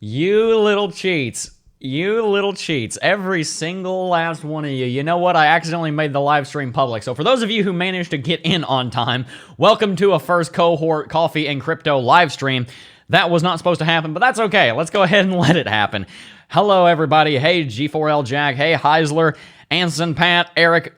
You little cheats. You little cheats. Every single last one of you. You know what? I accidentally made the live stream public. So for those of you who managed to get in on time, welcome to a first cohort coffee and crypto live stream. That was not supposed to happen, but that's okay. Let's go ahead and let it happen. Hello, everybody. Hey, G4L Jack. Hey, Heisler, Anson, Pat, Eric,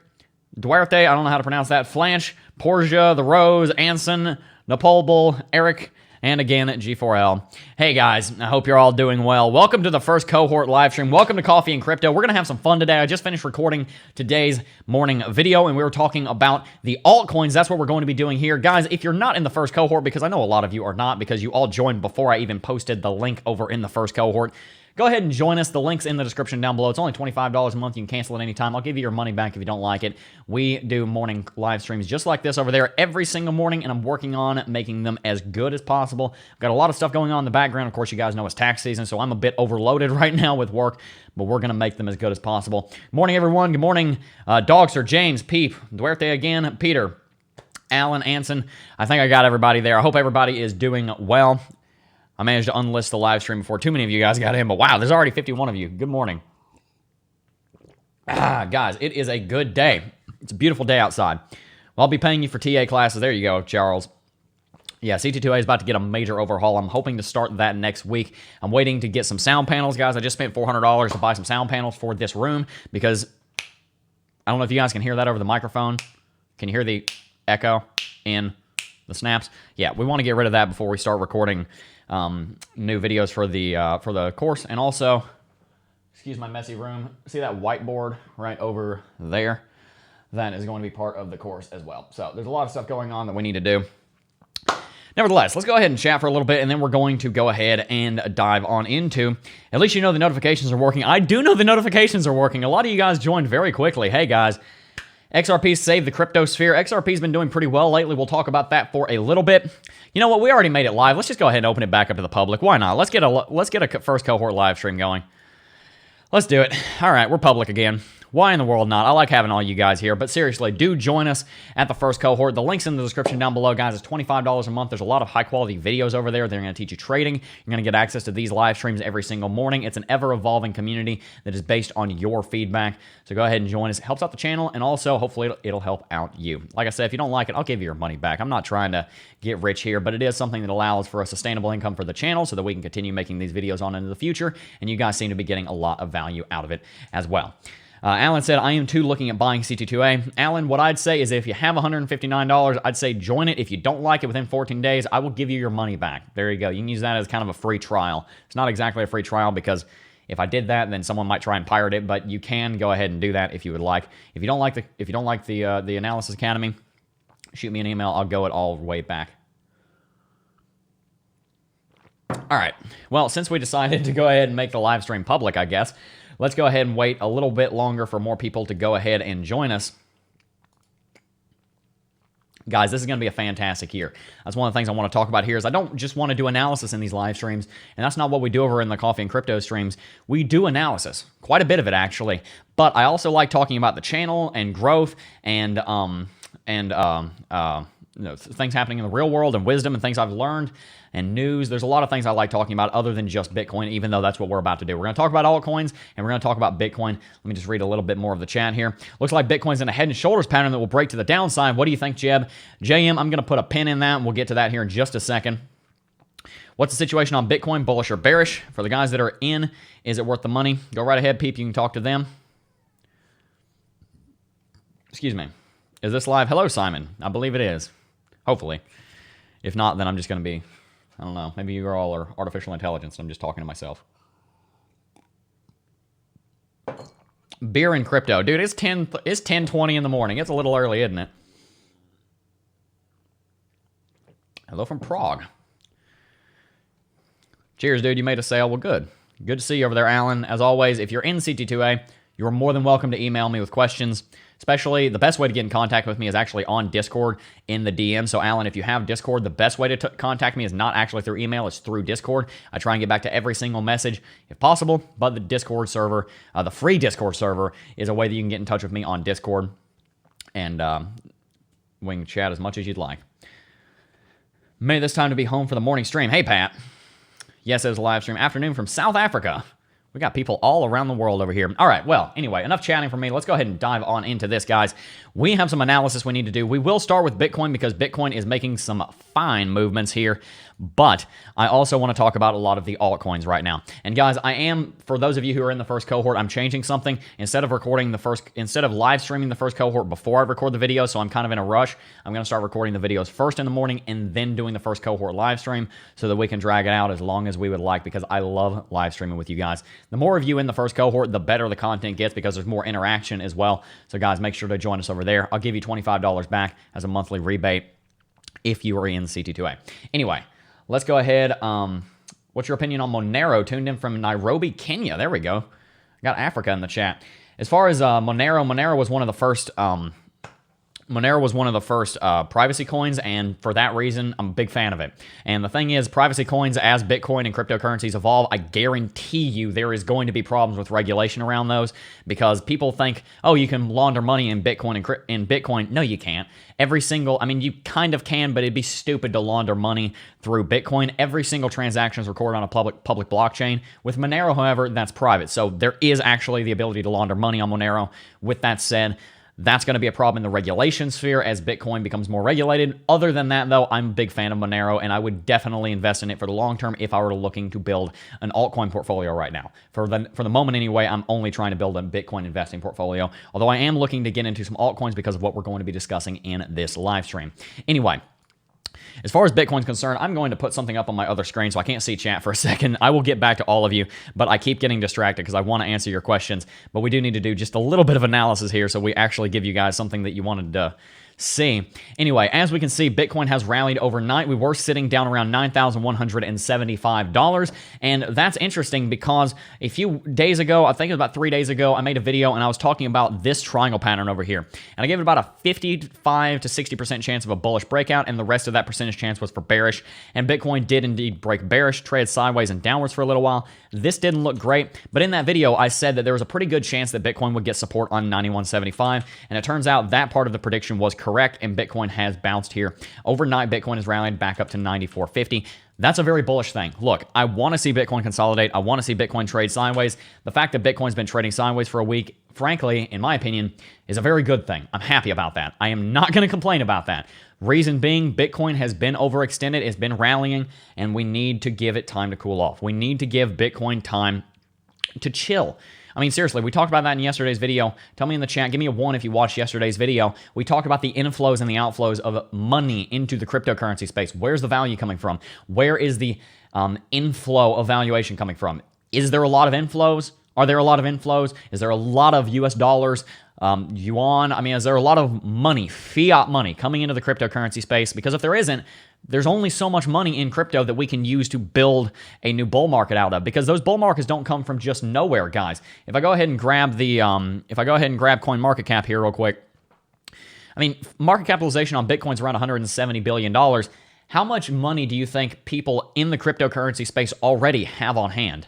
Duarte. I don't know how to pronounce that. Flanch, Portia, The Rose, Anson, Napolbul, Eric, and again, G4L. Hey guys, I hope you're all doing well. Welcome to the first cohort live stream. Welcome to Coffee and Crypto. We're going to have some fun today. I just finished recording today's morning video, and we were talking about the altcoins. That's what we're going to be doing here. Guys, if you're not in the first cohort, because I know a lot of you are not, because you all joined before I even posted the link over in the first cohort, go ahead and join us. The link's in the description down below. It's only $25 a month. You can cancel at any time. I'll give you your money back if you don't like it. We do morning live streams just like this over there every single morning, and I'm working on making them as good as possible. I've got a lot of stuff going on in the background. Of course, you guys know it's tax season, so I'm a bit overloaded right now with work, but we're going to make them as good as possible. Good morning, everyone. Good morning, Dogster, James, Peep, Duarte again, Peter, Alan, Anson. I think I got everybody there. I hope everybody is doing well. I managed to unlist the live stream before too many of you guys got in, but wow, there's already 51 of you. Good morning. Guys, it is a good day. It's a beautiful day outside. Well, I'll be paying you for TA classes. There you go, Charles. Yeah, CT2A is about to get a major overhaul. I'm hoping to start that next week. I'm waiting to get some sound panels, guys. I just spent $400 to buy some sound panels for this room because I don't know if you guys can hear that over the microphone. Can you hear the echo in the snaps? Yeah, we want to get rid of that before we start recording new videos for the course. And also, excuse my messy room, see that whiteboard right over there? That is going to be part of the course as well. So there's a lot of stuff going on that we need to do. Nevertheless, let's go ahead and chat for a little bit, and then we're going to go ahead and dive on into, at least you know the notifications are working. I do know the notifications are working. A lot of you guys joined very quickly. Hey guys, XRP saved the crypto sphere. XRP's been doing pretty well lately. We'll talk about that for a little bit. You know what? We already made it live. Let's just go ahead and open it back up to the public. Why not? Let's get a first cohort live stream going. Let's do it. All right, we're public again. Why in the world not? I like having all you guys here, but seriously, do join us at the first cohort. The link's in the description down below, guys. It's $25 a month. There's a lot of high-quality videos over there. They're going to teach you trading. You're going to get access to these live streams every single morning. It's an ever-evolving community that is based on your feedback. So go ahead and join us. It helps out the channel, and also, hopefully, it'll help out you. Like I said, if you don't like it, I'll give you your money back. I'm not trying to get rich here, but it is something that allows for a sustainable income for the channel so that we can continue making these videos on into the future, and you guys seem to be getting a lot of value out of it as well. Alan said, I am too looking at buying CT2A. Alan, what I'd say is if you have $159, I'd say join it. If you don't like it within 14 days, I will give you your money back. There you go. You can use that as kind of a free trial. It's not exactly a free trial because if I did that, then someone might try and pirate it, but you can go ahead and do that if you would like. If you don't like the Analysis Academy, shoot me an email. I'll go it all the way back. All right. Well, since we decided to go ahead and make the live stream public, I guess, let's go ahead and wait a little bit longer for more people to go ahead and join us. Guys, this is going to be a fantastic year. That's one of the things I want to talk about here is I don't just want to do analysis in these live streams, and that's not what we do over in the Coffee and Crypto streams. We do analysis, quite a bit of it actually, but I also like talking about the channel and growth and things happening in the real world and wisdom and things I've learned and news. There's a lot of things I like talking about other than just Bitcoin, even though that's what we're about to do. We're going to talk about altcoins, and we're going to talk about Bitcoin. Let me just read a little bit more of the chat here. Looks like Bitcoin's in a head and shoulders pattern that will break to the downside. What do you think, Jeb? JM, I'm going to put a pin in that, and we'll get to that here in just a second. What's the situation on Bitcoin, bullish or bearish? For the guys that are in, is it worth the money? Go right ahead, Peep. You can talk to them. Excuse me. Is this live? Hello, Simon. I believe it is. Hopefully. If not, then I'm just going to be, I don't know, maybe you all are artificial intelligence and I'm just talking to myself. Beer and crypto. Dude, it's 10:20 in the morning. It's a little early, isn't it? Hello from Prague. Cheers, dude. You made a sale. Well, good. Good to see you over there, Alan. As always, if you're in CT2A, you're more than welcome to email me with questions. Especially, the best way to get in contact with me is actually on Discord in the DM. So, Alan, if you have Discord, the best way to contact me is not actually through email. It's through Discord. I try and get back to every single message if possible. But the Discord server, the free Discord server, is a way that you can get in touch with me on Discord. And we can chat as much as you'd like. May this time to be home for the morning stream. Hey, Pat. Yes, it was a live stream. Afternoon from South Africa. We got people all around the world over here. All right, well, anyway, enough chatting for me. Let's go ahead and dive on into this, guys. We have some analysis we need to do. We will start with Bitcoin because Bitcoin is making some fine movements here, but I also want to talk about a lot of the altcoins right now. And guys, for those of you who are in the first cohort, I'm changing something. Instead of live streaming the first cohort before I record the video, so I'm kind of in a rush, I'm going to start recording the videos first in the morning and then doing the first cohort live stream so that we can drag it out as long as we would like, because I love live streaming with you guys. The more of you in the first cohort, the better the content gets because there's more interaction as well. So guys, make sure to join us over there. I'll give you $25 back as a monthly rebate if you are in CT2A. Anyway, let's go ahead. What's your opinion on Monero? Tuned in from Nairobi, Kenya. There we go. Got Africa in the chat. As far as Monero was one of the first... Monero was one of the first privacy coins, and for that reason, I'm a big fan of it. And the thing is, privacy coins, as Bitcoin and cryptocurrencies evolve, I guarantee you there is going to be problems with regulation around those, because people think, oh, you can launder money in Bitcoin and Bitcoin. No, you can't. You kind of can, but it'd be stupid to launder money through Bitcoin. Every single transaction is recorded on a public blockchain. With Monero, however, that's private. So there is actually the ability to launder money on Monero. With that said, that's going to be a problem in the regulation sphere as Bitcoin becomes more regulated. Other than that, though, I'm a big fan of Monero, and I would definitely invest in it for the long term if I were looking to build an altcoin portfolio right now. For the moment anyway, I'm only trying to build a Bitcoin investing portfolio, although I am looking to get into some altcoins because of what we're going to be discussing in this live stream. Anyway, as far as Bitcoin's concerned, I'm going to put something up on my other screen so I can't see chat for a second. I will get back to all of you, but I keep getting distracted because I want to answer your questions. But we do need to do just a little bit of analysis here so we actually give you guys something that you wanted to see. Anyway, as we can see, Bitcoin has rallied overnight. We were sitting down around $9,175, and that's interesting because a few days ago, I think it was about 3 days ago, I made a video and I was talking about this triangle pattern over here, and I gave it about a 55 to 60% chance of a bullish breakout, and the rest of that percentage chance was for bearish, and Bitcoin did indeed break bearish, traded sideways and downwards for a little while. This didn't look great, but in that video, I said that there was a pretty good chance that Bitcoin would get support on 91.75, and it turns out that part of the prediction was correct, and Bitcoin has bounced here. Overnight, Bitcoin has rallied back up to 94.50. That's a very bullish thing. Look, I want to see Bitcoin consolidate. I want to see Bitcoin trade sideways. The fact that Bitcoin's been trading sideways for a week, frankly, in my opinion, is a very good thing. I'm happy about that. I am not going to complain about that. Reason being, Bitcoin has been overextended. It's been rallying, and we need to give it time to cool off. We need to give Bitcoin time to chill. I mean, seriously, we talked about that in yesterday's video. Tell me in the chat, give me a 1 if you watched yesterday's video. We talked about the inflows and the outflows of money into the cryptocurrency space. Where's the value coming from? Where is the inflow of valuation coming from? Is there a lot of inflows? Are there a lot of inflows? Is there a lot of US dollars, yuan? I mean, is there a lot of money, fiat money, coming into the cryptocurrency space? Because if there isn't, there's only so much money in crypto that we can use to build a new bull market out of, because those bull markets don't come from just nowhere, guys. If I go ahead and grab CoinMarketCap here real quick, I mean, market capitalization on Bitcoin's around $170 billion. How much money do you think people in the cryptocurrency space already have on hand?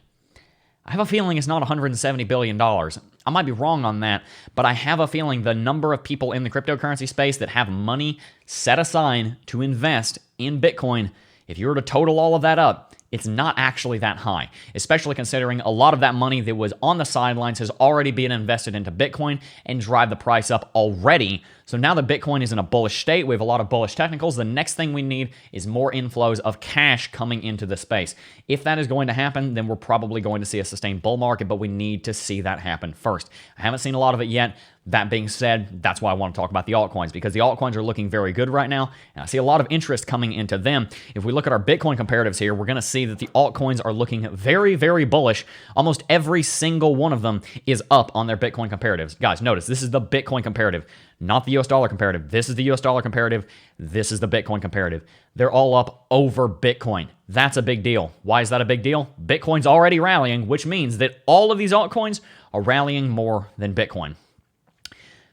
I have a feeling it's not $170 billion. I might be wrong on that, but I have a feeling the number of people in the cryptocurrency space that have money set aside to invest in Bitcoin, if you were to total all of that up, it's not actually that high, especially considering a lot of that money that was on the sidelines has already been invested into Bitcoin and drive the price up already. So now that Bitcoin is in a bullish state, we have a lot of bullish technicals. The next thing we need is more inflows of cash coming into the space. If that is going to happen, then we're probably going to see a sustained bull market, but we need to see that happen first. I haven't seen a lot of it yet. That being said, that's why I want to talk about the altcoins, because the altcoins are looking very good right now, and I see a lot of interest coming into them. If we look at our Bitcoin comparatives here, we're going to see that the altcoins are looking very, very bullish. Almost every single one of them is up on their Bitcoin comparatives. Guys, notice, this is the Bitcoin comparative, not the US dollar comparative. This is the US dollar comparative. This is the Bitcoin comparative. They're all up over Bitcoin. That's a big deal. Why is that a big deal? Bitcoin's already rallying, which means that all of these altcoins are rallying more than Bitcoin.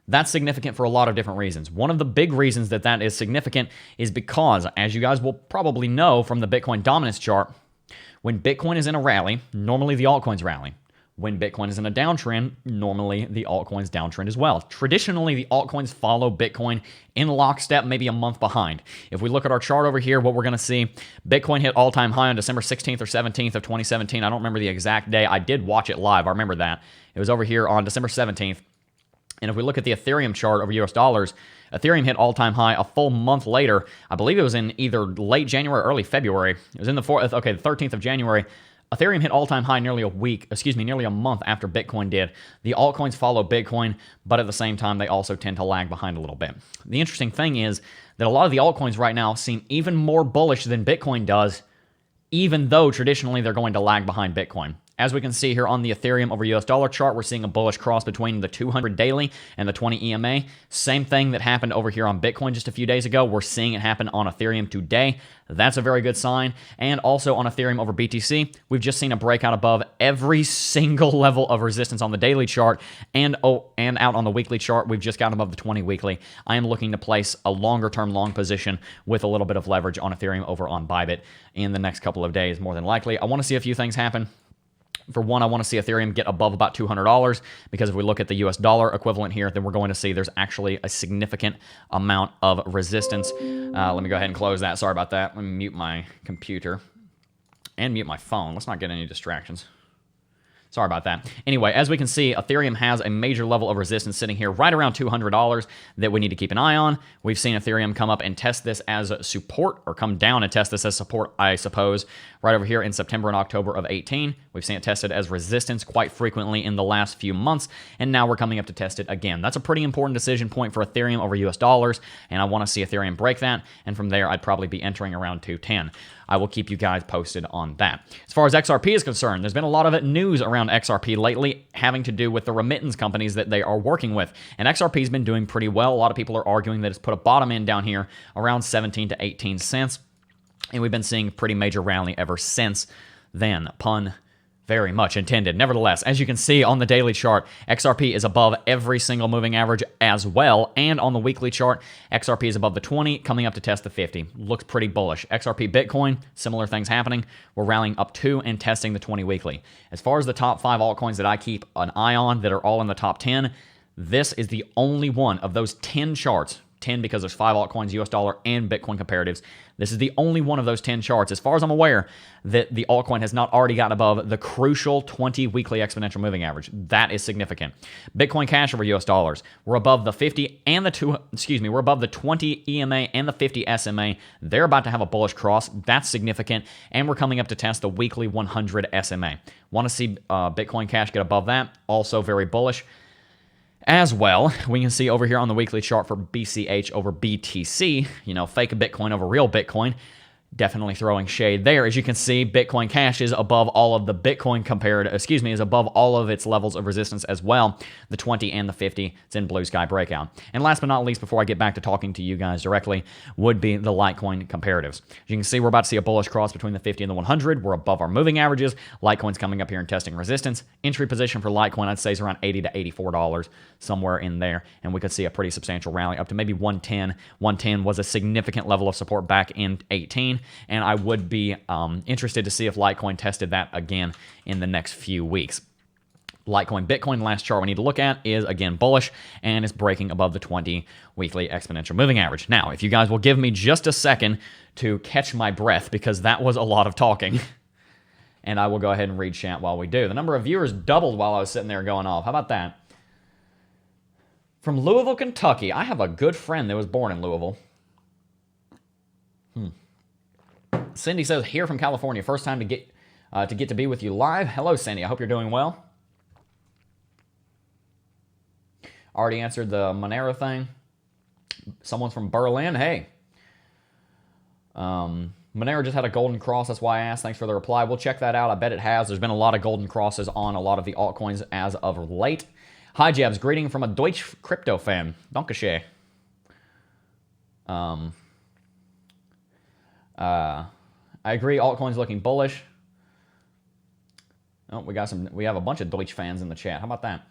That's significant for a lot of different reasons. One of the big reasons that that is significant is because, as you guys will probably know from the Bitcoin dominance chart, when Bitcoin is in a rally, normally the altcoins rally. When Bitcoin is in a downtrend, normally the altcoins downtrend as well. Traditionally, the altcoins follow Bitcoin in lockstep, maybe a month behind. If we look at our chart over here, what we're going to see, Bitcoin hit all-time high on December 16th or 17th of 2017. I don't remember the exact day. I did watch it live. I remember that. It was over here on December 17th. And if we look at the Ethereum chart over US dollars, Ethereum hit all-time high a full month later. I believe it was in either late January or early February. It was in the 13th of January. Ethereum hit all-time high nearly a month after Bitcoin did. The altcoins follow Bitcoin, but at the same time, they also tend to lag behind a little bit. The interesting thing is that a lot of the altcoins right now seem even more bullish than Bitcoin does, even though traditionally they're going to lag behind Bitcoin. As we can see here on the Ethereum over US dollar chart, we're seeing a bullish cross between the 200 daily and the 20 EMA. Same thing that happened over here on Bitcoin just a few days ago. We're seeing it happen on Ethereum today. That's a very good sign. And also on Ethereum over BTC, we've just seen a breakout above every single level of resistance on the daily chart and out on the weekly chart. We've just gotten above the 20 weekly. I am looking to place a longer-term long position with a little bit of leverage on Ethereum over on Bybit in the next couple of days, more than likely. I want to see a few things happen. For one, I want to see Ethereum get above about $200 because if we look at the US dollar equivalent here, then we're going to see there's actually a significant amount of resistance. Let me go ahead and close that. Sorry about that. Let me mute my computer and mute my phone. Let's not get any distractions. Sorry about that. Anyway, as we can see, Ethereum has a major level of resistance sitting here right around $200 that we need to keep an eye on. We've seen Ethereum come up and test this as support, or come down and test this as support, I suppose, right over here in September and October of 18. We've seen it tested as resistance quite frequently in the last few months, and now we're coming up to test it again. That's a pretty important decision point for Ethereum over US dollars, and I want to see Ethereum break that, and from there, I'd probably be entering around 210. I will keep you guys posted on that. As far as XRP is concerned, there's been a lot of news around XRP lately having to do with the remittance companies that they are working with. And XRP's been doing pretty well. A lot of people are arguing that it's put a bottom in down here around 17 to 18 cents. And we've been seeing pretty major rally ever since then. Pun very much intended. Nevertheless, as you can see on the daily chart, XRP is above every single moving average as well. And on the weekly chart, XRP is above the 20, coming up to test the 50. Looks pretty bullish. XRP Bitcoin, similar things happening. We're rallying up to and testing the 20 weekly. As far as the top 5 altcoins that I keep an eye on that are all in the top 10, this is the only one of those 10 charts, 10 because there's 5 altcoins, US dollar, and Bitcoin comparatives. This is the only one of those 10 charts, as far as I'm aware, that the altcoin has not already gotten above the crucial 20 weekly exponential moving average. That is significant. Bitcoin Cash over US dollars. We're above the 50 and we're above the 20 EMA and the 50 SMA. They're about to have a bullish cross. That's significant. And we're coming up to test the weekly 100 SMA. Want to see Bitcoin Cash get above that. Also very bullish. As well, we can see over here on the weekly chart for BCH over BTC, fake Bitcoin over real Bitcoin, definitely throwing shade there. As you can see, Bitcoin Cash is above all of the Bitcoin is above all of its levels of resistance as well. The 20 and the 50, it's in blue sky breakout. And last but not least, before I get back to talking to you guys directly, would be the Litecoin comparatives. As you can see, we're about to see a bullish cross between the 50 and the 100. We're above our moving averages. Litecoin's coming up here and testing resistance. Entry position for Litecoin, I'd say, is around $80 to $84, somewhere in there. And we could see a pretty substantial rally up to maybe 110. 110 was a significant level of support back in 18. And I would be interested to see if Litecoin tested that again in the next few weeks. Litecoin Bitcoin, last chart we need to look at, is again bullish and is breaking above the 20 weekly exponential moving average. Now, if you guys will give me just a second to catch my breath, because that was a lot of talking, and I will go ahead and read chat while we do. The number of viewers doubled while I was sitting there going off. How about that? From Louisville, Kentucky. I have a good friend that was born in Louisville. Cindy says, here from California, first time to get to be with you live. Hello, Cindy. I hope you're doing well. Already answered the Monero thing. Someone's from Berlin. Hey. Monero just had a golden cross. That's why I asked. Thanks for the reply. We'll check that out. I bet it has. There's been a lot of golden crosses on a lot of the altcoins as of late. Hi, Jebs. Greeting from a Deutsche crypto fan. Dankeschön. I agree, altcoins looking bullish. Oh, we have a bunch of Deutsche fans in the chat. How about that?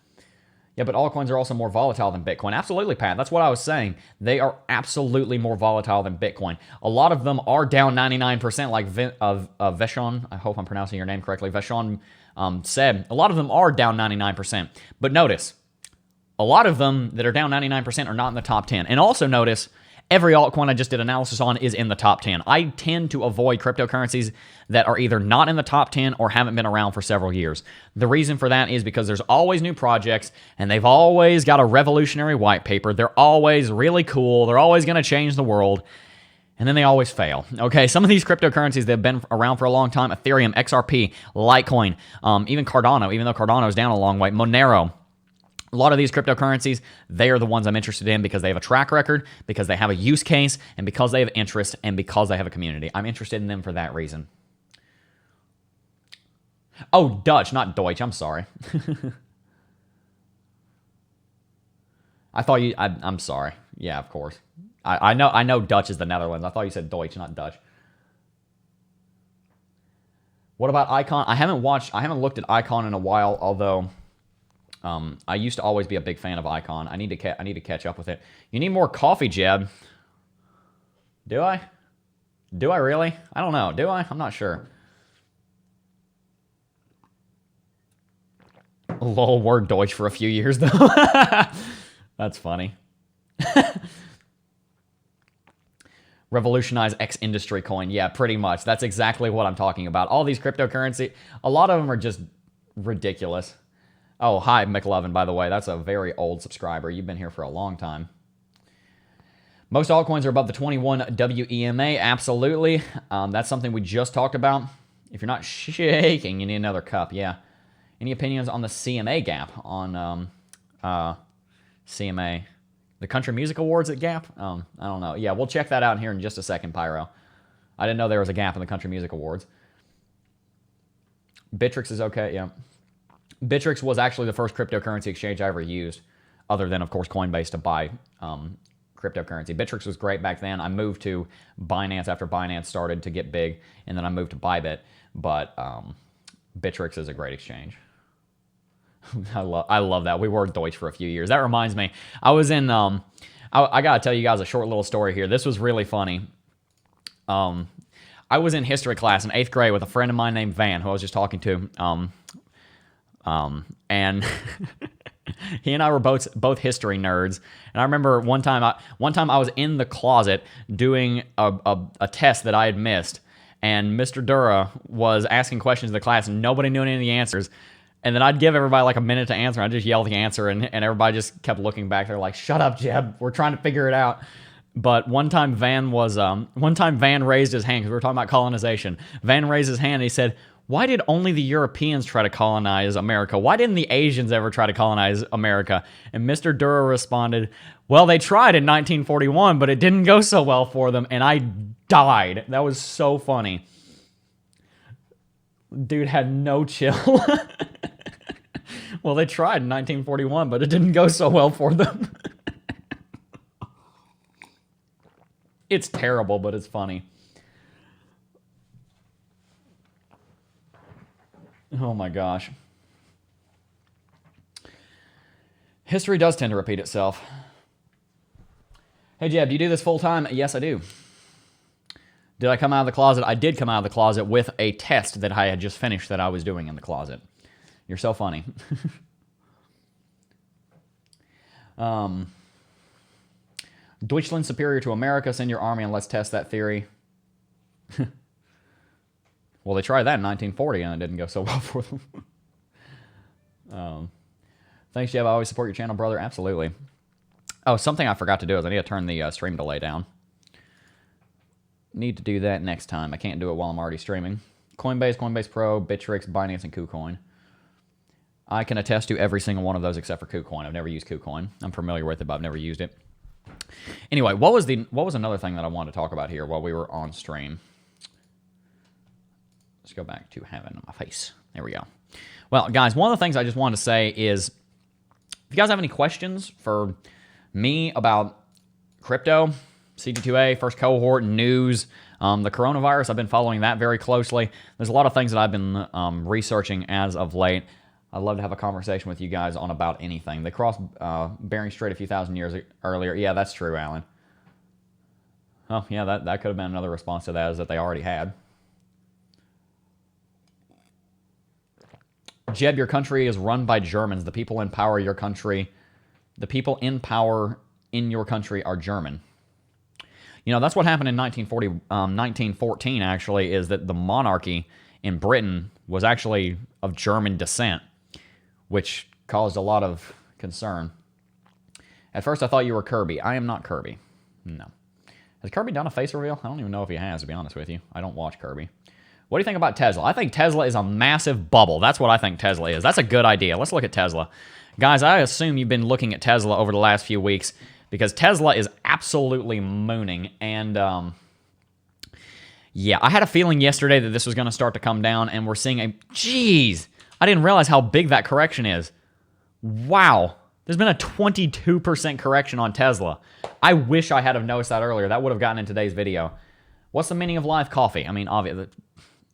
Yeah, but altcoins are also more volatile than Bitcoin. Absolutely, Pat. That's what I was saying. They are absolutely more volatile than Bitcoin. A lot of them are down 99%, like Veshon. I hope I'm pronouncing your name correctly. Veshon said, a lot of them are down 99%. But notice, a lot of them that are down 99% are not in the top 10. And also notice, every altcoin I just did analysis on is in the top 10. I tend to avoid cryptocurrencies that are either not in the top 10 or haven't been around for several years. The reason for that is because there's always new projects, and they've always got a revolutionary white paper. They're always really cool. They're always going to change the world. And then they always fail. Okay, some of these cryptocurrencies that have been around for a long time, Ethereum, XRP, Litecoin, even Cardano, even though Cardano is down a long way, Monero, a lot of these cryptocurrencies, they are the ones I'm interested in because they have a track record, because they have a use case, and because they have interest, and because they have a community. I'm interested in them for that reason. Oh, Dutch, not Deutsch. I'm sorry. I'm sorry. Yeah, of course. I know Dutch is the Netherlands. I thought you said Deutsch, not Dutch. What about Icon? I haven't looked at Icon in a while, although I used to always be a big fan of Icon. I need to catch up with it. You need more coffee, Jeb. Do I? Do I really? I don't know. Do I? I'm not sure. Lol, word Deutsch for a few years, though. That's funny. Revolutionize X industry coin. Yeah, pretty much. That's exactly what I'm talking about. All these cryptocurrency, a lot of them are just ridiculous. Oh, hi, McLovin, by the way. That's a very old subscriber. You've been here for a long time. Most altcoins are above the 21 WEMA. Absolutely. That's something we just talked about. If you're not shaking, you need another cup. Yeah. Any opinions on the CMA gap on CMA? The Country Music Awards at Gap? I don't know. Yeah, we'll check that out here in just a second, Pyro. I didn't know there was a gap in the Country Music Awards. Bittrex is okay, yeah. Bittrex was actually the first cryptocurrency exchange I ever used, other than, of course, Coinbase to buy cryptocurrency. Bittrex was great back then. I moved to Binance after Binance started to get big, and then I moved to Bybit. But Bittrex is a great exchange. I love that. We were Deutsch for a few years. That reminds me, I was in, I got to tell you guys a short little story here. This was really funny. I was in history class in 8th grade with a friend of mine named Van, who I was just talking to. And he and I were both history nerds. And I remember one time I was in the closet doing a test that I had missed. And Mr. Dura was asking questions in the class, and nobody knew any of the answers. And then I'd give everybody like a minute to answer. I'd just yell the answer, and everybody just kept looking back. They're like, "Shut up, Jeb. We're trying to figure it out." But one time Van raised his hand because we were talking about colonization. Van raised his hand and he said, "Why did only the Europeans try to colonize America? Why didn't the Asians ever try to colonize America?" And Mr. Dura responded, "Well, they tried in 1941, but it didn't go so well for them." And I died. That was so funny. Dude had no chill. Well, they tried in 1941, but it didn't go so well for them. It's terrible, but it's funny. Oh my gosh. History does tend to repeat itself. Hey, Jeb, do you do this full time? Yes, I do. Did I come out of the closet? I did come out of the closet with a test that I had just finished that I was doing in the closet. You're so funny. Deutschland superior to America. Send your army and let's test that theory. Well, they tried that in 1940 and it didn't go so well for them. Thanks, Jeb. I always support your channel, brother. Absolutely. Oh, something I forgot to do is I need to turn the stream delay down. Need to do that next time. I can't do it while I'm already streaming. Coinbase, Coinbase Pro, Bittrex, Binance, and KuCoin. I can attest to every single one of those except for KuCoin. I've never used KuCoin. I'm familiar with it, but I've never used it. Anyway, what was another thing that I wanted to talk about here while we were on stream? Let's go back to having my face. There we go. Well, guys, one of the things I just wanted to say is, if you guys have any questions for me about crypto, CT2A, first cohort, news, the coronavirus, I've been following that very closely. There's a lot of things that I've been researching as of late. I'd love to have a conversation with you guys on about anything. They crossed Bering Strait a few thousand years earlier. Yeah, that's true, Alan. Oh, yeah, that could have been another response to that, is that they already had. Jeb, your country is run by Germans. The people in power your country, the people in power in your country are German. You know, that's what happened in 1914, actually, is that the monarchy in Britain was actually of German descent, which caused a lot of concern. At first, I thought you were Kirby. I am not Kirby. No. Has Kirby done a face reveal? I don't even know if he has, to be honest with you. I don't watch Kirby. What do you think about Tesla? I think Tesla is a massive bubble. That's what I think Tesla is. That's a good idea. Let's look at Tesla. Guys, I assume you've been looking at Tesla over the last few weeks because Tesla is absolutely mooning. And, yeah, I had a feeling yesterday that this was going to start to come down, and we're seeing a... Jeez! I didn't realize how big that correction is. Wow. There's been a 22% correction on Tesla. I wish I had have noticed that earlier. That would have gotten in today's video. What's the meaning of live coffee? I mean, obviously,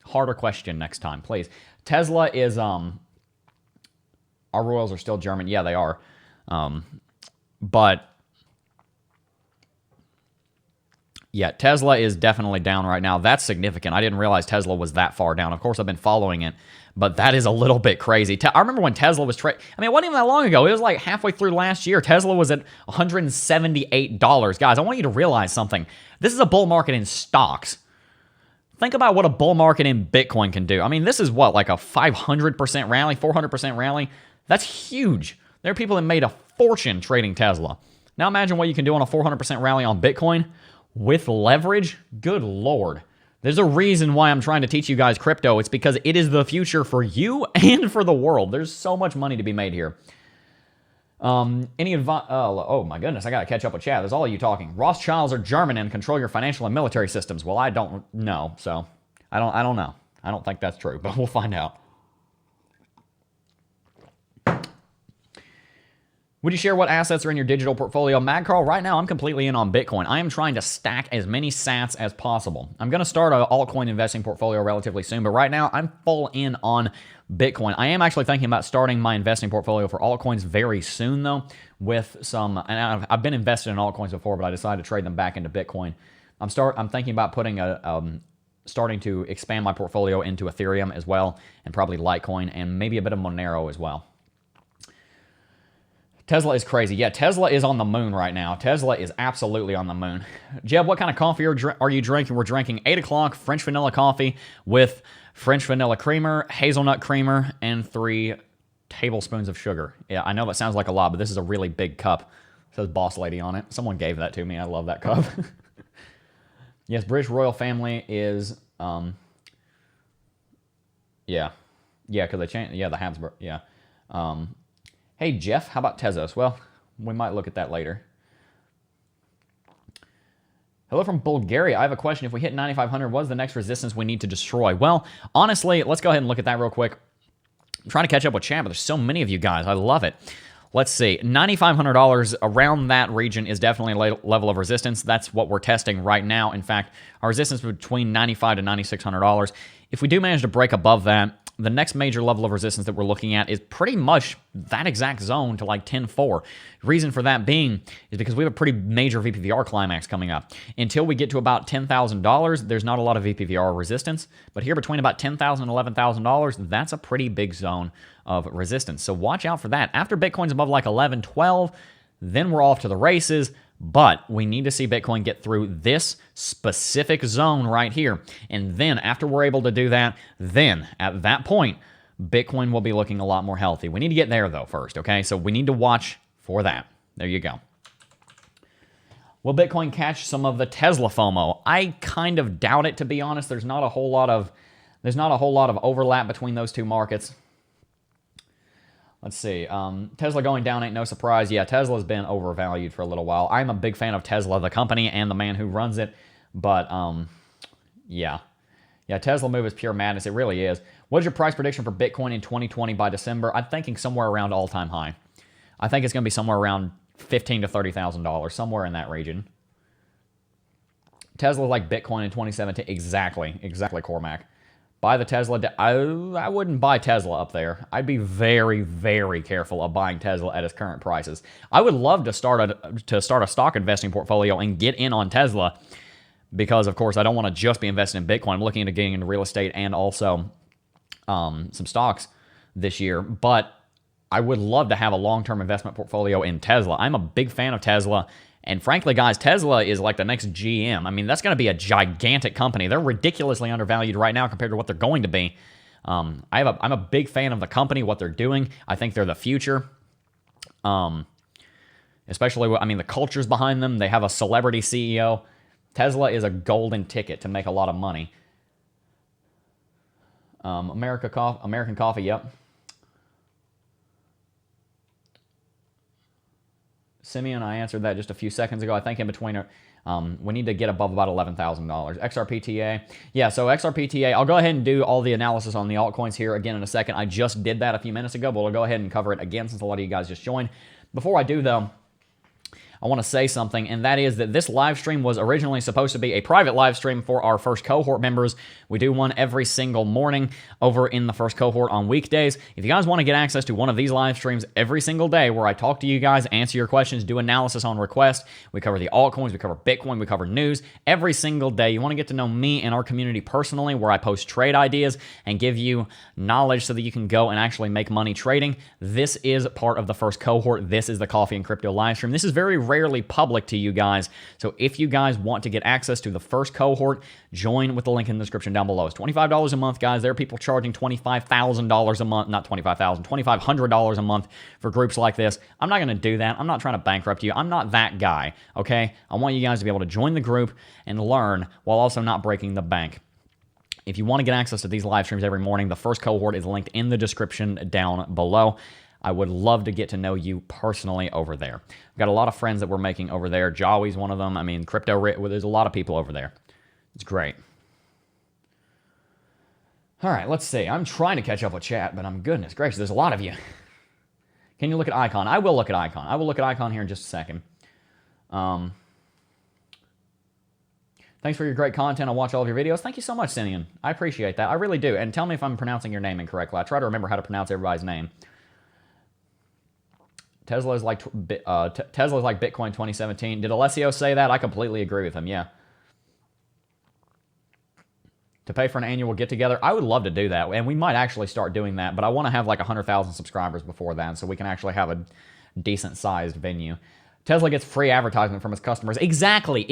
harder question next time, please. Tesla is, our royals are still German. Yeah, they are. But, yeah, Tesla is definitely down right now. That's significant. I didn't realize Tesla was that far down. Of course, I've been following it, but that is a little bit crazy. I remember when Tesla was trading. I mean, it wasn't even that long ago. It was like halfway through last year. Tesla was at $178. Guys, I want you to realize something. This is a bull market in stocks. Think about what a bull market in Bitcoin can do. I mean, this is what, like a 500% rally, 400% rally? That's huge. There are people that made a fortune trading Tesla. Now imagine what you can do on a 400% rally on Bitcoin with leverage. Good Lord. There's a reason why I'm trying to teach you guys crypto. It's because it is the future for you and for the world. There's so much money to be made here. Any advice? Oh my goodness, I gotta catch up with chat. There's all of you talking. Rothschilds are German and control your financial and military systems. Well, I don't know, so I don't know. I don't think that's true, but we'll find out. Would you share what assets are in your digital portfolio? Magcarl, right now I'm completely in on Bitcoin. I am trying to stack as many sats as possible. I'm going to start an altcoin investing portfolio relatively soon, but right now I'm full in on Bitcoin. I am actually thinking about starting my investing portfolio for altcoins very soon, though, with some, and I've been invested in altcoins before, but I decided to trade them back into Bitcoin. I'm thinking about putting starting to expand my portfolio into Ethereum as well, and probably Litecoin, and maybe a bit of Monero as well. Tesla is crazy. Yeah, Tesla is on the moon right now. Tesla is absolutely on the moon. Jeb, what kind of coffee are you drinking? We're drinking 8 o'clock French vanilla coffee with French vanilla creamer, hazelnut creamer, and 3 tablespoons of sugar. Yeah, I know that sounds like a lot, but this is a really big cup. It says Boss Lady on it. Someone gave that to me. I love that cup. Yes, British royal family is, yeah, because they changed, yeah, the Habsburg, yeah. Hey, Jeff, how about Tezos? Well, we might look at that later. Hello from Bulgaria. I have a question. If we hit 9,500, what is the next resistance we need to destroy? Well, honestly, let's go ahead and look at that real quick. I'm trying to catch up with chat, but there's so many of you guys. I love it. Let's see. $9,500 around that region is definitely a level of resistance. That's what we're testing right now. In fact, our resistance between $9,500 to $9,600. If we do manage to break above that, the next major level of resistance that we're looking at is pretty much that exact zone to like 10.4. Reason for that being is because we have a pretty major VPVR climax coming up. Until we get to about $10,000, there's not a lot of VPVR resistance. But here between about $10,000 and $11,000, that's a pretty big zone of resistance. So watch out for that. After Bitcoin's above like 11, 12, then we're off to the races. But we need to see Bitcoin get through this specific zone right here. And then after we're able to do that, then at that point, Bitcoin will be looking a lot more healthy. We need to get there, though, first, okay? So we need to watch for that. There you go. Will Bitcoin catch some of the Tesla FOMO? I kind of doubt it, to be honest. There's not a whole lot of overlap between those two markets. Let's see. Tesla going down ain't no surprise. Yeah, Tesla's been overvalued for a little while. I'm a big fan of Tesla, the company, and the man who runs it. But, yeah. Yeah, Tesla move is pure madness. It really is. What is your price prediction for Bitcoin in 2020 by December? I'm thinking somewhere around all-time high. I think it's going to be somewhere around $15,000 to $30,000, somewhere in that region. Tesla like Bitcoin in 2017. Exactly, Cormac. Buy the Tesla. I wouldn't buy Tesla up there. I'd be very, very careful of buying Tesla at its current prices. I would love to start a stock investing portfolio and get in on Tesla because, of course, I don't want to just be investing in Bitcoin. I'm looking into getting into real estate and also some stocks this year, but I would love to have a long-term investment portfolio in Tesla. I'm a big fan of Tesla. And frankly, guys, Tesla is like the next GM. I mean, that's going to be a gigantic company. They're ridiculously undervalued right now compared to what they're going to be. I'm a big fan of the company, what they're doing. I think they're the future. Especially, I mean, the culture's behind them. They have a celebrity CEO. Tesla is a golden ticket to make a lot of money. American coffee, yep. Simeon, I answered that just a few seconds ago. I think in between, we need to get above about $11,000. XRPTA, yeah, so XRPTA, I'll go ahead and do all the analysis on the altcoins here again in a second. I just did that a few minutes ago, but we'll go ahead and cover it again since a lot of you guys just joined. Before I do, though, I want to say something, and that is that this live stream was originally supposed to be a private live stream for our first cohort members. We do one every single morning over in the first cohort on weekdays. If you guys want to get access to one of these live streams every single day where I talk to you guys, answer your questions, do analysis on request, we cover the altcoins, we cover Bitcoin, we cover news every single day. You want to get to know me and our community personally, where I post trade ideas and give you knowledge so that you can go and actually make money trading. This is part of the first cohort. This is the Coffee and Crypto live stream. This is very rarely public to you guys. So if you guys want to get access to the first cohort, join with the link in the description down below. It's $25 a month, guys. There are people charging $25,000 a month, not $25,000, $2,500 a month for groups like this. I'm not going to do that. I'm not trying to bankrupt you. I'm not that guy, okay? I want you guys to be able to join the group and learn while also not breaking the bank. If you want to get access to these live streams every morning, the first cohort is linked in the description down below. I would love to get to know you personally over there. I've got a lot of friends that we're making over there. Jawi's one of them. I mean, there's a lot of people over there. It's great. All right, let's see. I'm trying to catch up with chat, but goodness gracious, there's a lot of you. Can you look at Icon? I will look at Icon. I will look at Icon here in just a second. Thanks for your great content. I watch all of your videos. Thank you so much, Simeon. I appreciate that. I really do. And tell me if I'm pronouncing your name incorrectly. I try to remember how to pronounce everybody's name. Tesla is like Bitcoin 2017. Did Alessio say that? I completely agree with him, yeah. To pay for an annual get-together, I would love to do that, and we might actually start doing that, but I want to have like 100,000 subscribers before that so we can actually have a decent-sized venue. Tesla gets free advertisement from its customers. Exactly.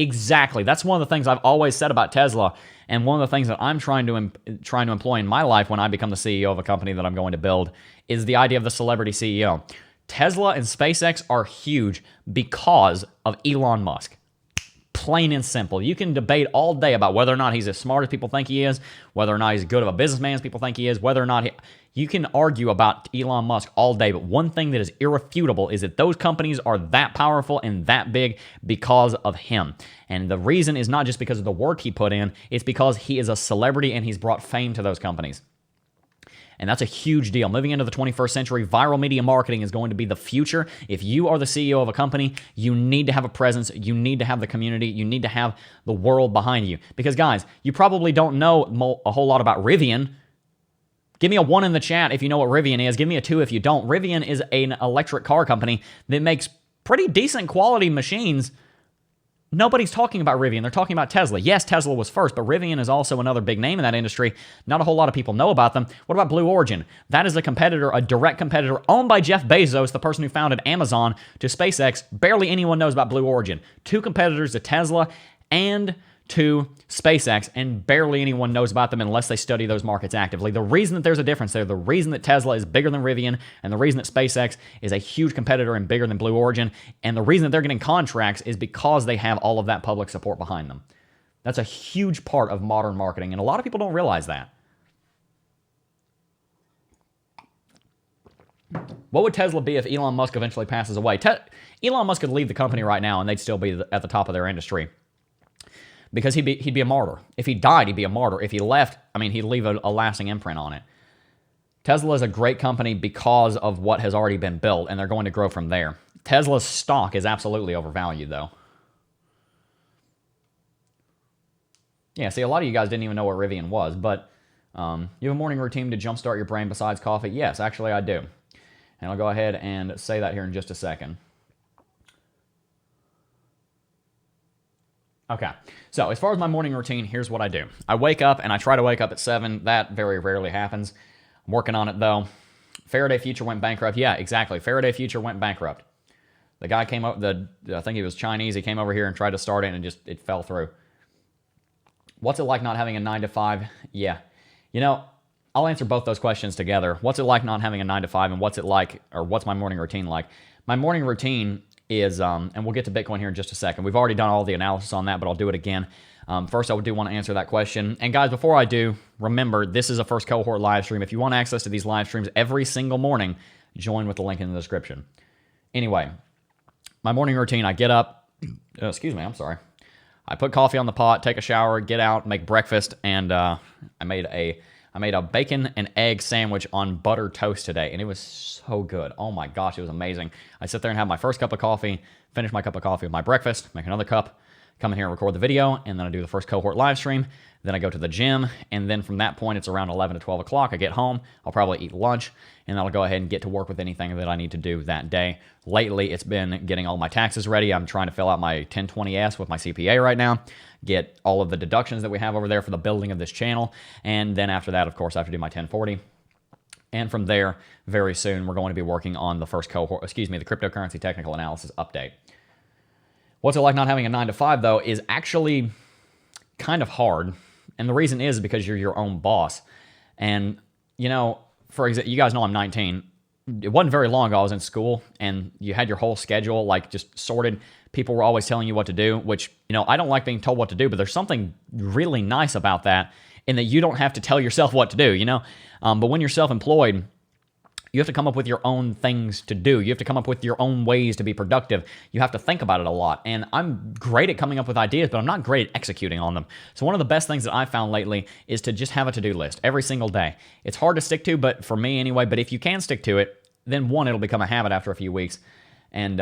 That's one of the things I've always said about Tesla, and one of the things that I'm trying to employ in my life when I become the CEO of a company that I'm going to build is the idea of the celebrity CEO. Tesla and SpaceX are huge because of Elon Musk. Plain and simple. You can debate all day about whether or not he's as smart as people think he is, whether or not he's as good of a businessman as people think he is, whether or not you can argue about Elon Musk all day, but one thing that is irrefutable is that those companies are that powerful and that big because of him. And the reason is not just because of the work he put in, it's because he is a celebrity and he's brought fame to those companies. And that's a huge deal. Moving into the 21st century, viral media marketing is going to be the future. If you are the CEO of a company, you need to have a presence. You need to have the community. You need to have the world behind you. Because, guys, you probably don't know a whole lot about Rivian. Give me a 1 in the chat if you know what Rivian is. Give me a 2 if you don't. Rivian is an electric car company that makes pretty decent quality machines. Nobody's talking about Rivian. They're talking about Tesla. Yes, Tesla was first, but Rivian is also another big name in that industry. Not a whole lot of people know about them. What about Blue Origin? That is a competitor, a direct competitor owned by Jeff Bezos, the person who founded Amazon, to SpaceX. Barely anyone knows about Blue Origin. 2 competitors to Tesla and to SpaceX, and barely anyone knows about them unless they study those markets actively. The reason that there's a difference there, the reason that Tesla is bigger than Rivian, and the reason that SpaceX is a huge competitor and bigger than Blue Origin, and the reason that they're getting contracts is because they have all of that public support behind them. That's a huge part of modern marketing, and a lot of people don't realize that. What would Tesla be if Elon Musk eventually passes away? Elon Musk could leave the company right now, and they'd still be at the top of their industry. Because he'd be a martyr. If he died, he'd be a martyr. If he left, I mean, he'd leave a lasting imprint on it. Tesla is a great company because of what has already been built, and they're going to grow from there. Tesla's stock is absolutely overvalued, though. Yeah, see, a lot of you guys didn't even know what Rivian was, but you have a morning routine to jumpstart your brain besides coffee? Yes, actually I do. And I'll go ahead and say that here in just a second. Okay, so as far as my morning routine, here's what I do. I wake up, and I try to wake up at 7. That very rarely happens. I'm working on it, though. Faraday Future went bankrupt. Yeah, exactly. Faraday Future went bankrupt. The guy came up, I think he was Chinese. He came over here and tried to start it and it fell through. What's it like not having a 9 to 5? Yeah. You know, I'll answer both those questions together. What's it like not having a 9 to 5, and what's it like, or what's my morning routine like? My morning routine is, and we'll get to Bitcoin here in just a second. We've already done all the analysis on that, but I'll do it again. First, I do want to answer that question. And guys, before I do, remember, this is a first cohort live stream. If you want access to these live streams every single morning, join with the link in the description. Anyway, my morning routine, I get up, excuse me, I'm sorry. I put coffee on the pot, take a shower, get out, make breakfast, and I made a bacon and egg sandwich on buttered toast today, and it was so good. Oh my gosh, it was amazing. I sit there and have my first cup of coffee, finish my cup of coffee with my breakfast, make another cup, come in here and record the video, and then I do the first cohort live stream. Then I go to the gym, and then from that point, it's around 11 to 12 o'clock. I get home, I'll probably eat lunch, and I'll go ahead and get to work with anything that I need to do that day. Lately, it's been getting all my taxes ready. I'm trying to fill out my 1020S with my CPA right now, get all of the deductions that we have over there for the building of this channel, and then after that, of course, I have to do my 1040. And from there, very soon, we're going to be working on the first cohort, the cryptocurrency technical analysis update. What's it like not having a 9 to 5, though, is actually kind of hard. And the reason is because you're your own boss. And, you know, for example, you guys know I'm 19. It wasn't very long ago I was in school, and you had your whole schedule, like, just sorted. People were always telling you what to do, which, you know, I don't like being told what to do, but there's something really nice about that in that you don't have to tell yourself what to do, you know? But when you're self-employed, you have to come up with your own things to do. You have to come up with your own ways to be productive. You have to think about it a lot. And I'm great at coming up with ideas, but I'm not great at executing on them. So one of the best things that I've found lately is to just have a to-do list every single day. It's hard to stick to, but for me anyway, but if you can stick to it, then one, it'll become a habit after a few weeks. And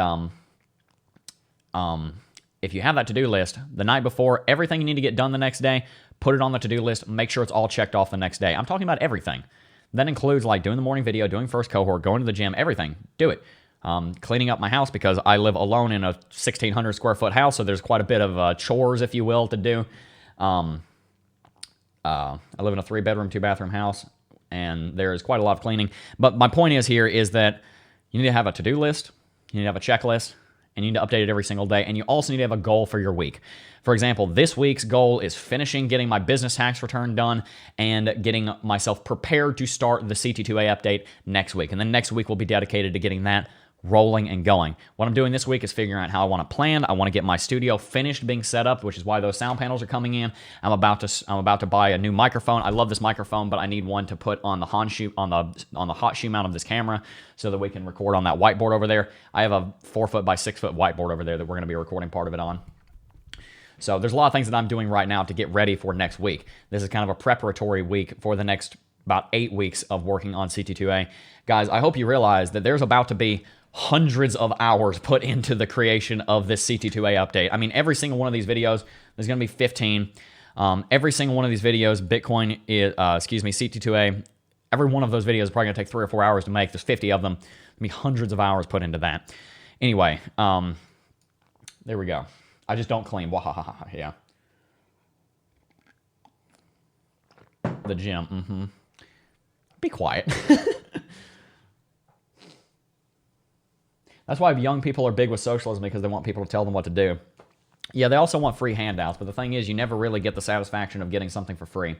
if you have that to-do list the night before, everything you need to get done the next day, put it on the to-do list, make sure it's all checked off the next day. I'm talking about everything. That includes like doing the morning video, doing first cohort, going to the gym, everything. Do it. Cleaning up my house because I live alone in a 1,600 square foot house, so there's quite a bit of chores, if you will, to do. I live in a 3-bedroom, 2-bathroom house, and there is quite a lot of cleaning. But my point is here is that you need to have a to-do list, you need to have a checklist, and you need to update it every single day, and you also need to have a goal for your week. For example, this week's goal is getting my business tax return done and getting myself prepared to start the CT2A update next week. And then next week will be dedicated to getting that rolling and going. What I'm doing this week is figuring out how I want to plan. I want to get my studio finished being set up, which is why those sound panels are coming in. I'm about to buy a new microphone. I love this microphone, but I need one to put on the hot shoe mount of this camera so that we can record on that whiteboard over there. I have a 4-foot by 6-foot whiteboard over there that we're going to be recording part of it on. So there's a lot of things that I'm doing right now to get ready for next week. This is kind of a preparatory week for the next about 8 weeks of working on CT2A. Guys, I hope you realize that there's about to be hundreds of hours put into the creation of this CT2A update. I mean, every single one of these videos, there's going to be 15. Every single one of these videos, Bitcoin is, CT2A, every one of those videos is probably going to take 3 or 4 hours to make. There's 50 of them. There'll be hundreds of hours put into that. Anyway, there we go. I just don't clean. Wahahaha, yeah. The gym, Be quiet. That's why young people are big with socialism, because they want people to tell them what to do. Yeah, they also want free handouts, but the thing is, you never really get the satisfaction of getting something for free.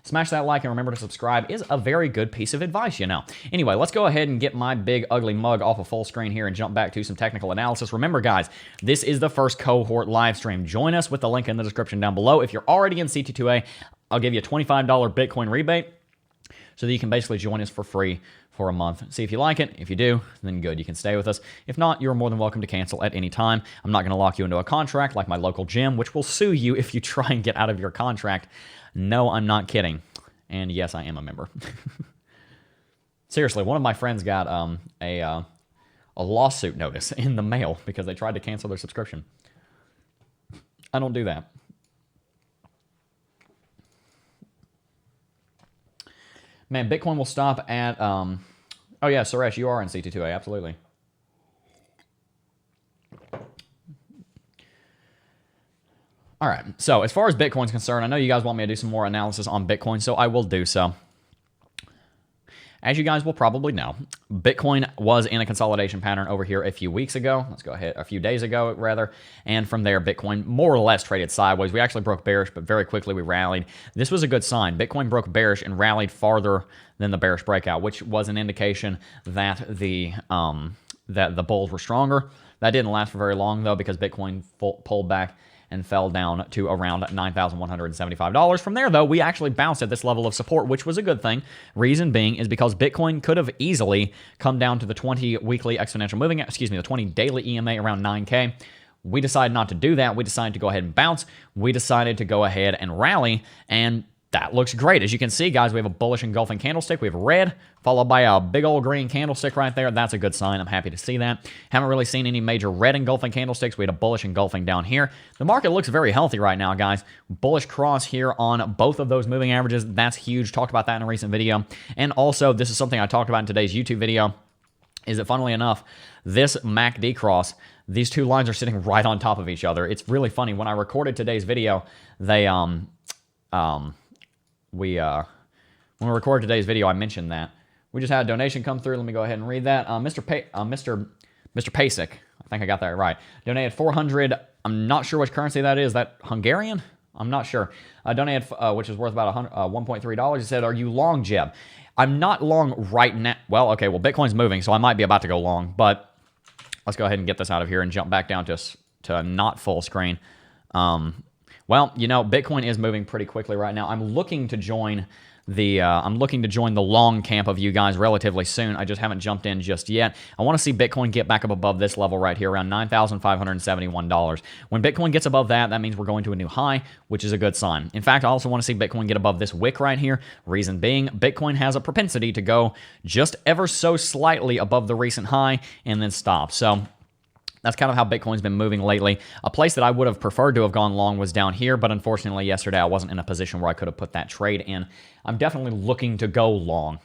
Smash that like and remember to subscribe is a very good piece of advice, you know. Anyway, let's go ahead and get my big ugly mug off of full screen here and jump back to some technical analysis. Remember, guys, this is the first cohort live stream. Join us with the link in the description down below. If you're already in CT2A, I'll give you a $25 Bitcoin rebate so that you can basically join us for free for a month. See if you like it. If you do, then good, you can stay with us. If not, you're more than welcome to cancel at any time. I'm not going to lock you into a contract like my local gym, which will sue you if you try and get out of your contract. No, I'm not kidding. And yes, I am a member. Seriously, one of my friends got a lawsuit notice in the mail because they tried to cancel their subscription. I don't do that. Man, Bitcoin will stop at... oh yeah, Suresh, you are in CT2A, absolutely. All right, so as far as Bitcoin's concerned, I know you guys want me to do some more analysis on Bitcoin, so I will do so. as you guys will probably know, Bitcoin was in a consolidation pattern over here a few weeks ago. Let's go ahead, a few days ago, rather. And from there, Bitcoin more or less traded sideways. We actually broke bearish, but very quickly we rallied. This was a good sign. Bitcoin broke bearish and rallied farther than the bearish breakout, which was an indication that the bulls were stronger. That didn't last for very long, though, because Bitcoin pulled back and fell down to around $9,175. From there, though, we actually bounced at this level of support, which was a good thing. Reason being is because Bitcoin could have easily come down to the 20 weekly exponential moving, the 20 daily EMA around 9K. We decided not to do that. We decided to go ahead and bounce. We decided to go ahead and rally, and that looks great. As you can see, guys, we have a bullish engulfing candlestick. We have red, followed by a big old green candlestick right there. That's a good sign. I'm happy to see that. Haven't really seen any major red engulfing candlesticks. We had a bullish engulfing down here. The market looks very healthy right now, guys. Bullish cross here on both of those moving averages. That's huge. Talked about that in a recent video. And also, this is something I talked about in today's YouTube video, is that funnily enough, this MACD cross, these two lines are sitting right on top of each other. It's really funny. When I recorded today's video, when we recorded today's video, I mentioned that. We just had a donation come through. Let me go ahead and read that. Mr. Pasek, I think I got that right, donated 400. I'm not sure which currency that is. That Hungarian? I'm not sure. Donated, which is worth about $1.3. He said, "Are you long, Jeb?" I'm not long right now. Well, okay. Well, Bitcoin's moving, so I might be about to go long. But let's go ahead and get this out of here and jump back down to not full screen. Well, you know, Bitcoin is moving pretty quickly right now. I'm looking to join the long camp of you guys relatively soon. I just haven't jumped in just yet. I want to see Bitcoin get back up above this level right here, around $9,571. When Bitcoin gets above that, that means we're going to a new high, which is a good sign. In fact, I also want to see Bitcoin get above this wick right here. Reason being, Bitcoin has a propensity to go just ever so slightly above the recent high and then stop. So that's kind of how Bitcoin's been moving lately. A place that I would have preferred to have gone long was down here, but unfortunately yesterday I wasn't in a position where I could have put that trade in. I'm definitely looking to go long.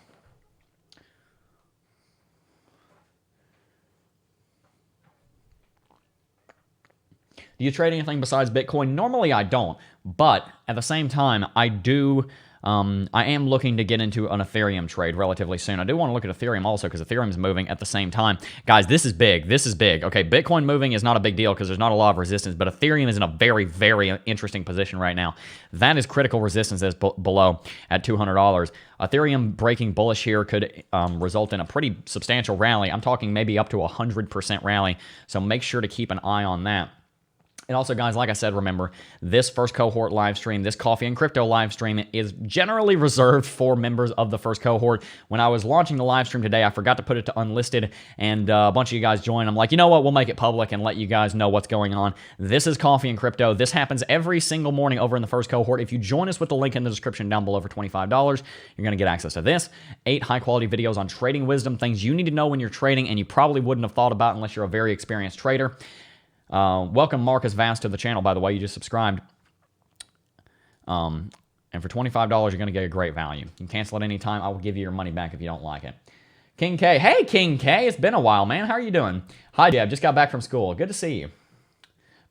Do you trade anything besides Bitcoin? Normally I don't, but at the same time I do. I am looking to get into an Ethereum trade relatively soon. I do want to look at Ethereum also because Ethereum is moving at the same time. Guys, this is big. This is big. Okay, Bitcoin moving is not a big deal because there's not a lot of resistance, but Ethereum is in a very, very interesting position right now. That is critical resistance that's below at $200. Ethereum breaking bullish here could result in a pretty substantial rally. I'm talking maybe up to 100% rally, so make sure to keep an eye on that. And also, guys, like I said, remember, this first cohort live stream, this Coffee and Crypto live stream is generally reserved for members of the first cohort. When I was launching the live stream today, I forgot to put it to unlisted, and a bunch of you guys joined. I'm like, you know what? We'll make it public and let you guys know what's going on. This is Coffee and Crypto. This happens every single morning over in the first cohort. If you join us with the link in the description down below for $25, you're going to get access to this. 8 high-quality videos on trading wisdom, things you need to know when you're trading and you probably wouldn't have thought about unless you're a very experienced trader. Welcome Marcus Vast to the channel, by the way. You just subscribed. And for $25, you're going to get a great value. You can cancel at any time. I will give you your money back if you don't like it. King K. Hey, King K. It's been a while, man. How are you doing? Hi, Deb. Just got back from school. Good to see you.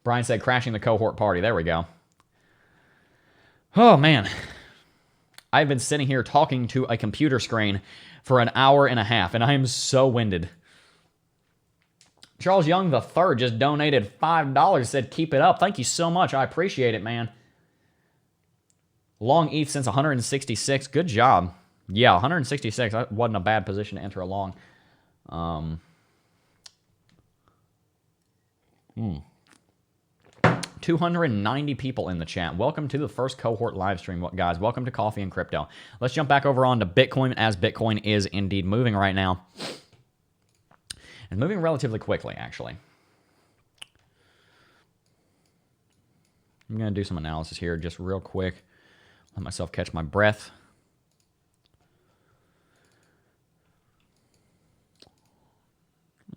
Brian said crashing the cohort party. There we go. Oh, man. I've been sitting here talking to a computer screen for an hour and a half, and I am so winded. Charles Young III just donated $5. Said, keep it up. Thank you so much. I appreciate it, man. Long ETH since 166. Good job. Yeah, 166. That wasn't a bad position to enter a long. 290 people in the chat. Welcome to the first cohort live stream, guys. Welcome to Coffee and Crypto. Let's jump back over onto Bitcoin, as Bitcoin is indeed moving right now. And moving relatively quickly, actually. I'm going to do some analysis here just real quick. Let myself catch my breath.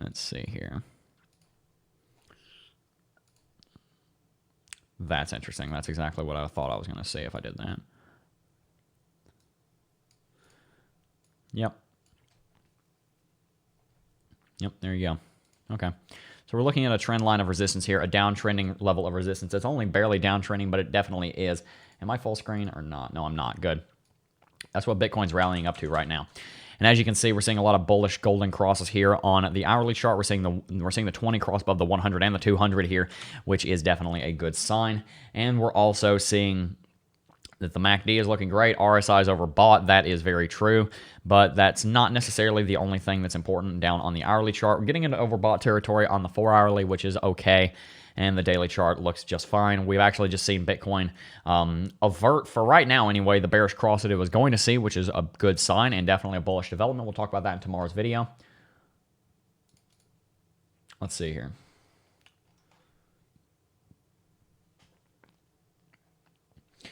Let's see here. That's interesting. That's exactly what I thought I was going to say if I did that. Yep. Yep, there you go. Okay. So we're looking at a trend line of resistance here, a downtrending level of resistance. It's only barely downtrending, but it definitely is. Am I full screen or not? No, I'm not. Good. That's what Bitcoin's rallying up to right now. And as you can see, we're seeing a lot of bullish golden crosses here on the hourly chart. We're seeing the 20 cross above the 100 and the 200 here, which is definitely a good sign. And we're also seeing that the MACD is looking great. RSI is overbought. That is very true, but that's not necessarily the only thing that's important down on the hourly chart. We're getting into overbought territory on the 4-hourly, which is okay, and the daily chart looks just fine. We've actually just seen Bitcoin avert, for right now anyway, the bearish cross that it was going to see, which is a good sign and definitely a bullish development. We'll talk about that in tomorrow's video. Let's see here.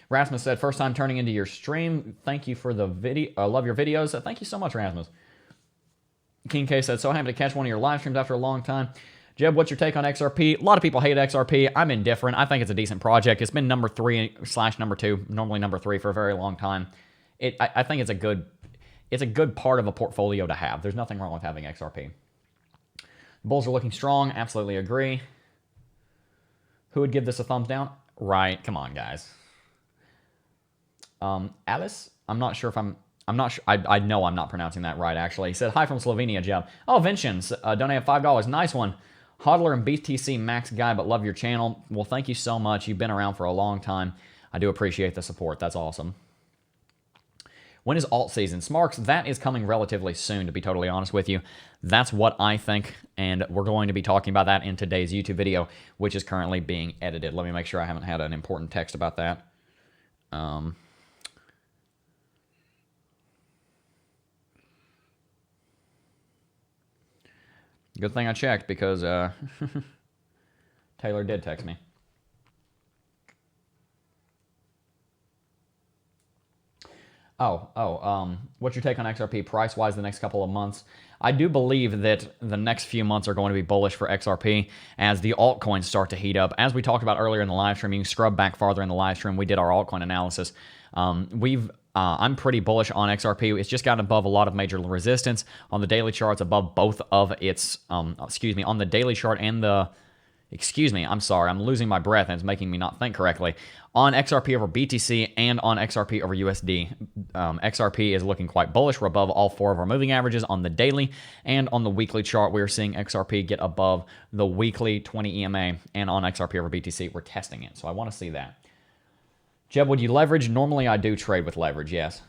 Rasmus said, first time turning into your stream. Thank you for the video. I love your videos. Thank you so much, Rasmus. King K said, so happy to catch one of your live streams after a long time. Jeb, what's your take on XRP? A lot of people hate XRP. I'm indifferent. I think it's a decent project. It's been number 3/number 2, normally number 3 for a very long time. I think it's a good part of a portfolio to have. There's nothing wrong with having XRP. Bulls are looking strong. Absolutely agree. Who would give this a thumbs down? Right. Come on, guys. Alice, I'm not sure if I'm not sure. I know I'm not pronouncing that right, actually. He said, hi from Slovenia, Jeb. Oh, Vincians, donated $5. Nice one. Hodler and BTC Max guy, but love your channel. Well, thank you so much. You've been around for a long time. I do appreciate the support. That's awesome. When is alt season? Smarks, that is coming relatively soon, to be totally honest with you. That's what I think, and we're going to be talking about that in today's YouTube video, which is currently being edited. Let me make sure I haven't had an important text about that. Good thing I checked, because Taylor did text me. What's your take on XRP price-wise the next couple of months? I do believe that the next few months are going to be bullish for XRP as the altcoins start to heat up. As we talked about earlier in the live stream, you can scrub back farther in the live stream. We did our altcoin analysis. I'm pretty bullish on XRP. It's just gotten above a lot of major resistance. On the daily chart, it's above both of its, on the daily chart and the, I'm sorry, I'm losing my breath and it's making me not think correctly. On XRP over BTC and on XRP over USD, XRP is looking quite bullish. We're above all 4 of our moving averages on the daily, and on the weekly chart, we're seeing XRP get above the weekly 20 EMA, and on XRP over BTC, we're testing it. So I want to see that. Jeb, would you leverage? Normally, I do trade with leverage, yes.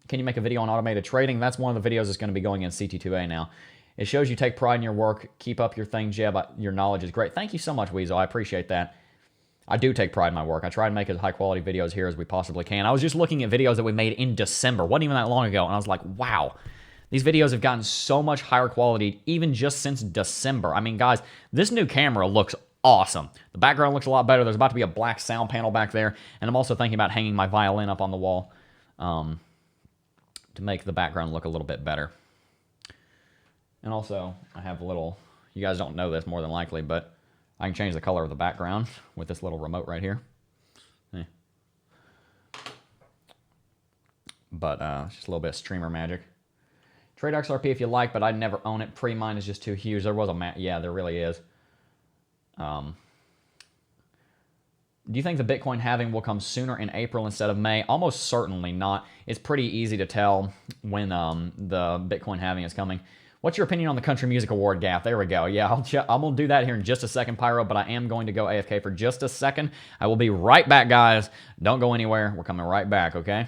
Can you make a video on automated trading? That's one of the videos that's going to be going in CT2A now. It shows you take pride in your work. Keep up your thing, Jeb. Your knowledge is great. Thank you so much, Weasel. I appreciate that. I do take pride in my work. I try to make as high-quality videos here as we possibly can. I was just looking at videos that we made in December. Wasn't even that long ago, and I was like, wow. These videos have gotten so much higher quality even just since December. I mean, guys, this new camera looks awesome. The background looks a lot better. There's about to be a black sound panel back there, and I'm also thinking about hanging my violin up on the wall to make the background look a little bit better. And also, I have a little, you guys don't know this more than likely, but I can change the color of the background with this little remote right here. But it's just a little bit of streamer magic. Trade XRP if you like, but I'd never own it. Pre-mine is just too huge. There was a yeah, there really is. Do you think the Bitcoin halving will come sooner in April instead of May? Almost certainly not. It's pretty easy to tell when the Bitcoin halving is coming. What's your opinion on the Country Music Award gap? There we go. Yeah, I'm going to do that here in just a second, Pyro, but I am going to go AFK for just a second. I will be right back, guys. Don't go anywhere. We're coming right back, okay?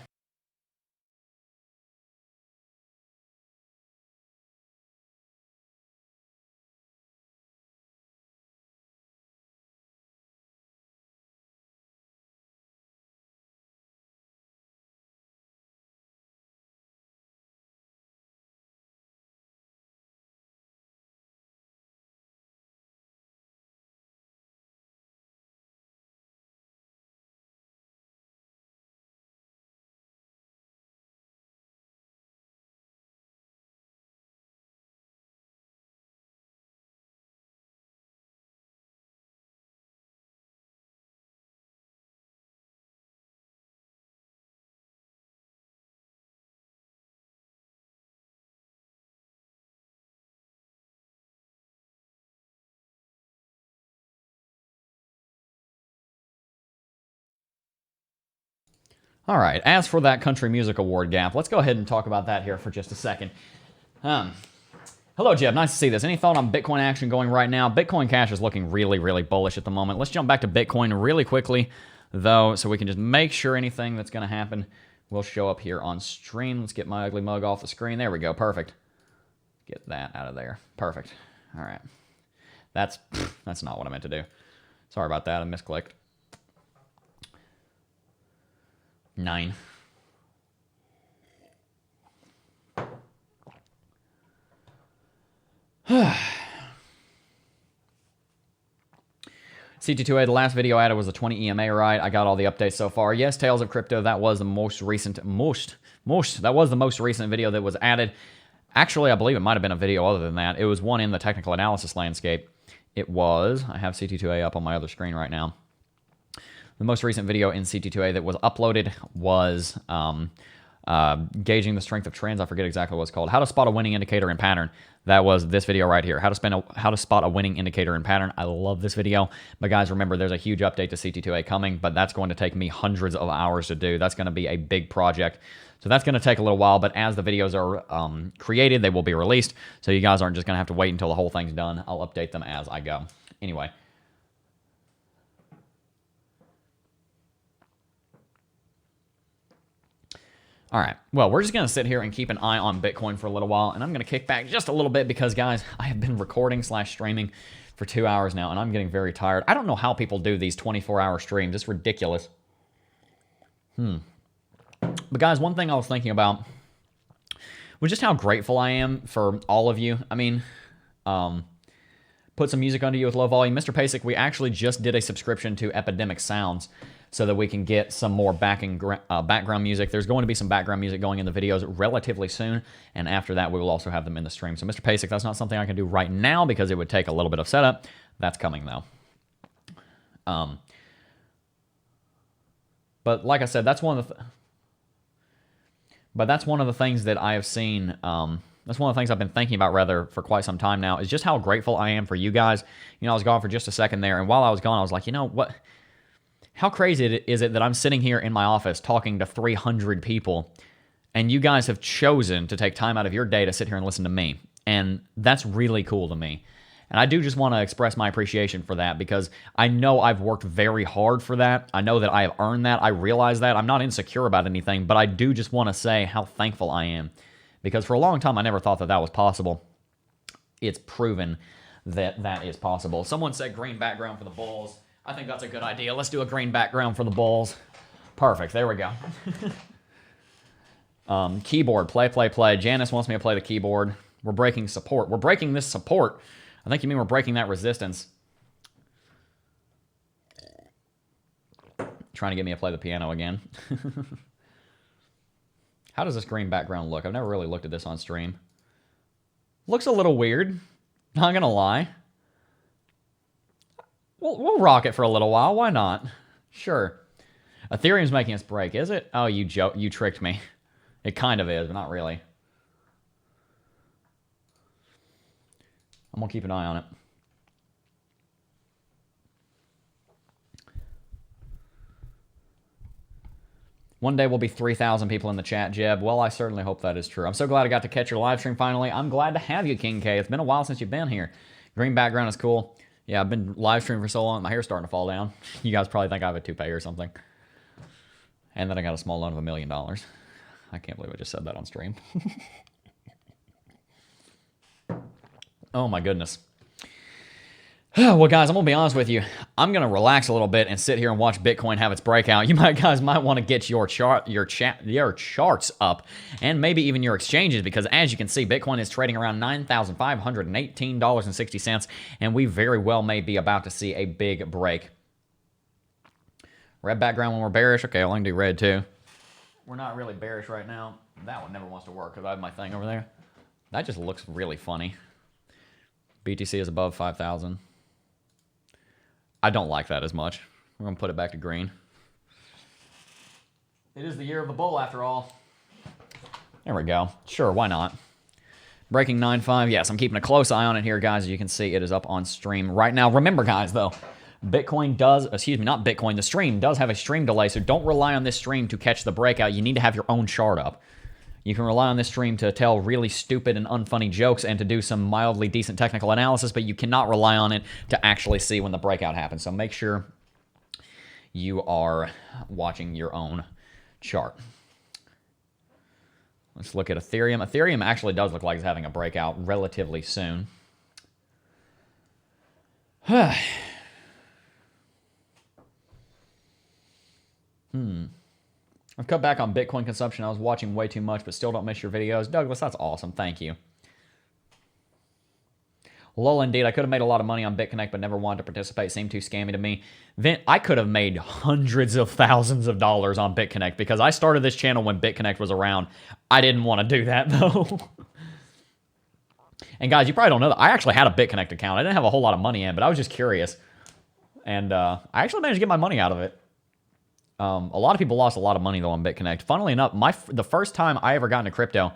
All right, as for that Country Music Award gap, let's go ahead and talk about that here for just a second. Hello, Jeb. Nice to see this. Any thought on Bitcoin action going right now? Bitcoin Cash is looking really, really bullish at the moment. Let's jump back to Bitcoin really quickly, though, so we can just make sure anything that's going to happen will show up here on stream. Let's get my ugly mug off the screen. There we go. Perfect. Get that out of there. Perfect. All right. That's not what I meant to do. Sorry about that. I misclicked. 9. CT2A, the last video I added was a 20 EMA, right? I got all the updates so far. Yes, Tales of Crypto, that was the most recent, that was the most recent video that was added. Actually, I believe it might have been a video other than that. It was one in the technical analysis landscape. It was, I have CT2A up on my other screen right now. The most recent video in CT2A that was uploaded was gauging the strength of trends. I forget exactly what it's called. How to spot a winning indicator and pattern. That was this video right here. How to spot a winning indicator and pattern. I love this video. But guys, remember, there's a huge update to CT2A coming, but that's going to take me hundreds of hours to do. That's going to be a big project. So that's going to take a little while, but as the videos are created, they will be released. So you guys aren't just going to have to wait until the whole thing's done. I'll update them as I go. Anyway. All right, well, we're just going to sit here and keep an eye on Bitcoin for a little while, and I'm going to kick back just a little bit because, guys, I have been recording / streaming for 2 hours now, and I'm getting very tired. I don't know how people do these 24-hour streams. It's ridiculous. But, guys, one thing I was thinking about was just how grateful I am for all of you. I mean, put some music under you with low volume. Mr. Pasek, we actually just did a subscription to Epidemic Sounds so that we can get some more background music. There's going to be some background music going in the videos relatively soon, and after that, we will also have them in the stream. So, Mr. Pasek, that's not something I can do right now because it would take a little bit of setup. That's coming, though. But like I said, that's one of the things that I have seen. That's one of the things I've been thinking about, rather, for quite some time now, is just how grateful I am for you guys. You know, I was gone for just a second there, and while I was gone, I was like, you know what? How crazy is it that I'm sitting here in my office talking to 300 people, and you guys have chosen to take time out of your day to sit here and listen to me? And that's really cool to me. And I do just want to express my appreciation for that, because I know I've worked very hard for that. I know that I have earned that. I realize that. I'm not insecure about anything, but I do just want to say how thankful I am, because for a long time I never thought that that was possible. It's proven that that is possible. Someone said green background for the Bulls. I think that's a good idea. Let's do a green background for the Bulls. Perfect. There we go. Keyboard. Play. Janice wants me to play the keyboard. We're breaking support. We're breaking this support. I think you mean we're breaking that resistance. Trying to get me to play the piano again. How does this green background look? I've never really looked at this on stream. Looks a little weird. Not gonna lie. We'll rock it for a little while. Why not? Sure. Ethereum's making us break, is it? Oh, you tricked me. It kind of is, but not really. I'm going to keep an eye on it. One day we'll be 3,000 people in the chat, Jeb. Well, I certainly hope that is true. I'm so glad I got to catch your live stream finally. I'm glad to have you, King K. It's been a while since you've been here. Green background is cool. Yeah, I've been live streaming for so long, my hair's starting to fall down. You guys probably think I have a toupee or something. And then I got a small loan of $1 million. I can't believe I just said that on stream. Oh my goodness. Well, guys, I'm going to be honest with you. I'm going to relax a little bit and sit here and watch Bitcoin have its breakout. You guys might want to get your charts up, and maybe even your exchanges, because as you can see, Bitcoin is trading around $9,518.60, and we very well may be about to see a big break. Red background when we're bearish. Okay, well, I can do red too. We're not really bearish right now. That one never wants to work because I have my thing over there. That just looks really funny. BTC is above 5,000. I don't like that as much. We're going to put it back to green. It is the year of the bull, after all. There we go. Sure, why not? Breaking 9.5. Yes, I'm keeping a close eye on it here, guys. As you can see, it is up on stream right now. Remember, guys, though, Bitcoin does, excuse me, not Bitcoin, the stream does have a stream delay, so don't rely on this stream to catch the breakout. You need to have your own chart up. You can rely on this stream to tell really stupid and unfunny jokes and to do some mildly decent technical analysis, but you cannot rely on it to actually see when the breakout happens. So make sure you are watching your own chart. Let's look at Ethereum. Ethereum actually does look like it's having a breakout relatively soon. I've cut back on Bitcoin consumption. I was watching way too much, but still don't miss your videos. Douglas, that's awesome. Thank you. Lol, indeed. I could have made a lot of money on BitConnect, but never wanted to participate. Seemed too scammy to me. Then I could have made hundreds of thousands of dollars on BitConnect because I started this channel when BitConnect was around. I didn't want to do that, though. And guys, you probably don't know that I actually had a BitConnect account. I didn't have a whole lot of money in, but I was just curious. And I actually managed to get my money out of it. A lot of people lost a lot of money, though, on BitConnect. Funnily enough, the first time I ever got into crypto,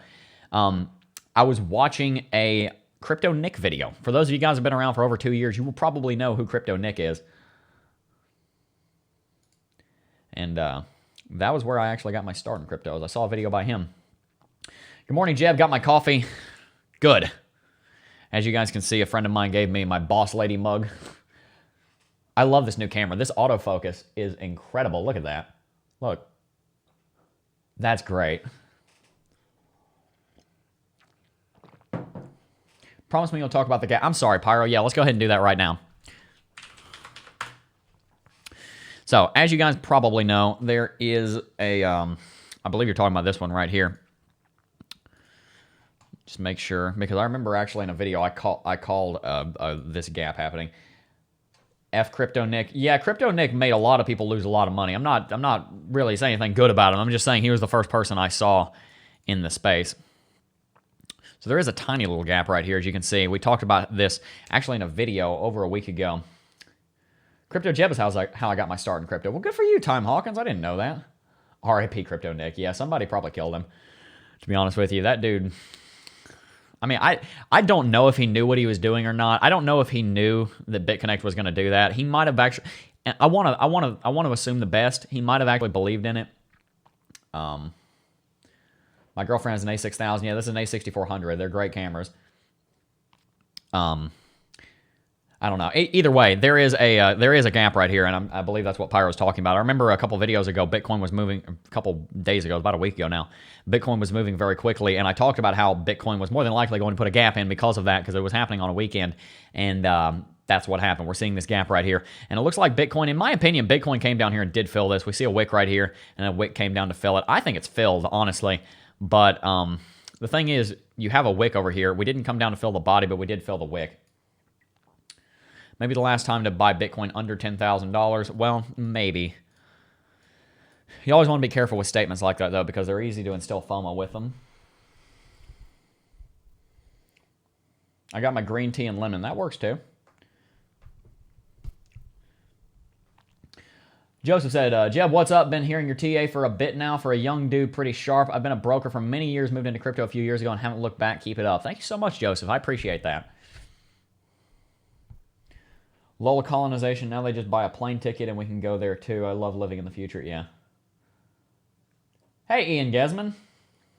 I was watching a Crypto Nick video. For those of you guys who have been around for over 2 years, you will probably know who Crypto Nick is. And that was where I actually got my start in crypto. I saw a video by him. Good morning, Jeb. Got my coffee. Good. As you guys can see, a friend of mine gave me my Boss Lady mug. I love this new camera. This autofocus is incredible. Look at that. Look. That's great. Promise me you'll talk about the gap. I'm sorry, Pyro. Yeah, let's go ahead and do that right now. So, as you guys probably know, there is a, I believe you're talking about this one right here. Just make sure, because I remember actually in a video I called this gap happening. F Crypto Nick. Yeah, Crypto Nick made a lot of people lose a lot of money. I'm not really saying anything good about him. I'm just saying he was the first person I saw in the space. So there is a tiny little gap right here, as you can see. We talked about this actually in a video over a week ago. Crypto Jeb is how I got my start in crypto. Well, good for you, Time Hawkins. I didn't know that. R.I.P. Crypto Nick. Yeah, somebody probably killed him. To be honest with you, that dude... I mean, I don't know if he knew what he was doing or not. I don't know if he knew that BitConnect was going to do that. He might have actually... I want to assume the best. He might have actually believed in it. My girlfriend has an A6000. Yeah, this is an A6400. They're great cameras. I don't know. Either way, there is a gap right here, and I believe that's what Pyro was talking about. I remember a couple videos ago, Bitcoin was moving, a couple days ago, about a week ago now, Bitcoin was moving very quickly, and I talked about how Bitcoin was more than likely going to put a gap in because of that, because it was happening on a weekend, and that's what happened. We're seeing this gap right here, and it looks like Bitcoin, in my opinion, Bitcoin came down here and did fill this. We see a wick right here, and a wick came down to fill it. I think it's filled, honestly, but the thing is, you have a wick over here. We didn't come down to fill the body, but we did fill the wick. Maybe the last time to buy Bitcoin under $10,000. Well, maybe. You always want to be careful with statements like that, though, because they're easy to instill FOMO with them. I got my green tea and lemon. That works, too. Joseph said, Jeb, what's up? Been hearing your TA for a bit now. For a young dude, pretty sharp. I've been a broker for many years, moved into crypto a few years ago, and haven't looked back. Keep it up. Thank you so much, Joseph. I appreciate that. Lola colonization, now they just buy a plane ticket and we can go there too. I love living in the future, yeah. Hey, Ian Gesman.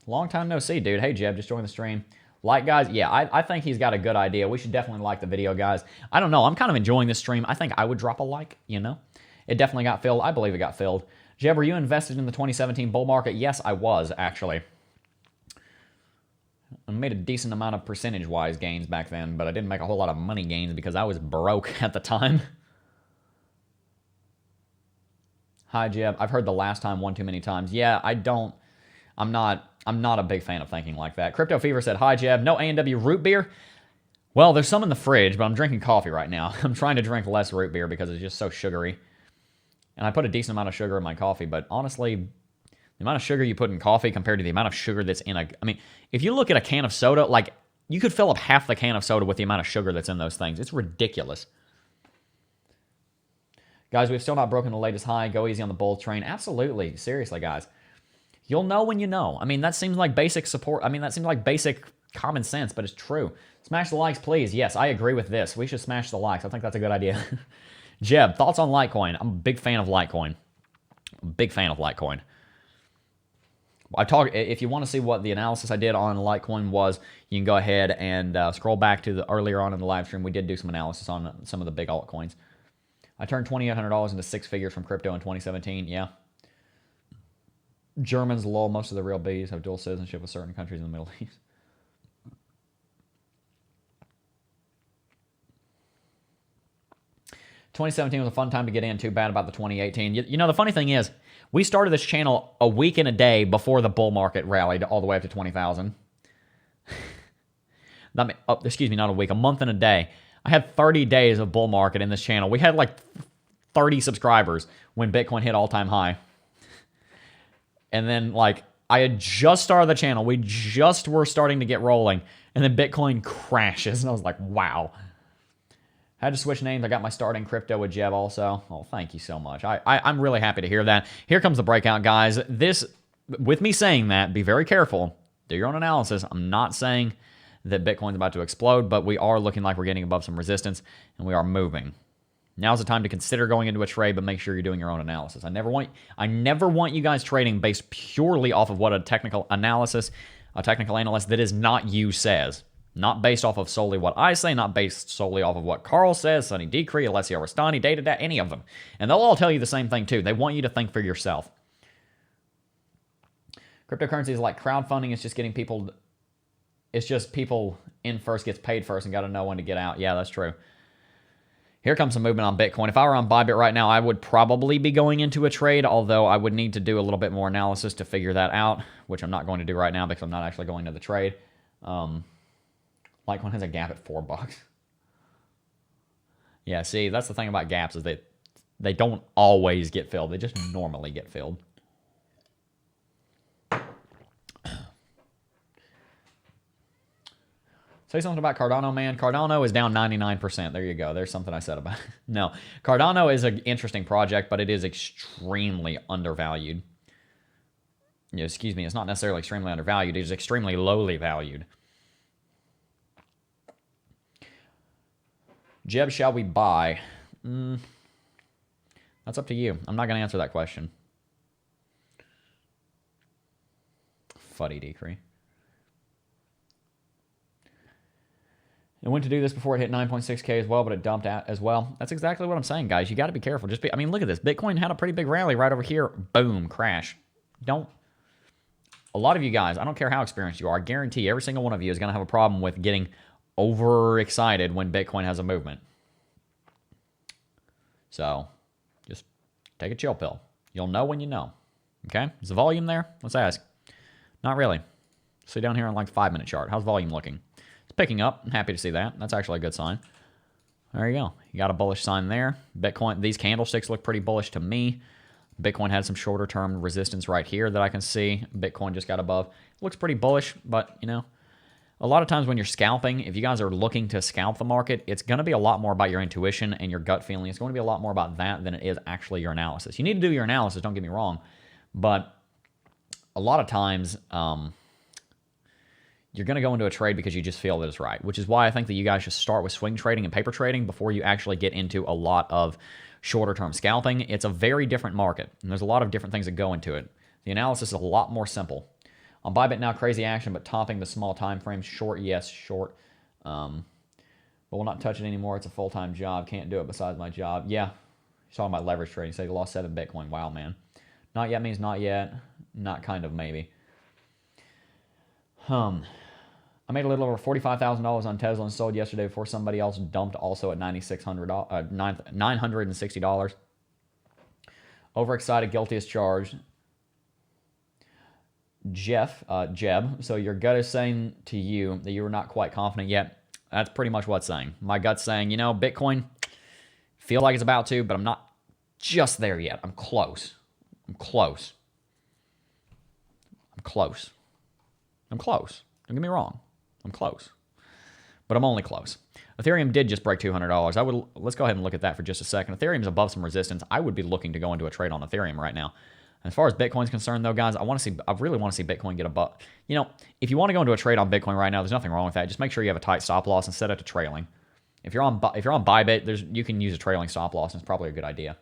Long time no see, dude. Hey, Jeb, just joined the stream. Like, guys, yeah, I think he's got a good idea. We should definitely like the video, guys. I don't know. I'm kind of enjoying this stream. I think I would drop a like, you know. It definitely got filled. I believe it got filled. Jeb, were you invested in the 2017 bull market? Yes, I was, actually. I made a decent amount of percentage-wise gains back then, but I didn't make a whole lot of money gains because I was broke at the time. Hi, Jeb. I've heard the last time one too many times. Yeah, I'm not a big fan of thinking like that. Crypto Fever said, hi, Jeb. No A&W root beer? Well, there's some in the fridge, but I'm drinking coffee right now. I'm trying to drink less root beer because it's just so sugary. And I put a decent amount of sugar in my coffee, but honestly... the amount of sugar you put in coffee compared to the amount of sugar that's in a... I mean, if you look at a can of soda, like, you could fill up half the can of soda with the amount of sugar that's in those things. It's ridiculous. Guys, we've still not broken the latest high. Go easy on the bull train. Absolutely. Seriously, guys. You'll know when you know. I mean, that seems like basic support. I mean, that seems like basic common sense, but it's true. Smash the likes, please. Yes, I agree with this. We should smash the likes. I think that's a good idea. Jeb, thoughts on Litecoin? I'm a big fan of Litecoin. Big fan of Litecoin. If you want to see what the analysis I did on Litecoin was, you can go ahead and scroll back to the earlier on in the live stream. We did do some analysis on some of the big altcoins. I turned $2,800 into six figures from crypto in 2017. Yeah. Germans, lol, most of the real Bs have dual citizenship with certain countries in the Middle East. ...2017 was a fun time to get in. Too bad about the 2018. You know, the funny thing is, we started this channel a week and a day before the bull market rallied all the way up to 20,000. Excuse me, not a week, a month and a day. I had 30 days of bull market in this channel. We had like 30 subscribers when Bitcoin hit all-time high. And then, like, I had just started the channel. We just were starting to get rolling. And then Bitcoin crashes. And I was like, wow. Had to switch names. I got my start in crypto with Jeb also. Oh, thank you so much. I'm really happy to hear that. Here comes the breakout, guys. With me saying that, be very careful. Do your own analysis. I'm not saying that Bitcoin's about to explode, but we are looking like we're getting above some resistance, and we are moving. Now's the time to consider going into a trade, but make sure you're doing your own analysis. I never want you guys trading based purely off of what a technical analyst that is not you says. Not based off of solely what I say, not based solely off of what Carl says, Sonny Decree, Alessio Rastani, Data, any of them. And they'll all tell you the same thing too. They want you to think for yourself. Cryptocurrency is like crowdfunding. It's just people in first gets paid first and got to know when to get out. Yeah, that's true. Here comes some movement on Bitcoin. If I were on Bybit right now, I would probably be going into a trade, although I would need to do a little bit more analysis to figure that out, which I'm not going to do right now because I'm not actually going to the trade. Litecoin has a gap at $4. Yeah, see, that's the thing about gaps is that they don't always get filled. They just normally get filled. Say something about Cardano, man. Cardano is down 99%. There you go. There's something I said about it. No, Cardano is an interesting project, but it is extremely undervalued. Excuse me, it's not necessarily extremely undervalued. It is extremely lowly valued. Jeb, shall we buy? That's up to you. I'm not going to answer that question. Fuddy decree. It went to do this before it hit 9.6K as well, but it dumped out as well. That's exactly what I'm saying, guys. You got to be careful. I mean, look at this. Bitcoin had a pretty big rally right over here. Boom, crash. A lot of you guys, I don't care how experienced you are, I guarantee every single one of you is going to have a problem with getting overexcited when Bitcoin has a movement. So, just take a chill pill. You'll know when you know. Okay? Is the volume there? Let's ask. Not really. See down here on like the 5-minute chart. How's volume looking? It's picking up. I'm happy to see that. That's actually a good sign. There you go. You got a bullish sign there. Bitcoin, these candlesticks look pretty bullish to me. Bitcoin had some shorter term resistance right here that I can see. Bitcoin just got above. Looks pretty bullish, but you know, a lot of times when you're scalping, if you guys are looking to scalp the market, it's going to be a lot more about your intuition and your gut feeling. It's going to be a lot more about that than it is actually your analysis. You need to do your analysis, don't get me wrong, but a lot of times you're going to go into a trade because you just feel that it's right, which is why I think that you guys should start with swing trading and paper trading before you actually get into a lot of shorter term scalping. It's a very different market, and there's a lot of different things that go into it. The analysis is a lot more simple. On Bybit now, crazy action, but topping the small time frame. Short, yes, short. But we'll not touch it anymore. It's a full-time job. Can't do it besides my job. Yeah. You're talking about leverage trading. Say you lost 7 Bitcoin. Wow, man. Not yet means not yet. Not kind of, maybe. I made a little over $45,000 on Tesla and sold yesterday before somebody else dumped also at $960. Overexcited, guilty as charged. Jeb, so your gut is saying to you that you are not quite confident yet. That's pretty much what's saying. My gut's saying, you know, Bitcoin, feel like it's about to, but I'm not just there yet. I'm close. I'm close. Don't get me wrong. I'm close. But I'm only close. Ethereum did just break $200. Let's go ahead and look at that for just a second. Ethereum's above some resistance. I would be looking to go into a trade on Ethereum right now. As far as Bitcoin's concerned, though, guys, I really want to see Bitcoin get above. You know, if you want to go into a trade on Bitcoin right now, there's nothing wrong with that. Just make sure you have a tight stop loss and set it to trailing. If you're on Bybit, you can use a trailing stop loss, and it's probably a good idea.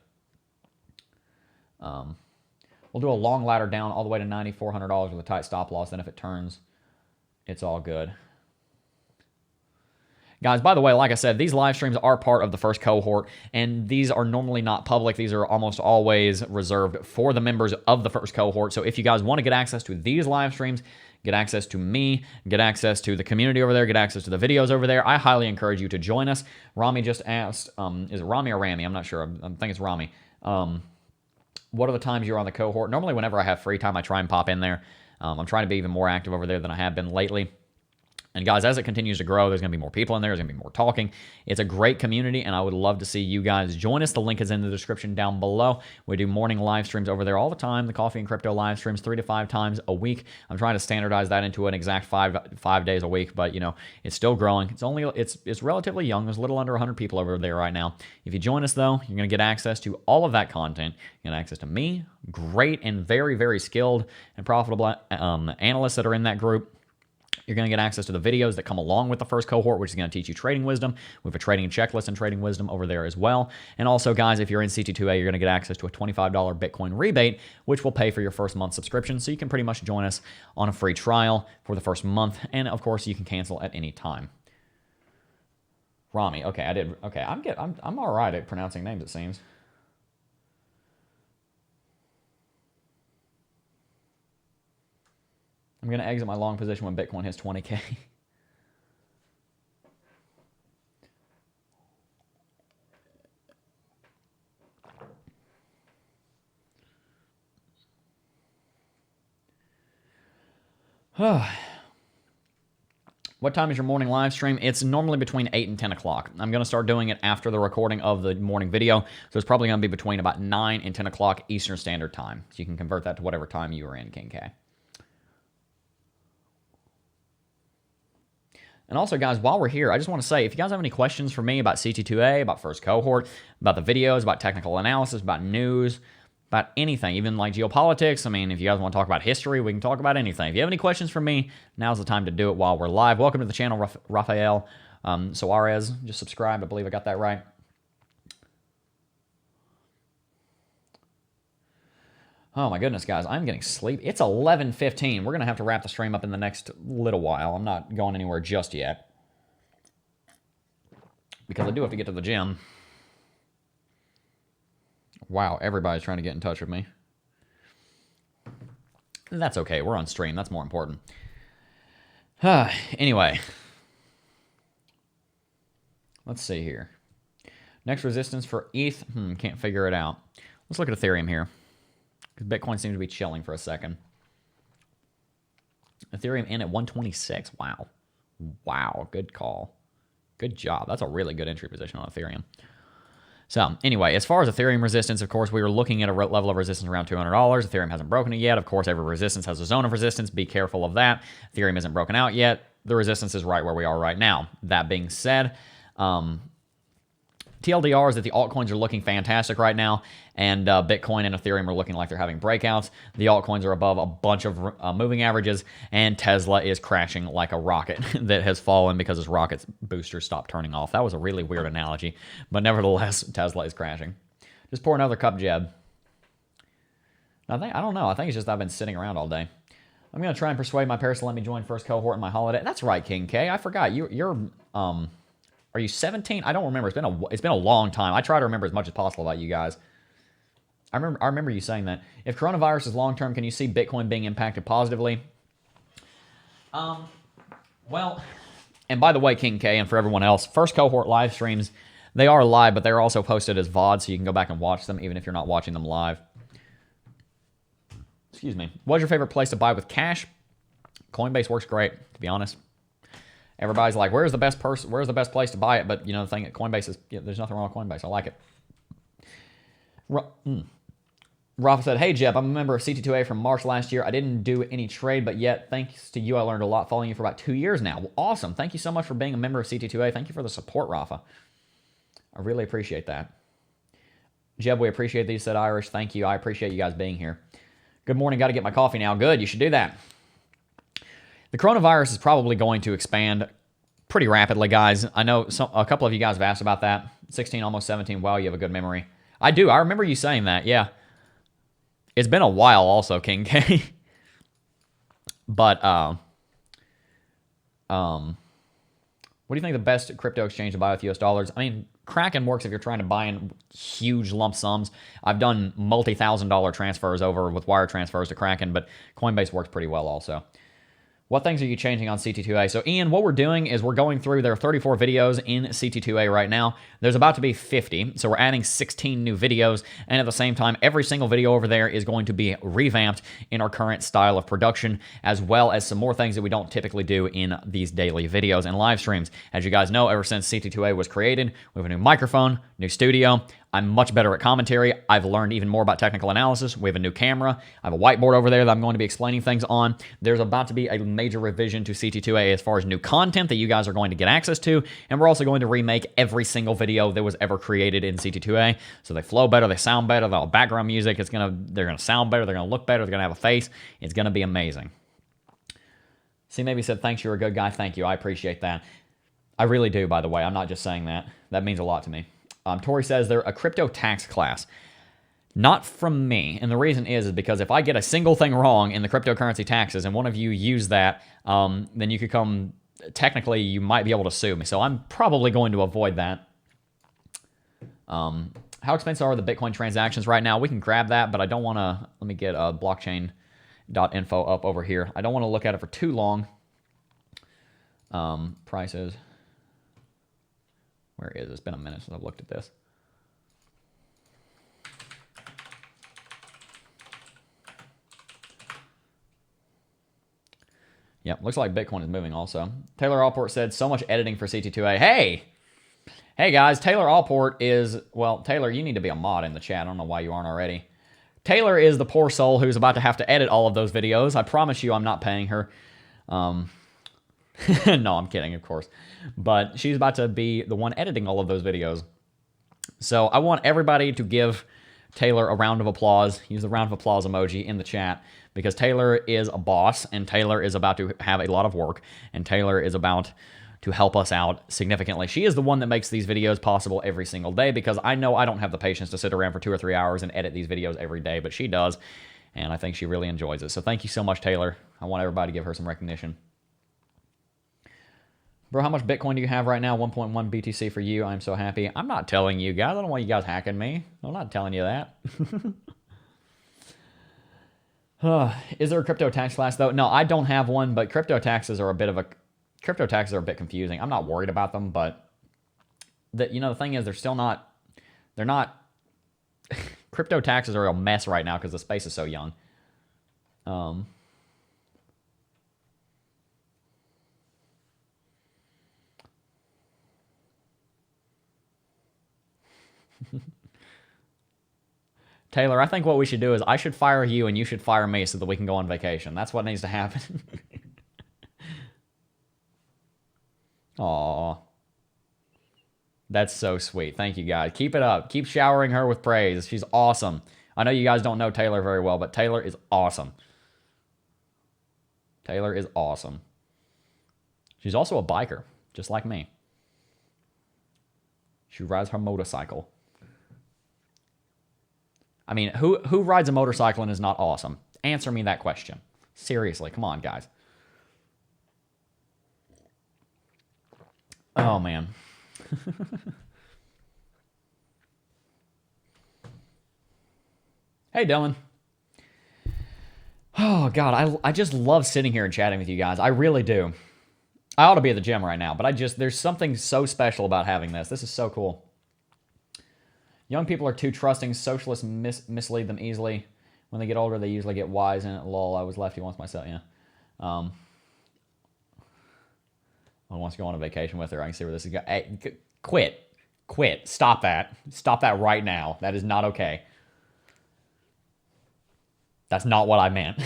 We'll do a long ladder down all the way to $9,400 with a tight stop loss. Then if it turns, it's all good. Guys, by the way, like I said, these live streams are part of the first cohort, and these are normally not public. These are almost always reserved for the members of the first cohort. So if you guys want to get access to these live streams, get access to me, get access to the community over there, get access to the videos over there, I highly encourage you to join us. Rami just asked, is it Rami or Rami? I'm not sure. I think it's Rami. What are the times you're on the cohort? Normally, whenever I have free time, I try and pop in there. I'm trying to be even more active over there than I have been lately. And guys, as it continues to grow, there's going to be more people in there. There's going to be more talking. It's a great community, and I would love to see you guys join us. The link is in the description down below. We do morning live streams over there all the time. The Coffee and Crypto live streams 3 to 5 times a week. I'm trying to standardize that into an exact five days a week, but it's still growing. It's relatively young. There's a little under 100 people over there right now. If you join us though, you're going to get access to all of that content. You get access to me, great and very, very skilled and profitable analysts that are in that group. You're going to get access to the videos that come along with the first cohort, which is going to teach you trading wisdom. We have a trading checklist and trading wisdom over there as well. And also, guys, if you're in CT2A, you're going to get access to a $25 Bitcoin rebate, which will pay for your first month subscription. So you can pretty much join us on a free trial for the first month. And of course, you can cancel at any time. Rami. Okay, I did. Okay, I'm all right at pronouncing names, it seems. I'm going to exit my long position when Bitcoin hits 20K. What time is your morning live stream? It's normally between 8 and 10 o'clock. I'm going to start doing it after the recording of the morning video, so it's probably going to be between about 9 and 10 o'clock Eastern Standard Time. So you can convert that to whatever time you are in, King K. And also, guys, while we're here, I just want to say, if you guys have any questions for me about CT2A, about first cohort, about the videos, about technical analysis, about news, about anything, even like geopolitics, I mean, if you guys want to talk about history, we can talk about anything. If you have any questions for me, now's the time to do it while we're live. Welcome to the channel, Rafael Suarez. Just subscribe. I believe I got that right. Oh my goodness, guys, I'm getting sleep. It's 11:15. We're going to have to wrap the stream up in the next little while. I'm not going anywhere just yet, because I do have to get to the gym. Wow, everybody's trying to get in touch with me. That's okay. We're on stream. That's more important. Anyway, let's see here. Next resistance for ETH. Can't figure it out. Let's look at Ethereum here, because Bitcoin seems to be chilling for a second. Ethereum in at 126. Wow. Wow. Good call. Good job. That's a really good entry position on Ethereum. So anyway, as far as Ethereum resistance, of course, we were looking at a level of resistance around $200. Ethereum hasn't broken it yet. Of course, every resistance has a zone of resistance. Be careful of that. Ethereum isn't broken out yet. The resistance is right where we are right now. That being said, TLDR is that the altcoins are looking fantastic right now, and Bitcoin and Ethereum are looking like they're having breakouts. The altcoins are above a bunch of moving averages, and Tesla is crashing like a rocket that has fallen because its rocket boosters stopped turning off. That was a really weird analogy, but nevertheless, Tesla is crashing. Just pour another cup, Jeb. I don't know. I think it's just I've been sitting around all day. I'm going to try and persuade my parents to let me join first cohort in my holiday. That's right, King K. I forgot. Are you 17? I don't remember. It's been a long time. I try to remember as much as possible about you guys. I remember you saying that. If coronavirus is long-term, can you see Bitcoin being impacted positively? Well, and by the way, King K, and for everyone else, first cohort live streams, they are live, but they're also posted as VOD, so you can go back and watch them, even if you're not watching them live. Excuse me. What's your favorite place to buy with cash? Coinbase works great, to be honest. Everybody's like, where's the best place to buy it? But, the thing at Coinbase is, there's nothing wrong with Coinbase. I like it. Rafa said, hey, Jeb, I'm a member of CT2A from March last year. I didn't do any trade, but yet, thanks to you, I learned a lot following you for about 2 years now. Well, awesome. Thank you so much for being a member of CT2A. Thank you for the support, Rafa. I really appreciate that. Jeb, we appreciate these, said Irish. Thank you. I appreciate you guys being here. Good morning. Got to get my coffee now. Good. You should do that. The coronavirus is probably going to expand pretty rapidly, guys. I know a couple of you guys have asked about that. 16, almost 17. Wow, you have a good memory. I do. I remember you saying that. Yeah. It's been a while also, King K. But, what do you think the best crypto exchange to buy with US dollars? I mean, Kraken works if you're trying to buy in huge lump sums. I've done multi-$1,000 transfers over with wire transfers to Kraken, but Coinbase works pretty well also. What things are you changing on CT2A? So, Ian, what we're doing is we're going through, there are 34 videos in CT2A right now. There's about to be 50, so we're adding 16 new videos, and at the same time, every single video over there is going to be revamped in our current style of production, as well as some more things that we don't typically do in these daily videos and live streams. As you guys know, ever since CT2A was created, we have a new microphone, new studio. I'm much better at commentary. I've learned even more about technical analysis. We have a new camera. I have a whiteboard over there that I'm going to be explaining things on. There's about to be a major revision to CT2A as far as new content that you guys are going to get access to. And we're also going to remake every single video that was ever created in CT2A. So they flow better, they sound better, they'll have background music. They're gonna sound better, they're gonna look better, they're gonna have a face. It's gonna be amazing. See, maybe said, thanks, you're a good guy. Thank you, I appreciate that. I really do, by the way. I'm not just saying that. That means a lot to me. Tori says they're a crypto tax class. Not from me. And the reason is because if I get a single thing wrong in the cryptocurrency taxes and one of you use that, then you could come, technically you might be able to sue me. So I'm probably going to avoid that. How expensive are the Bitcoin transactions right now? We can grab that, but I don't want to, let me get blockchain.info up over here. I don't want to look at it for too long. Prices. Where is it? It's been a minute since I've looked at this. Yep, looks like Bitcoin is moving also. Taylor Allport said, so much editing for CT2A. Hey! Hey guys, Taylor Allport is, well, Taylor, you need to be a mod in the chat. I don't know why you aren't already. Taylor is the poor soul who's about to have to edit all of those videos. I promise you I'm not paying her. No, I'm kidding, of course. But she's about to be the one editing all of those videos. So I want everybody to give Taylor a round of applause. Use the round of applause emoji in the chat because Taylor is a boss and Taylor is about to have a lot of work and Taylor is about to help us out significantly. She is the one that makes these videos possible every single day because I know I don't have the patience to sit around for 2 or 3 hours and edit these videos every day, but she does, and I think she really enjoys it. So thank you so much, Taylor. I want everybody to give her some recognition. Bro, how much Bitcoin do you have right now? 1.1 BTC for you. I'm so happy. I'm not telling you guys. I don't want you guys hacking me. I'm not telling you that. Is there a crypto tax class though? No, I don't have one, but crypto taxes are a bit confusing. I'm not worried about them, but the thing is they're not crypto taxes are a mess right now because the space is so young. Taylor, I think what we should do is I should fire you and you should fire me so that we can go on vacation. That's what needs to happen. Aw. That's so sweet. Thank you, guys. Keep it up. Keep showering her with praise. She's awesome. I know you guys don't know Taylor very well, but Taylor is awesome. Taylor is awesome. She's also a biker, just like me. She rides her motorcycle. I mean, who rides a motorcycle and is not awesome? Answer me that question. Seriously, come on, guys. Oh, man. Hey, Dylan. Oh, God, I just love sitting here and chatting with you guys. I really do. I ought to be at the gym right now, but there's something so special about having this. This is so cool. Young people are too trusting. Socialists mislead them easily. When they get older, they usually get wise and lol, I was lefty once myself. Yeah. I want to go on a vacation with her. I can see where this is going. Hey, quit. Stop that. Stop that right now. That is not okay. That's not what I meant.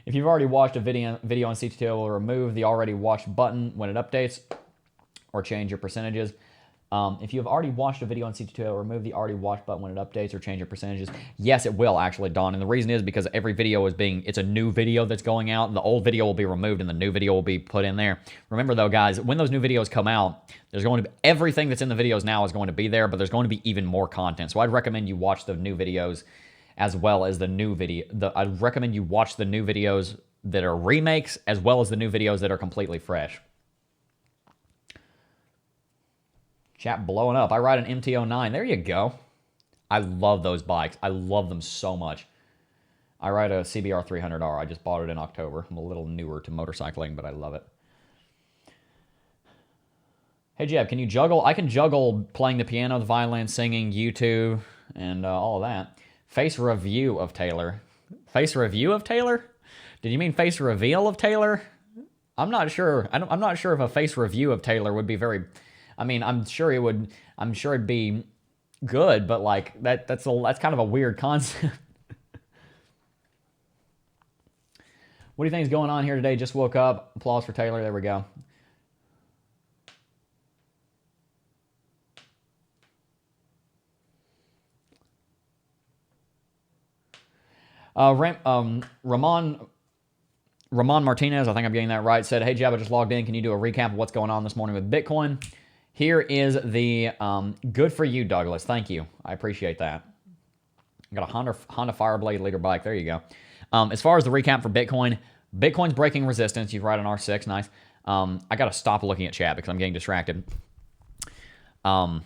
If you've already watched a video on CT2, it will remove the already watched button when it updates or change your percentages. If you have already watched a video on CT2, it'll remove the already watched button when it updates or change your percentages. Yes, it will actually, Don. And the reason is because every video it's a new video that's going out. The old video will be removed and the new video will be put in there. Remember though, guys, when those new videos come out, there's going to be everything that's in the videos now is going to be there, but there's going to be even more content. So I'd recommend you watch the new videos as well as the new video. I'd recommend you watch the new videos that are remakes as well as the new videos that are completely fresh. Chat blowing up. I ride an MT-09. There you go. I love those bikes. I love them so much. I ride a CBR 300R. I just bought it in October. I'm a little newer to motorcycling, but I love it. Hey, Jeb, can you juggle? I can juggle playing the piano, the violin, singing, YouTube, and all of that. Face review of Taylor. Face review of Taylor? Did you mean face reveal of Taylor? I'm not sure. I'm not sure if a face review of Taylor would be very... I mean, I'm sure it would. I'm sure it'd be good, but like that's kind of a weird concept. What do you think is going on here today? Just woke up. Applause for Taylor. There we go. Ramon Martinez, I think I'm getting that right, said, "Hey, Jeb, I just logged in. Can you do a recap of what's going on this morning with Bitcoin?" Here is the good for you, Douglas. Thank you. I appreciate that. I got a Honda Fireblade leader bike. There you go. As far as the recap for Bitcoin, Bitcoin's breaking resistance. You ride an R6. Nice. I got to stop looking at chat because I'm getting distracted. Bitcoin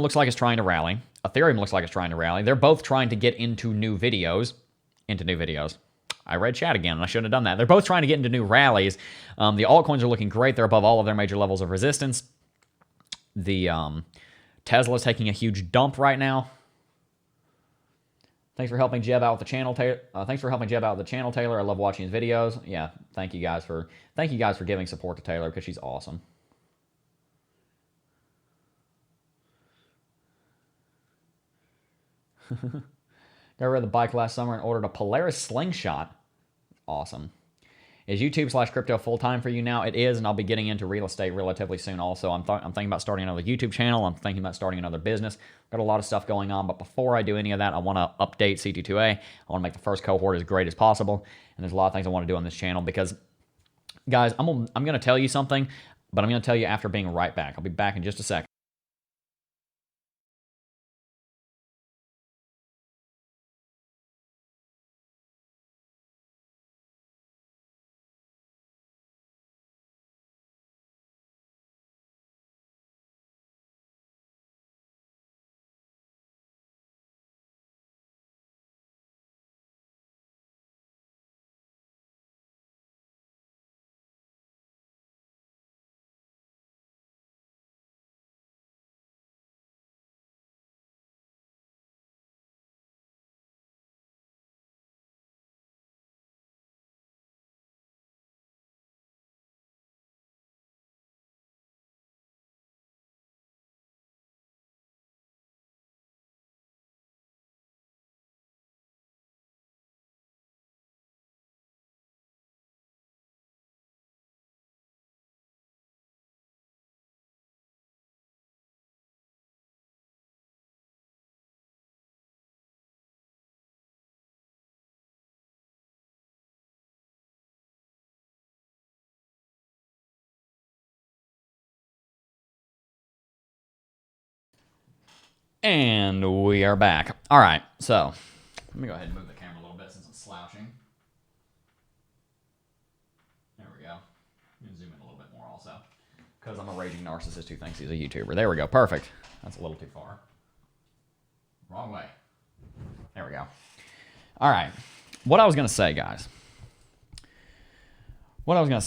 looks like it's trying to rally. Ethereum looks like it's trying to rally. They're both trying to get into new videos. I read chat again, and I shouldn't have done that. They're both trying to get into new rallies. The altcoins are looking great. They're above all of their major levels of resistance. The Tesla's taking a huge dump right now. Thanks for helping Jeb out with the channel, Taylor. Taylor. I love watching his videos. Yeah, thank you guys for giving support to Taylor because she's awesome. I rode the bike last summer and ordered a Polaris slingshot. Awesome. Is YouTube/crypto full-time for you now? It is, and I'll be getting into real estate relatively soon also. I'm thinking about starting another YouTube channel. I'm thinking about starting another business. Got a lot of stuff going on, but before I do any of that, I want to update CT2A. I want to make the first cohort as great as possible, and there's a lot of things I want to do on this channel because, guys, I'm going to tell you something, but I'm going to tell you after being right back. I'll be back in just a second. And we are back. All right, so let me go ahead and move the camera a little bit since I'm slouching. There we go. I'm going to zoom in a little bit more also because I'm a raging narcissist who thinks he's a YouTuber. There we go. Perfect. That's a little too far. Wrong way. There we go. All right. What I was going to say, guys. What was I going to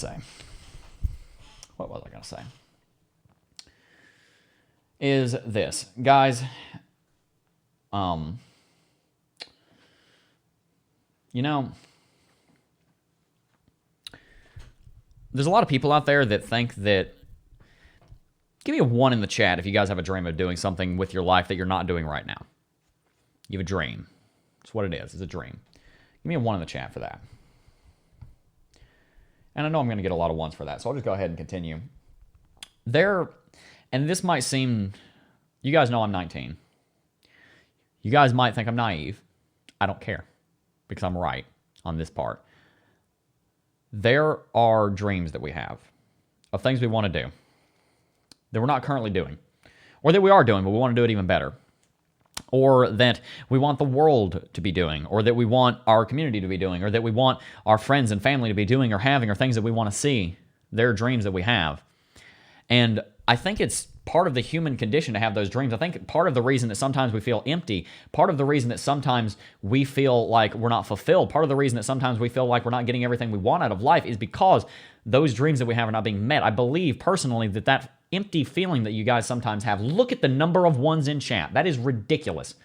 say? Is this, guys, you know, there's a lot of people out there that think that, give me a 1 in the chat if you guys have a dream of doing something with your life that you're not doing right now. You have a dream. That's what it is. It's a dream. Give me a 1 in the chat for that. And I know I'm going to get a lot of 1s for that, so I'll just go ahead and continue. And this might seem, you guys know I'm 19. You guys might think I'm naive. I don't care because I'm right on this part. There are dreams that we have of things we want to do that we're not currently doing, or that we are doing, but we want to do it even better, or that we want the world to be doing, or that we want our community to be doing, or that we want our friends and family to be doing or having, or things that we want to see. They're dreams that we have. And I think it's part of the human condition to have those dreams. I think part of the reason that sometimes we feel empty, part of the reason that sometimes we feel like we're not fulfilled, part of the reason that sometimes we feel like we're not getting everything we want out of life is because those dreams that we have are not being met. I believe personally that empty feeling that you guys sometimes have, look at the number of ones in chat. That is ridiculous.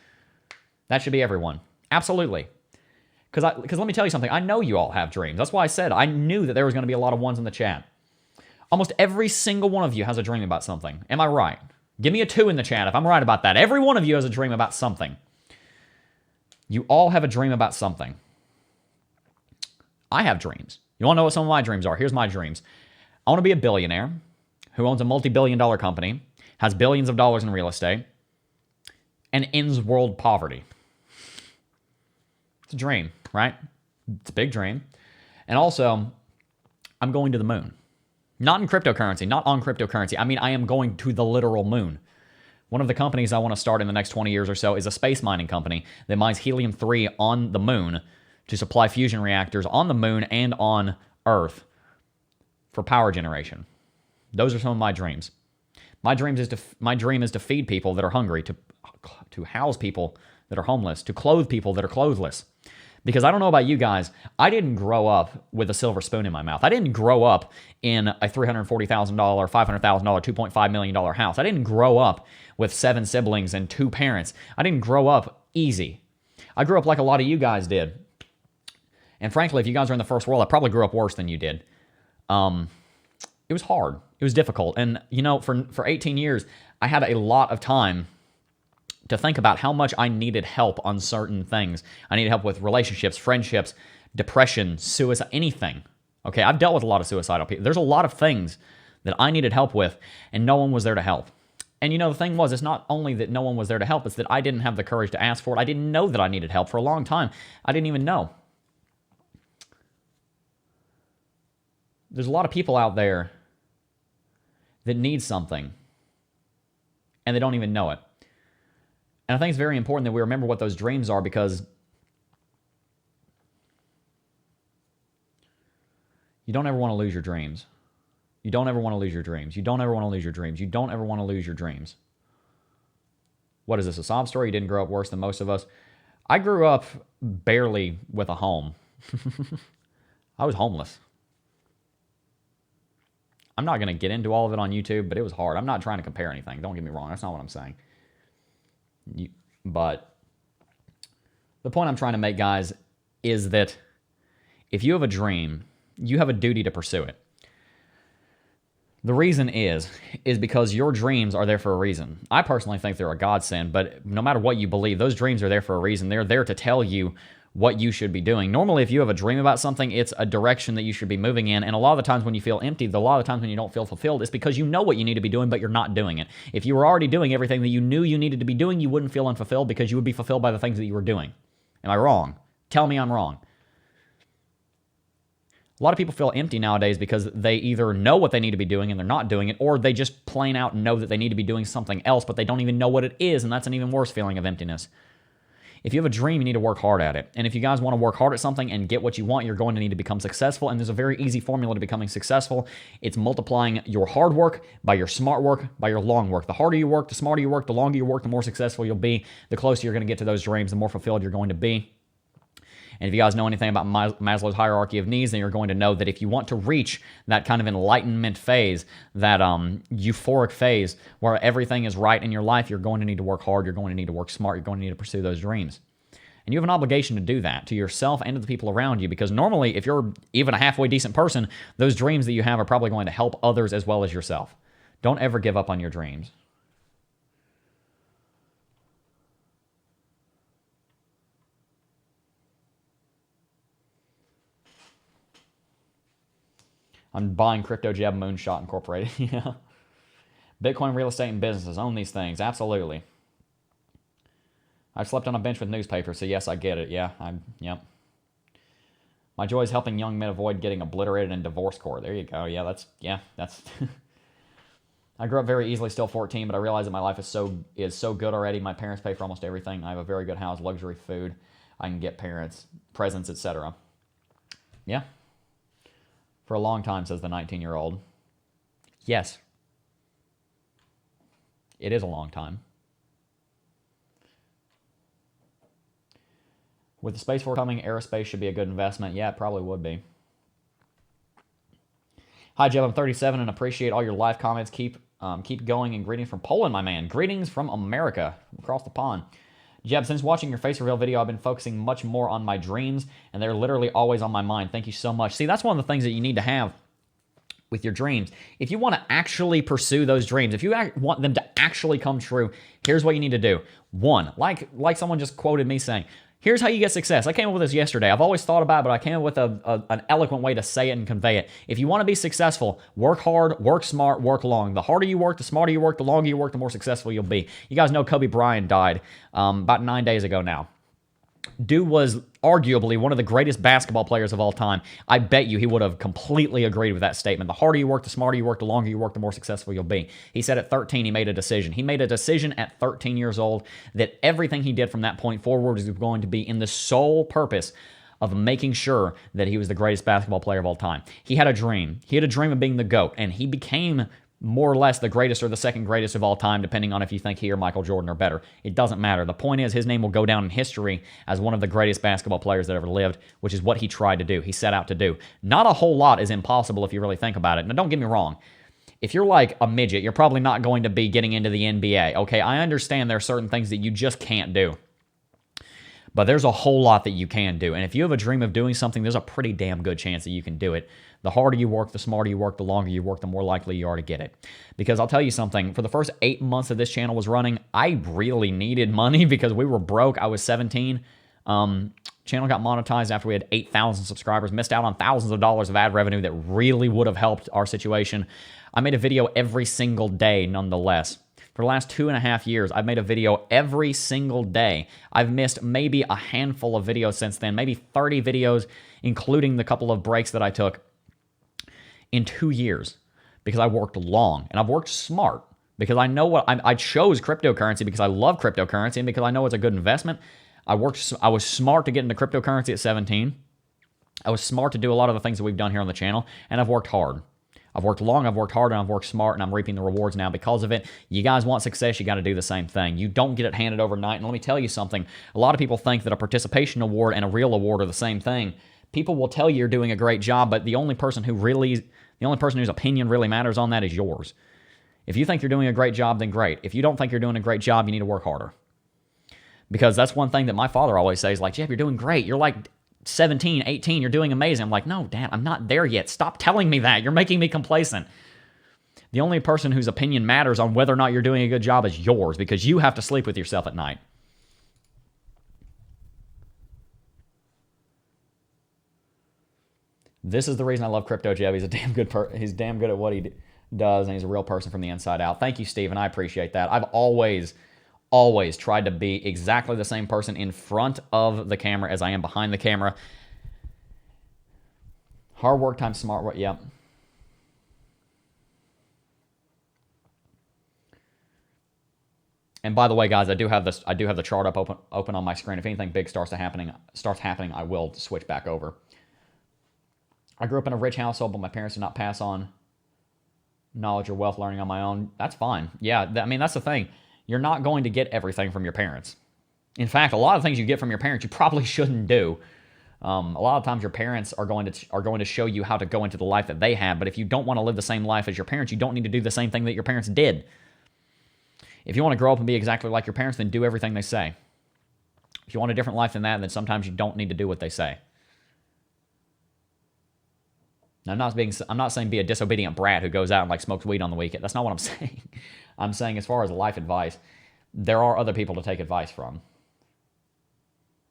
That should be everyone. Absolutely. Because let me tell you something. I know you all have dreams. That's why I said I knew that there was going to be a lot of ones in the chat. Almost every single one of you has a dream about something. Am I right? Give me a 2 in the chat if I'm right about that. Every one of you has a dream about something. You all have a dream about something. I have dreams. You want to know what some of my dreams are? Here's my dreams. I want to be a billionaire who owns a multi-billion-dollar company, has billions of dollars in real estate, and ends world poverty. It's a dream, right? It's a big dream. And also, I'm going to the moon. Not in cryptocurrency, not on cryptocurrency. I mean, I am going to the literal moon. One of the companies I want to start in the next 20 years or so is a space mining company that mines helium-3 on the moon to supply fusion reactors on the moon and on Earth for power generation. Those are some of my dreams. My dream is to feed people that are hungry, to house people that are homeless, to clothe people that are clothless. Because I don't know about you guys, I didn't grow up with a silver spoon in my mouth. I didn't grow up in a $340,000, $500,000, $2.5 million house. I didn't grow up with 7 siblings and 2 parents. I didn't grow up easy. I grew up like a lot of you guys did. And frankly, if you guys are in the first world, I probably grew up worse than you did. It was hard. It was difficult. And, you know, for 18 years, I had a lot of time to think about how much I needed help on certain things. I needed help with relationships, friendships, depression, suicide, anything. Okay, I've dealt with a lot of suicidal people. There's a lot of things that I needed help with, and no one was there to help. And you know, the thing was, it's not only that no one was there to help, it's that I didn't have the courage to ask for it. I didn't know that I needed help for a long time. I didn't even know. There's a lot of people out there that need something, and they don't even know it. And I think it's very important that we remember what those dreams are, because you don't ever want to lose your dreams. You don't ever want to lose your dreams. You don't ever want to lose your dreams. You don't ever want to lose your dreams. What is this, a sob story? You didn't grow up worse than most of us? I grew up barely with a home. I was homeless. I'm not going to get into all of it on YouTube, but it was hard. I'm not trying to compare anything. Don't get me wrong. That's not what I'm saying. But the point I'm trying to make, guys, is that if you have a dream, you have a duty to pursue it. The reason is because your dreams are there for a reason. I personally think they're a godsend, but no matter what you believe, those dreams are there for a reason. They're there to tell you what you should be doing. Normally, if you have a dream about something, it's a direction that you should be moving in. And a lot of the times when you feel empty, a lot of the times when you don't feel fulfilled, it's because you know what you need to be doing, but you're not doing it. If you were already doing everything that you knew you needed to be doing, you wouldn't feel unfulfilled, because you would be fulfilled by the things that you were doing. Am I wrong? Tell me I'm wrong. A lot of people feel empty nowadays because they either know what they need to be doing and they're not doing it, or they just plain out know that they need to be doing something else, but they don't even know what it is, and that's an even worse feeling of emptiness. If you have a dream, you need to work hard at it. And if you guys want to work hard at something and get what you want, you're going to need to become successful. And there's a very easy formula to becoming successful. It's multiplying your hard work by your smart work by your long work. The harder you work, the smarter you work, the longer you work, the more successful you'll be. The closer you're going to get to those dreams, the more fulfilled you're going to be. And if you guys know anything about Maslow's hierarchy of needs, then you're going to know that if you want to reach that kind of enlightenment phase, that euphoric phase where everything is right in your life, you're going to need to work hard, you're going to need to work smart, you're going to need to pursue those dreams. And you have an obligation to do that to yourself and to the people around you, because normally if you're even a halfway decent person, those dreams that you have are probably going to help others as well as yourself. Don't ever give up on your dreams. I'm buying Crypto Jab Moonshot Incorporated. Yeah. Bitcoin, real estate, and businesses. Own these things. Absolutely. I've slept on a bench with newspaper, so yes, I get it. Yeah, yep. My joy is helping young men avoid getting obliterated in divorce court. There you go. Yeah, that's. I grew up very easily, still 14, but I realize that my life is so good already. My parents pay for almost everything. I have a very good house, luxury food. I can get parents, presents, etc. Yeah. For a long time, says the 19-year-old. Yes. It is a long time. With the Space Force coming, aerospace should be a good investment. Yeah, it probably would be. Hi, Jeb. I'm 37 and appreciate all your live comments. Keep going, and greetings from Poland, my man. Greetings from America, across the pond. Jeb, since watching your face reveal video, I've been focusing much more on my dreams, and they're literally always on my mind. Thank you so much. See, that's one of the things that you need to have with your dreams. If you want to actually pursue those dreams, if you want them to actually come true, here's what you need to do. One, like someone just quoted me saying, here's how you get success. I came up with this yesterday. I've always thought about it, but I came up with an eloquent way to say it and convey it. If you want to be successful, work hard, work smart, work long. The harder you work, the smarter you work, the longer you work, the more successful you'll be. You guys know Kobe Bryant died about 9 days ago now. Dude was arguably one of the greatest basketball players of all time. I bet you he would have completely agreed with that statement. The harder you work, the smarter you work, the longer you work, the more successful you'll be. He said at 13 he made a decision. He made a decision at 13 years old that everything he did from that point forward was going to be in the sole purpose of making sure that he was the greatest basketball player of all time. He had a dream. He had a dream of being the GOAT, and he became more or less the greatest or the second greatest of all time, depending on if you think he or Michael Jordan are better. It doesn't matter. The point is his name will go down in history as one of the greatest basketball players that ever lived, which is what he tried to do. He set out to do. Not a whole lot is impossible if you really think about it. Now, don't get me wrong. If you're like a midget, you're probably not going to be getting into the NBA. Okay, I understand there are certain things that you just can't do. But there's a whole lot that you can do. And if you have a dream of doing something, there's a pretty damn good chance that you can do it. The harder you work, the smarter you work, the longer you work, the more likely you are to get it. Because I'll tell you something, for the first 8 months that this channel was running, I really needed money because we were broke. I was 17. Channel got monetized after we had 8,000 subscribers, missed out on thousands of dollars of ad revenue that really would have helped our situation. I made a video every single day nonetheless. For the last 2.5 years, I've made a video every single day. I've missed maybe a handful of videos since then, maybe 30 videos, including the couple of breaks that I took in 2 years because I worked long and I've worked smart because I know what I chose cryptocurrency because I love cryptocurrency and because I know it's a good investment. I was smart to get into cryptocurrency at 17. I was smart to do a lot of the things that we've done here on the channel, and I've worked hard. I've worked long, I've worked hard, and I've worked smart, and I'm reaping the rewards now because of it. You guys want success, you got to do the same thing. You don't get it handed overnight. And let me tell you something. A lot of people think that a participation award and a real award are the same thing. People will tell you you're doing a great job, but the only person whose opinion really matters on that is yours. If you think you're doing a great job, then great. If you don't think you're doing a great job, you need to work harder. Because that's one thing that my father always says, like, Jeff, you're doing great. You're like 17, 18, you're doing amazing. I'm like, no, Dad, I'm not there yet. Stop telling me that. You're making me complacent. The only person whose opinion matters on whether or not you're doing a good job is yours, because you have to sleep with yourself at night. This is the reason I love Crypto Jeb. He's a damn good he's damn good at what he does, and he's a real person from the inside out. Thank you, Steven. I appreciate that. I've always tried to be exactly the same person in front of the camera as I am behind the camera. Hard work times smart work. Yep. And by the way, guys, I do have the chart open on my screen. If anything big starts happening, I will switch back over. I grew up in a rich household, but my parents did not pass on knowledge or wealth learning on my own. That's fine. Yeah, I mean, that's the thing. You're not going to get everything from your parents. In fact, a lot of things you get from your parents you probably shouldn't do. A lot of times your parents are going to show you how to go into the life that they had, but if you don't want to live the same life as your parents, you don't need to do the same thing that your parents did. If you want to grow up and be exactly like your parents, then do everything they say. If you want a different life than that, then sometimes you don't need to do what they say. Now, I'm not saying be a disobedient brat who goes out and like smokes weed on the weekend. That's not what I'm saying. I'm saying as far as life advice, there are other people to take advice from.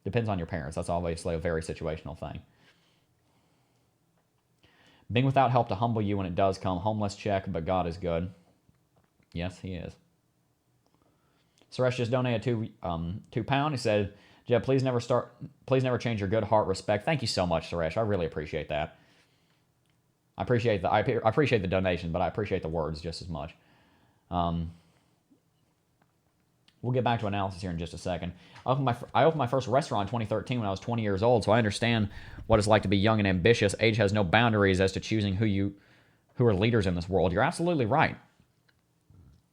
Depends on your parents. That's obviously a very situational thing. Being without help to humble you when it does come. Homeless check, but God is good. Yes, he is. Suresh just donated £2. He said, "Jeb, please never change your good heart, respect." Thank you so much, Suresh. I really appreciate that. I appreciate the donation, but I appreciate the words just as much. We'll get back to analysis here in just a second. I opened my first restaurant in 2013 when I was 20 years old, so I understand what it's like to be young and ambitious. Age has no boundaries as to choosing who are leaders in this world. You're absolutely right.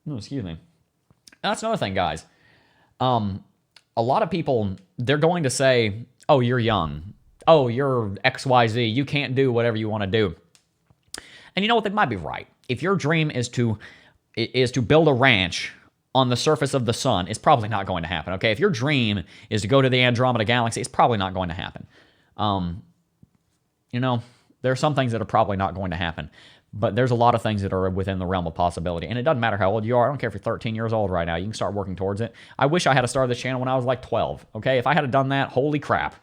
Oh, excuse me. That's another thing, guys. A lot of people, they're going to say, "Oh, you're young. Oh, you're XYZ. You can't do whatever you want to do." And you know what? They might be right. If your dream is to build a ranch on the surface of the sun, it's probably not going to happen. Okay, if your dream is to go to the Andromeda Galaxy, it's probably not going to happen. There are some things that are probably not going to happen, but there's a lot of things that are within the realm of possibility. And it doesn't matter how old you are. I don't care if you're 13 years old right now. You can start working towards it. I wish I had started this channel when I was like 12. Okay, if I had done that, holy crap!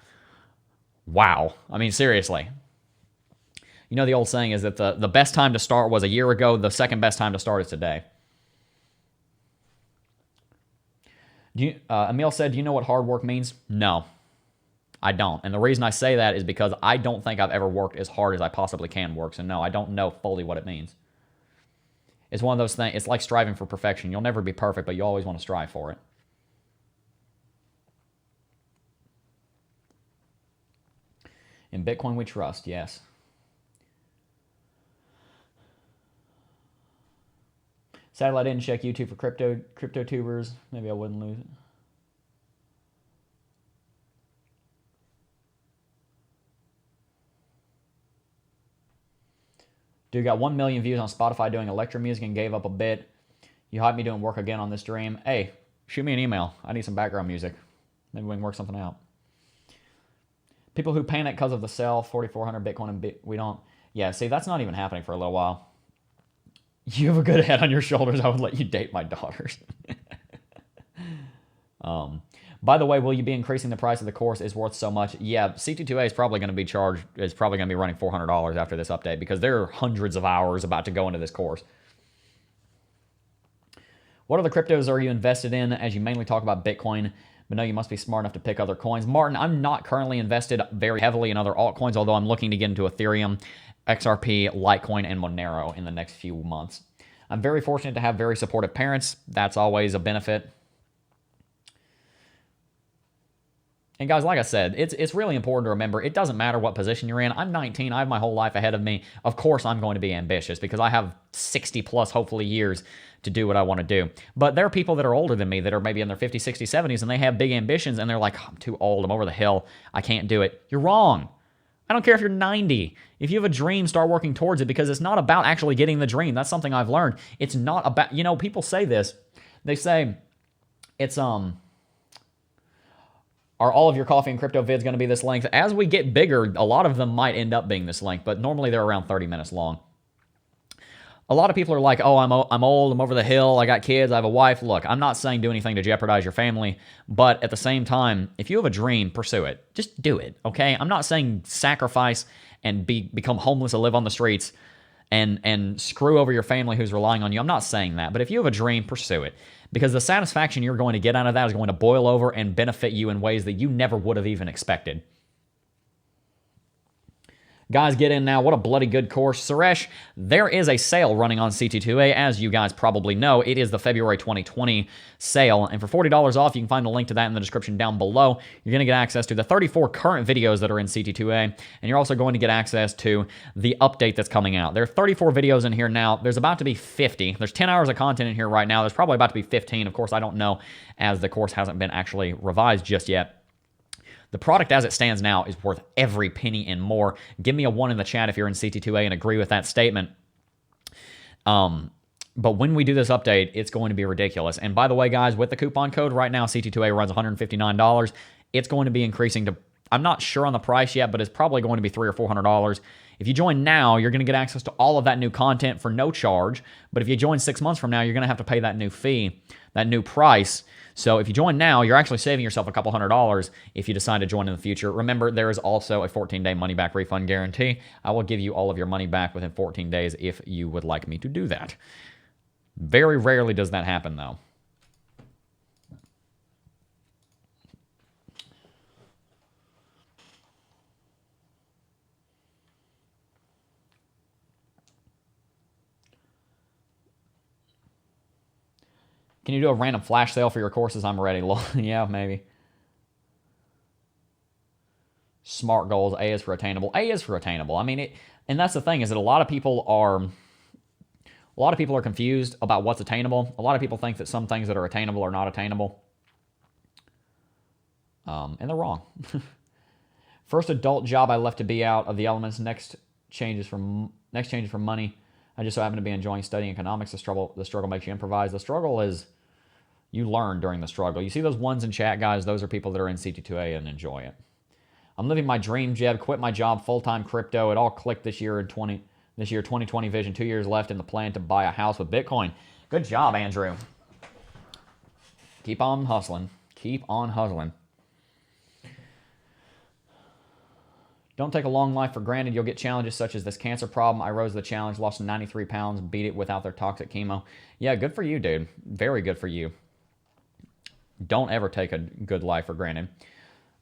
Wow. I mean, seriously. You know, the old saying is that the best time to start was a year ago. The second best time to start is today. Emil said, "Do you know what hard work means?" No, I don't. And the reason I say that is because I don't think I've ever worked as hard as I possibly can work. So no, I don't know fully what it means. It's one of those things. It's like striving for perfection. You'll never be perfect, but you always want to strive for it. In Bitcoin we trust, yes. Sadly, I didn't check YouTube for crypto tubers. Maybe I wouldn't lose it. Dude got 1 million views on Spotify doing electro music and gave up a bit. You hyped me doing work again on this stream. Hey, shoot me an email. I need some background music. Maybe we can work something out. People who panic because of the sell, 4,400 Bitcoin and we don't. Yeah, see, that's not even happening for a little while. You have a good head on your shoulders. I would let you date my daughters. By the way, will you be increasing the price of the course? Is worth so much? Yeah, CT2A is probably going to be running $400 after this update because there are hundreds of hours about to go into this course. What other cryptos are you invested in as you mainly talk about Bitcoin? But no, you must be smart enough to pick other coins. Martin, I'm not currently invested very heavily in other altcoins, although I'm looking to get into Ethereum, XRP, Litecoin, and Monero in the next few months. I'm very fortunate to have very supportive parents. That's always a benefit. And guys, like I said, it's really important to remember, it doesn't matter what position you're in. I'm 19. I have my whole life ahead of me. Of course, I'm going to be ambitious because I have 60 plus, hopefully, years to do what I want to do. But there are people that are older than me that are maybe in their 50s, 60s, 70s, and they have big ambitions, and they're like, "I'm too old. I'm over the hill. I can't do it." You're wrong. I don't care if you're 90. If you have a dream, start working towards it because it's not about actually getting the dream. That's something I've learned. It's not about, people say this. They say, it's, are all of your coffee and crypto vids going to be this length? As we get bigger, a lot of them might end up being this length, but normally they're around 30 minutes long. A lot of people are like, "Oh, I'm old, I'm over the hill, I got kids, I have a wife." Look, I'm not saying do anything to jeopardize your family, but at the same time, if you have a dream, pursue it. Just do it, okay? I'm not saying sacrifice and become homeless and live on the streets and screw over your family who's relying on you. I'm not saying that, but if you have a dream, pursue it. Because the satisfaction you're going to get out of that is going to boil over and benefit you in ways that you never would have even expected. Guys, get in now. What a bloody good course. Suresh, there is a sale running on CT2A. As you guys probably know, it is the February 2020 sale. And for $40 off, you can find the link to that in the description down below. You're going to get access to the 34 current videos that are in CT2A. And you're also going to get access to the update that's coming out. There are 34 videos in here now. There's about to be 50. There's 10 hours of content in here right now. There's probably about to be 15. Of course, I don't know as the course hasn't been actually revised just yet. The product as it stands now is worth every penny and more. Give me a 1 in the chat if you're in CT2A and agree with that statement. But when we do this update, it's going to be ridiculous. And by the way, guys, with the coupon code right now, CT2A runs $159. It's going to be increasing to, I'm not sure on the price yet, but it's probably going to be $300 or $400. If you join now, you're going to get access to all of that new content for no charge. But if you join 6 months from now, you're going to have to pay that new fee, that new price. So if you join now, you're actually saving yourself a couple $100 if you decide to join in the future. Remember, there is also a 14-day money-back refund guarantee. I will give you all of your money back within 14 days if you would like me to do that. Very rarely does that happen, though. Can you do a random flash sale for your courses? I'm ready. Yeah, maybe. Smart goals. A is for attainable. A is for attainable. I mean, and that's the thing, is that a lot of people are confused about what's attainable. A lot of people think that some things that are attainable are not attainable. And they're wrong. First adult job I left to be out of the elements. Next changes for money. I just so happen to be enjoying studying economics. The struggle makes you improvise. The struggle is you learn during the struggle. You see those ones in chat, guys? Those are people that are in CT2A and enjoy it. I'm living my dream, Jeb. Quit my job, full-time crypto. It all clicked this year 2020 vision. 2 years left in the plan to buy a house with Bitcoin. Good job, Andrew. Keep on hustling. Keep on hustling. Don't take a long life for granted. You'll get challenges such as this cancer problem. I rose to the challenge, lost 93 pounds, beat it without their toxic chemo. Yeah, good for you, dude. Very good for you. Don't ever take a good life for granted.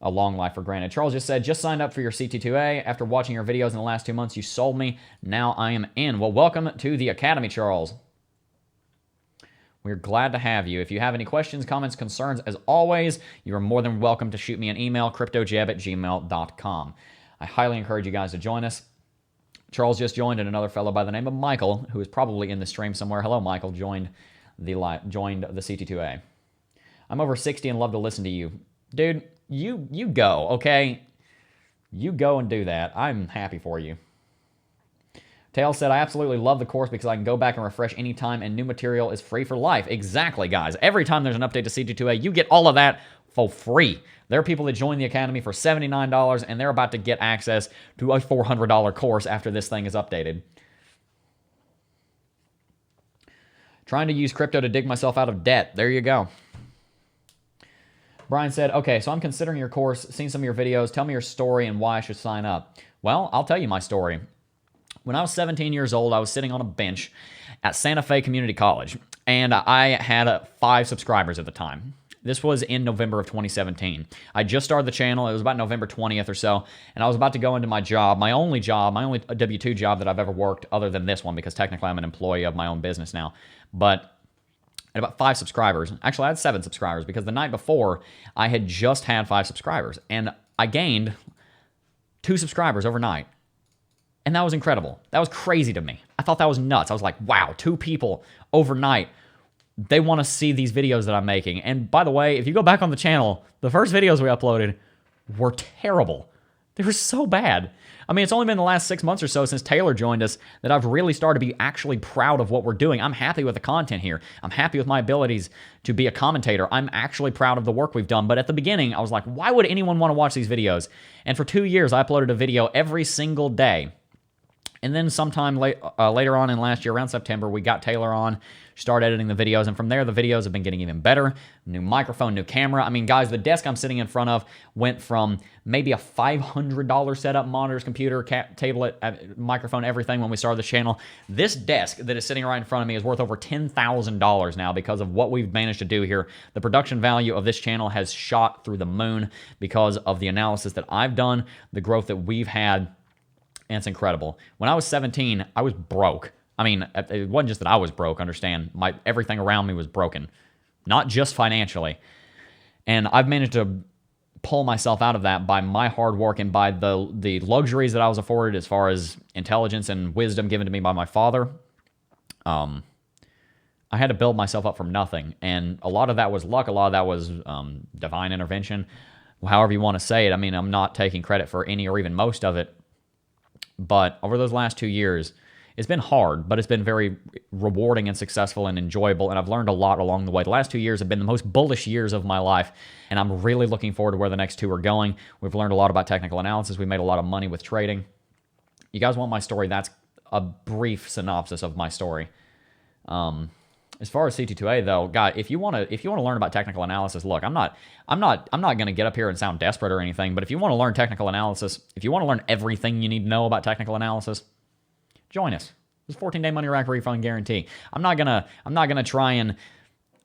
A long life for granted. Charles just said, just signed up for your CT2A. After watching your videos in the last 2 months, you sold me. Now I am in. Well, welcome to the Academy, Charles. We're glad to have you. If you have any questions, comments, concerns, as always, you are more than welcome to shoot me an email, cryptojeb@gmail.com. I highly encourage you guys to join us. Charles just joined, and another fellow by the name of Michael, who is probably in the stream somewhere. Hello, Michael. Joined the CT2A. I'm over 60 and love to listen to you. Dude, you go, okay? You go and do that. I'm happy for you. Tail said, I absolutely love the course because I can go back and refresh anytime, and new material is free for life. Exactly, guys. Every time there's an update to CT2A, you get all of that for free. There are people that join the Academy for $79, and they're about to get access to a $400 course after this thing is updated. Trying to use crypto to dig myself out of debt. There you go. Brian said, okay, so I'm considering your course, seen some of your videos. Tell me your story and why I should sign up. Well, I'll tell you my story. When I was 17 years old, I was sitting on a bench at Santa Fe Community College, and I had 5 subscribers at the time. This was in November of 2017. I just started the channel. It was about November 20th or so, and I was about to go into my job, my only W-2 job that I've ever worked other than this one, because technically I'm an employee of my own business now. But at about 5 subscribers. Actually, I had 7 subscribers because the night before, I had just had 5 subscribers, and I gained 2 subscribers overnight. And that was incredible. That was crazy to me. I thought that was nuts. I was like, wow, 2 people overnight, they want to see these videos that I'm making. And by the way, if you go back on the channel, the first videos we uploaded were terrible. They were so bad. I mean, it's only been the last 6 months or so since Taylor joined us that I've really started to be actually proud of what we're doing. I'm happy with the content here. I'm happy with my abilities to be a commentator. I'm actually proud of the work we've done. But at the beginning, I was like, why would anyone want to watch these videos? And for 2 years, I uploaded a video every single day. And then sometime later on in last year, around September, we got Taylor on, started editing the videos, and from there, the videos have been getting even better. New microphone, new camera. I mean, guys, the desk I'm sitting in front of went from maybe a $500 setup, monitors, computer, tablet, microphone, everything when we started the channel. This desk that is sitting right in front of me is worth over $10,000 now because of what we've managed to do here. The production value of this channel has shot through the moon because of the analysis that I've done, the growth that we've had. And it's incredible. When I was 17, I was broke. I mean, it wasn't just that I was broke, understand. Everything around me was broken. Not just financially. And I've managed to pull myself out of that by my hard work and by the luxuries that I was afforded as far as intelligence and wisdom given to me by my father. I had to build myself up from nothing. And a lot of that was luck. A lot of that was divine intervention. However you want to say it. I mean, I'm not taking credit for any or even most of it. But over those last 2 years, it's been hard, but it's been very rewarding and successful and enjoyable, and I've learned a lot along the way. The last 2 years have been the most bullish years of my life, and I'm really looking forward to where the next 2 are going. We've learned a lot about technical analysis. We made a lot of money with trading. You guys want my story? That's a brief synopsis of my story. As far as CT2A though, God, if you want to learn about technical analysis, look, I'm not going to get up here and sound desperate or anything, but if you want to learn technical analysis, if you want to learn everything you need to know about technical analysis, join us. There's a 14-day money back refund guarantee. I'm not gonna try and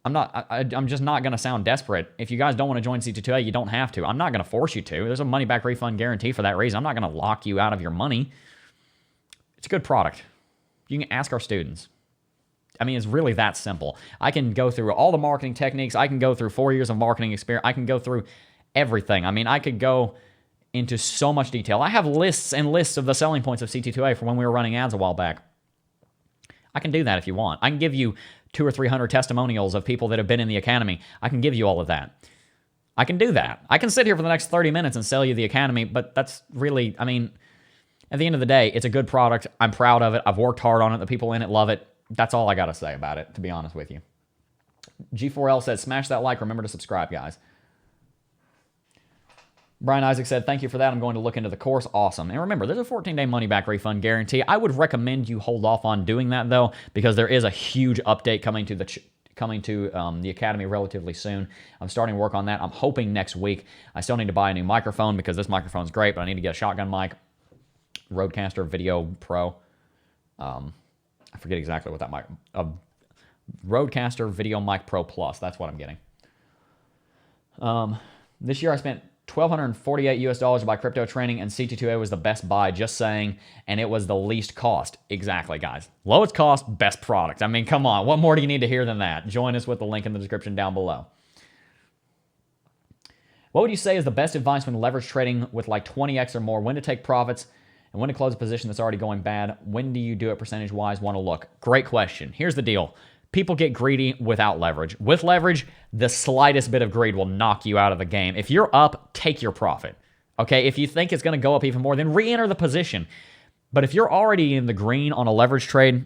I'm just not gonna sound desperate. If you guys don't want to join C22A, you don't have to. I'm not gonna force you to. There's a money back refund guarantee for that reason. I'm not gonna lock you out of your money. It's a good product. You can ask our students. I mean, it's really that simple. I can go through all the marketing techniques. I can go through 4 years of marketing experience. I can go through everything. I mean, I could go into so much detail. I have lists and lists of the selling points of C22A for when we were running ads a while back. I can do that if you want. I can give you 200 or 300 testimonials of people that have been in the academy. I can give you all of that. I can do that. I can sit here for the next 30 minutes and sell you the academy, but that's really, I mean, at the end of the day, it's a good product. I'm proud of it. I've worked hard on it. The people in it love it. That's all I got to say about it, to be honest with you. G4L says, smash that like. Remember to subscribe, guys. Brian Isaac said, thank you for that. I'm going to look into the course. Awesome. And remember, there's a 14-day money-back refund guarantee. I would recommend you hold off on doing that, though, because there is a huge update coming to the academy relatively soon. I'm starting to work on that. I'm hoping next week. I still need to buy a new microphone because this microphone's great, but I need to get a shotgun mic, Rodecaster Video Pro. I forget exactly what that mic... Rodecaster Video Mic Pro Plus. That's what I'm getting. This year I spent $1,248 US to buy crypto training, and C22A was the best buy, just saying, and it was the least cost. Exactly, guys. Lowest cost, best product. I mean, come on. What more do you need to hear than that? Join us with the link in the description down below. What would you say is the best advice when leverage trading with like 20x or more? When to take profits and when to close a position that's already going bad? When do you do it percentage-wise? Want to look? Great question. Here's the deal. People get greedy without leverage. With leverage, the slightest bit of greed will knock you out of the game. If you're up, take your profit. Okay, if you think it's going to go up even more, then re-enter the position. But if you're already in the green on a leverage trade,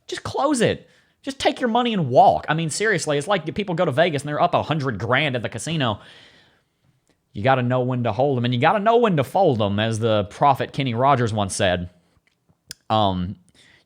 just close it. Just take your money and walk. I mean, seriously, it's like people go to Vegas and they're up 100 grand at the casino. You got to know when to hold them, and you got to know when to fold them, as the prophet Kenny Rogers once said.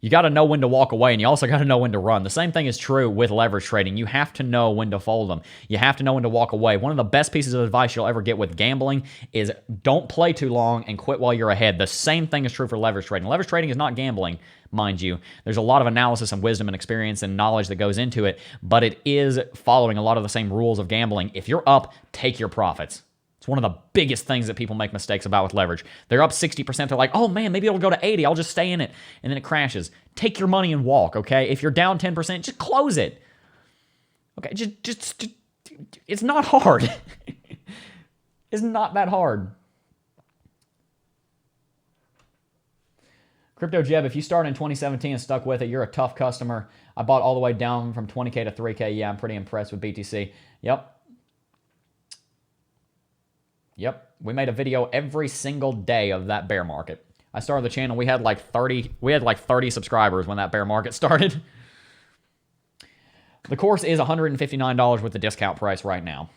You got to know when to walk away, and you also got to know when to run. The same thing is true with leverage trading. You have to know when to fold them. You have to know when to walk away. One of the best pieces of advice you'll ever get with gambling is don't play too long and quit while you're ahead. The same thing is true for leverage trading. Leverage trading is not gambling, mind you. There's a lot of analysis and wisdom and experience and knowledge that goes into it, but it is following a lot of the same rules of gambling. If you're up, take your profits. It's one of the biggest things that people make mistakes about with leverage. They're up 60%. They're like, oh man, maybe it'll go to 80. I'll just stay in it. And then it crashes. Take your money and walk, okay? If you're down 10%, just close it. Okay, just it's not hard. It's not that hard. Crypto Jeb, if you started in 2017 and stuck with it, you're a tough customer. I bought all the way down from 20K to 3K. Yeah, I'm pretty impressed with BTC. Yep, we made a video every single day of that bear market. I started the channel, we had like 30 subscribers when that bear market started. The course is $159 with the discount price right now.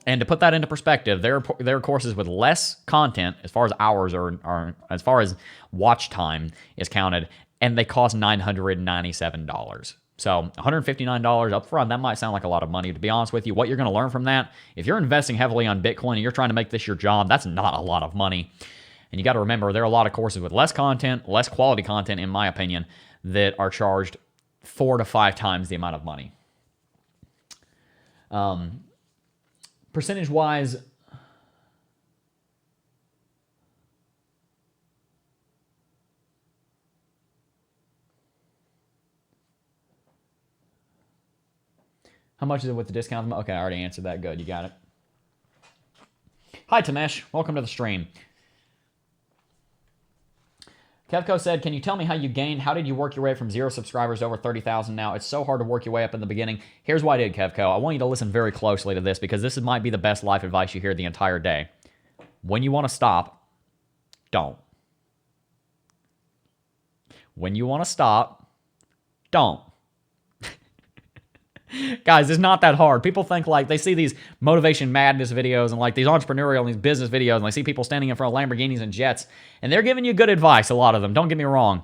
And to put that into perspective, there are courses with less content as far as hours or as far as watch time is counted, and they cost $997. So $159 up front, that might sound like a lot of money. To be honest with you, what you're going to learn from that, if you're investing heavily on Bitcoin and you're trying to make this your job, that's not a lot of money. And you got to remember, there are a lot of courses with less content, less quality content, in my opinion, that are charged 4 to 5 times the amount of money. Percentage-wise, how much is it with the discount? Okay, I already answered that. Good, you got it. Hi, Tamesh. Welcome to the stream. Kevco said, can you tell me how you gained? How did you work your way from 0 subscribers to over 30,000 now? It's so hard to work your way up in the beginning. Here's what I did, Kevco. I want you to listen very closely to this because this might be the best life advice you hear the entire day. When you want to stop, don't. When you want to stop, don't. Guys, it's not that hard. People think like they see these motivation madness videos and like these entrepreneurial and these business videos, and they see people standing in front of Lamborghinis and jets, and they're giving you good advice, a lot of them. Don't get me wrong.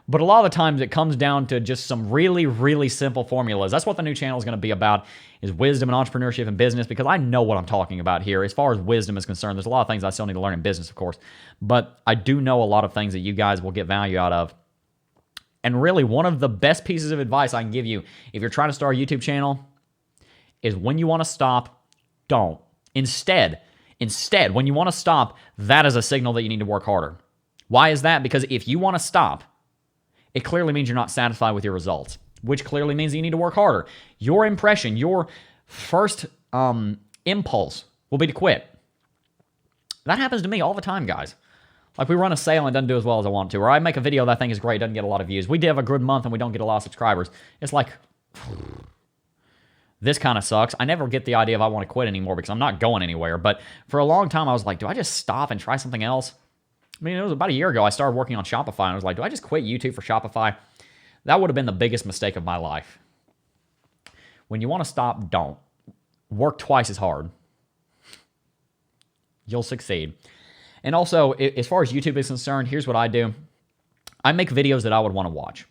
But a lot of the times it comes down to just some really, really simple formulas. That's what the new channel is going to be about, is wisdom and entrepreneurship and business, because I know what I'm talking about here. As far as wisdom is concerned, there's a lot of things I still need to learn in business, of course. But I do know a lot of things that you guys will get value out of And really, one of the best pieces of advice I can give you if you're trying to start a YouTube channel is when you want to stop, don't. Instead, when you want to stop, that is a signal that you need to work harder. Why is that? Because if you want to stop, it clearly means you're not satisfied with your results, which clearly means you need to work harder. Your impression, your first impulse will be to quit. That happens to me all the time, guys. Like we run a sale and it doesn't do as well as I want to, or I make a video that I think is great, doesn't get a lot of views. We did have a good month and we don't get a lot of subscribers. It's like, this kind of sucks. I never get the idea of I want to quit anymore because I'm not going anywhere. But for a long time, I was like, do I just stop and try something else? I mean, it was about a year ago I started working on Shopify, and I was like, do I just quit YouTube for Shopify? That would have been the biggest mistake of my life. When you want to stop, don't. Work twice as hard. You'll succeed. And also, as far as YouTube is concerned, here's what I do. I make videos that I would want to watch.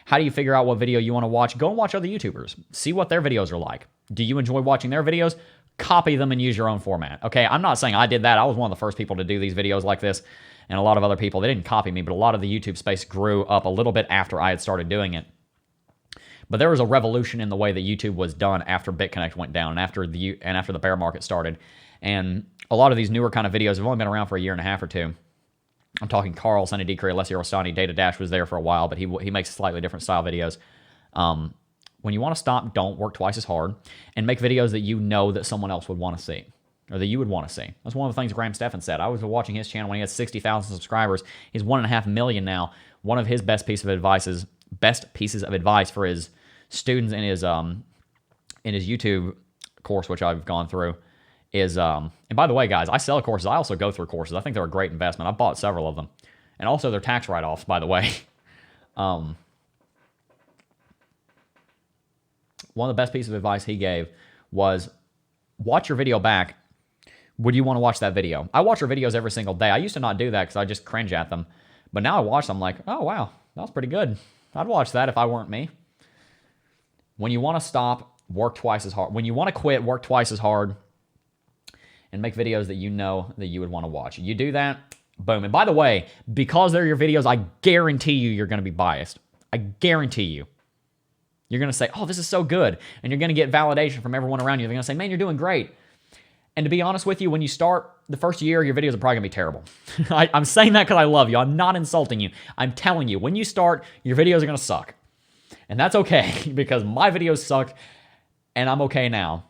How do you figure out what video you want to watch? Go and watch other YouTubers. See what their videos are like. Do you enjoy watching their videos? Copy them and use your own format. Okay, I'm not saying I did that. I was one of the first people to do these videos like this, and a lot of other people, they didn't copy me, but a lot of the YouTube space grew up a little bit after I had started doing it. But there was a revolution in the way that YouTube was done after BitConnect went down and after the bear market started. And a lot of these newer kind of videos have only been around for a year and a half or two. I'm talking Carl, Sunny Decree, Alessio Rostani, Data Dash was there for a while, but he makes slightly different style videos. When you want to stop, don't work twice as hard, and make videos that you know that someone else would want to see, or that you would want to see. That's one of the things Graham Stephan said. I was watching his channel when he had 60,000 subscribers. He's 1.5 million now. One of his best pieces of advice for his students in his YouTube course, which I've gone through, is, and by the way, guys, I sell courses. I also go through courses. I think they're a great investment. I've bought several of them. And also they're tax write-offs, by the way. One of the best pieces of advice he gave was, watch your video back. Would you want to watch that video? I watch your videos every single day. I used to not do that because I just cringe at them. But now I watch them like, oh, wow, that was pretty good. I'd watch that if I weren't me. When you want to stop, work twice as hard. When you want to quit, work twice as hard. And make videos that you know that you would want to watch. You do that, boom. And by the way, because they're your videos, I guarantee you're going to be biased. I guarantee you. You're going to say, oh, this is so good. And you're going to get validation from everyone around you. They're going to say, man, you're doing great. And to be honest with you, when you start the first year, your videos are probably going to be terrible. I'm saying that because I love you. I'm not insulting you. I'm telling you, when you start, your videos are going to suck. And that's okay because my videos suck and I'm okay now.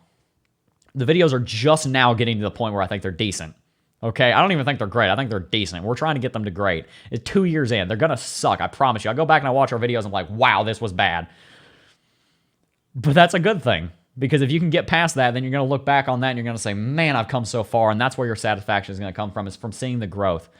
The videos are just now getting to the point where I think they're decent. Okay? I don't even think they're great. I think they're decent. We're trying to get them to great. It's 2 years in. They're going to suck. I promise you. I go back and I watch our videos and I'm like, wow, this was bad. But that's a good thing. Because if you can get past that, then you're going to look back on that and you're going to say, man, I've come so far. And that's where your satisfaction is going to come from, is from seeing the growth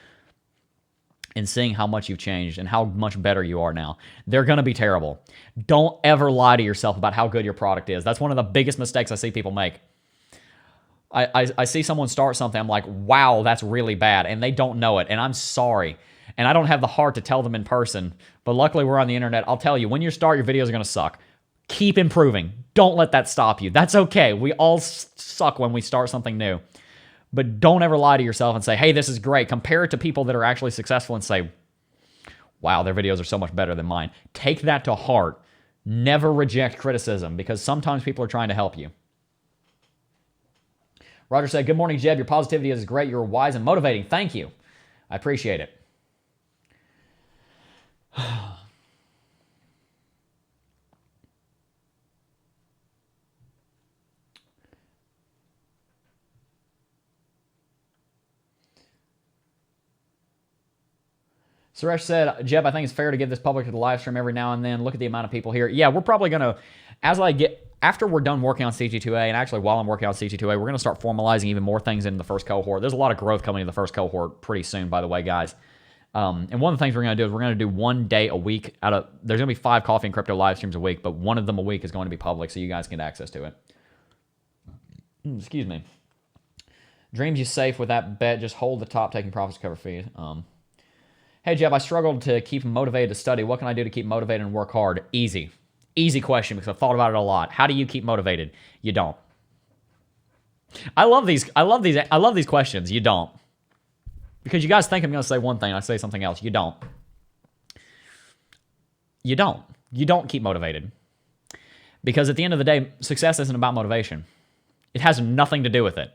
and seeing how much you've changed and how much better you are now. They're going to be terrible. Don't ever lie to yourself about how good your product is. That's one of the biggest mistakes I see people make. I see someone start something, I'm like, wow, that's really bad, and they don't know it, and I'm sorry. And I don't have the heart to tell them in person, but luckily we're on the internet. I'll tell you, when you start, your videos are going to suck. Keep improving. Don't let that stop you. That's okay. We all suck when we start something new. But don't ever lie to yourself and say, hey, this is great. Compare it to people that are actually successful and say, wow, their videos are so much better than mine. Take that to heart. Never reject criticism, because sometimes people are trying to help you. Roger said, good morning, Jeb. Your positivity is great. You're wise and motivating. Thank you. I appreciate it. Suresh said, Jeb, I think it's fair to give this public to the live stream every now and then. Look at the amount of people here. Yeah, we're probably going to, after we're done working on CT2A, and actually while I'm working on CT2A, we're going to start formalizing even more things in the first cohort. There's a lot of growth coming in the first cohort pretty soon, by the way, guys. And one of the things we're going to do is we're going to do 1 day a week there's going to be 5 coffee and crypto live streams a week, but one of them a week is going to be public, so you guys can get access to it. Excuse me. Dreams you safe with that bet. Just hold the top, taking profits to cover fees. Hey, Jeb, I struggled to keep motivated to study. What can I do to keep motivated and work hard? Easy. Easy question, because I've thought about it a lot. How do you keep motivated? You don't. I love these questions. You don't. Because you guys think I'm going to say one thing, I say something else. You don't. You don't. You don't keep motivated. Because at the end of the day, success isn't about motivation. It has nothing to do with it.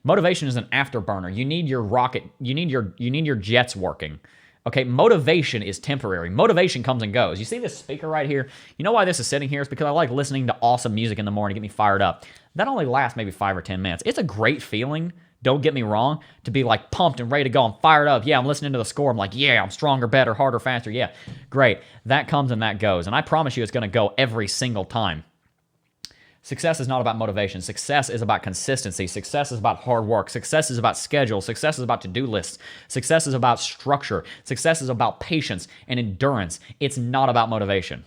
Motivation is an afterburner. You need your rocket, you need your jets working. Okay, motivation is temporary. Motivation comes and goes. You see this speaker right here? You know why this is sitting here? It's because I like listening to awesome music in the morning to get me fired up. That only lasts maybe 5 or 10 minutes. It's a great feeling, don't get me wrong, to be like pumped and ready to go. I'm fired up. Yeah, I'm listening to the score. I'm like, yeah, I'm stronger, better, harder, faster. Yeah, great. That comes and that goes. And I promise you it's going to go every single time. Success is not about motivation. Success is about consistency. Success is about hard work. Success is about schedule. Success is about to-do lists. Success is about structure. Success is about patience and endurance. It's not about motivation.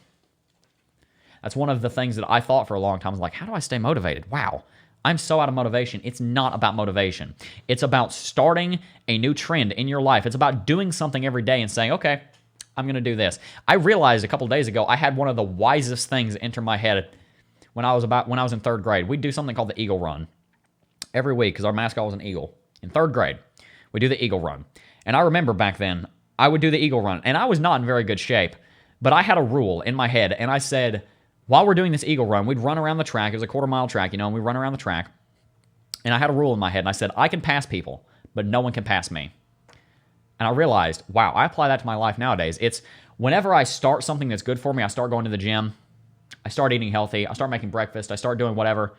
That's one of the things that I thought for a long time. I was like, how do I stay motivated? Wow, I'm so out of motivation. It's not about motivation. It's about starting a new trend in your life. It's about doing something every day and saying, okay, I'm going to do this. I realized a couple of days ago I had one of the wisest things enter my head when I was in 3rd grade. We'd do something called the Eagle Run every week because our mascot was an eagle. In 3rd grade, we do the Eagle Run. And I remember back then, I would do the Eagle Run. And I was not in very good shape, but I had a rule in my head. And I said, while we're doing this Eagle Run, we'd run around the track. It was a 1/4-mile track, and we run around the track. And I had a rule in my head. And I said, I can pass people, but no one can pass me. And I realized, wow, I apply that to my life nowadays. It's whenever I start something that's good for me, I start going to the gym, I start eating healthy, I start making breakfast, I start doing whatever,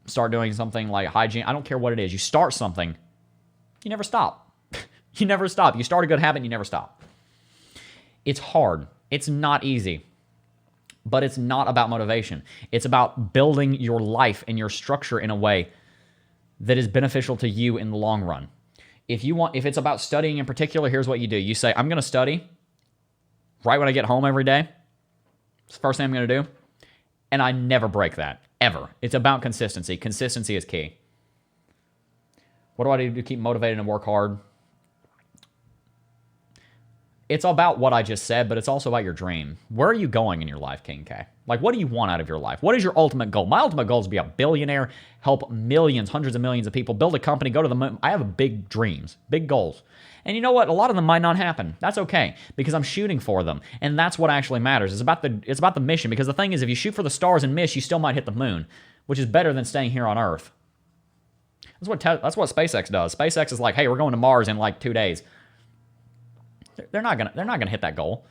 start doing something like hygiene. I don't care what it is. You start something, you never stop. You never stop. You start a good habit and you never stop. It's hard. It's not easy. But it's not about motivation. It's about building your life and your structure in a way that is beneficial to you in the long run. If it's about studying in particular, here's what you do. You say, I'm going to study right when I get home every day. It's the first thing I'm going to do. And I never break that, ever. It's about consistency. Consistency is key. What do I do to keep motivated and work hard? It's about what I just said, but it's also about your dream. Where are you going in your life, King K? Like, what do you want out of your life? What is your ultimate goal? My ultimate goal is to be a billionaire, help millions, hundreds of millions of people, build a company, go to the moon. I have big dreams, big goals. And you know what? A lot of them might not happen. That's okay, because I'm shooting for them. And that's what actually matters. It's about the mission, because the thing is, if you shoot for the stars and miss, you still might hit the moon, which is better than staying here on Earth. That's what SpaceX does. SpaceX is like, hey, we're going to Mars in like 2 days. They're not gonna hit that goal.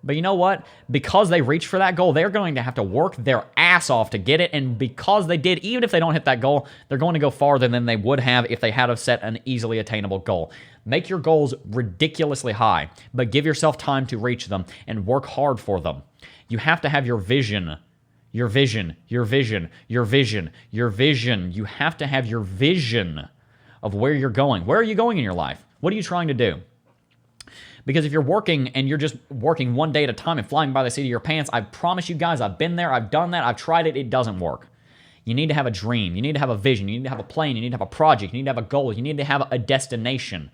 But you know what? Because they reached for that goal, they're going to have to work their ass off to get it. And because they did, even if they don't hit that goal, they're going to go farther than they would have if they had have set an easily attainable goal. Make your goals ridiculously high, but give yourself time to reach them and work hard for them. You have to have your vision. Your vision, your vision, your vision, your vision. You have to have your vision of where you're going. Where are you going in your life? What are you trying to do? Because if you're working and you're just working one day at a time and flying by the seat of your pants, I promise you guys, I've been there, I've done that, I've tried it, it doesn't work. You need to have a dream. You need to have a vision. You need to have a plan. You need to have a project. You need to have a goal. You need to have a destination.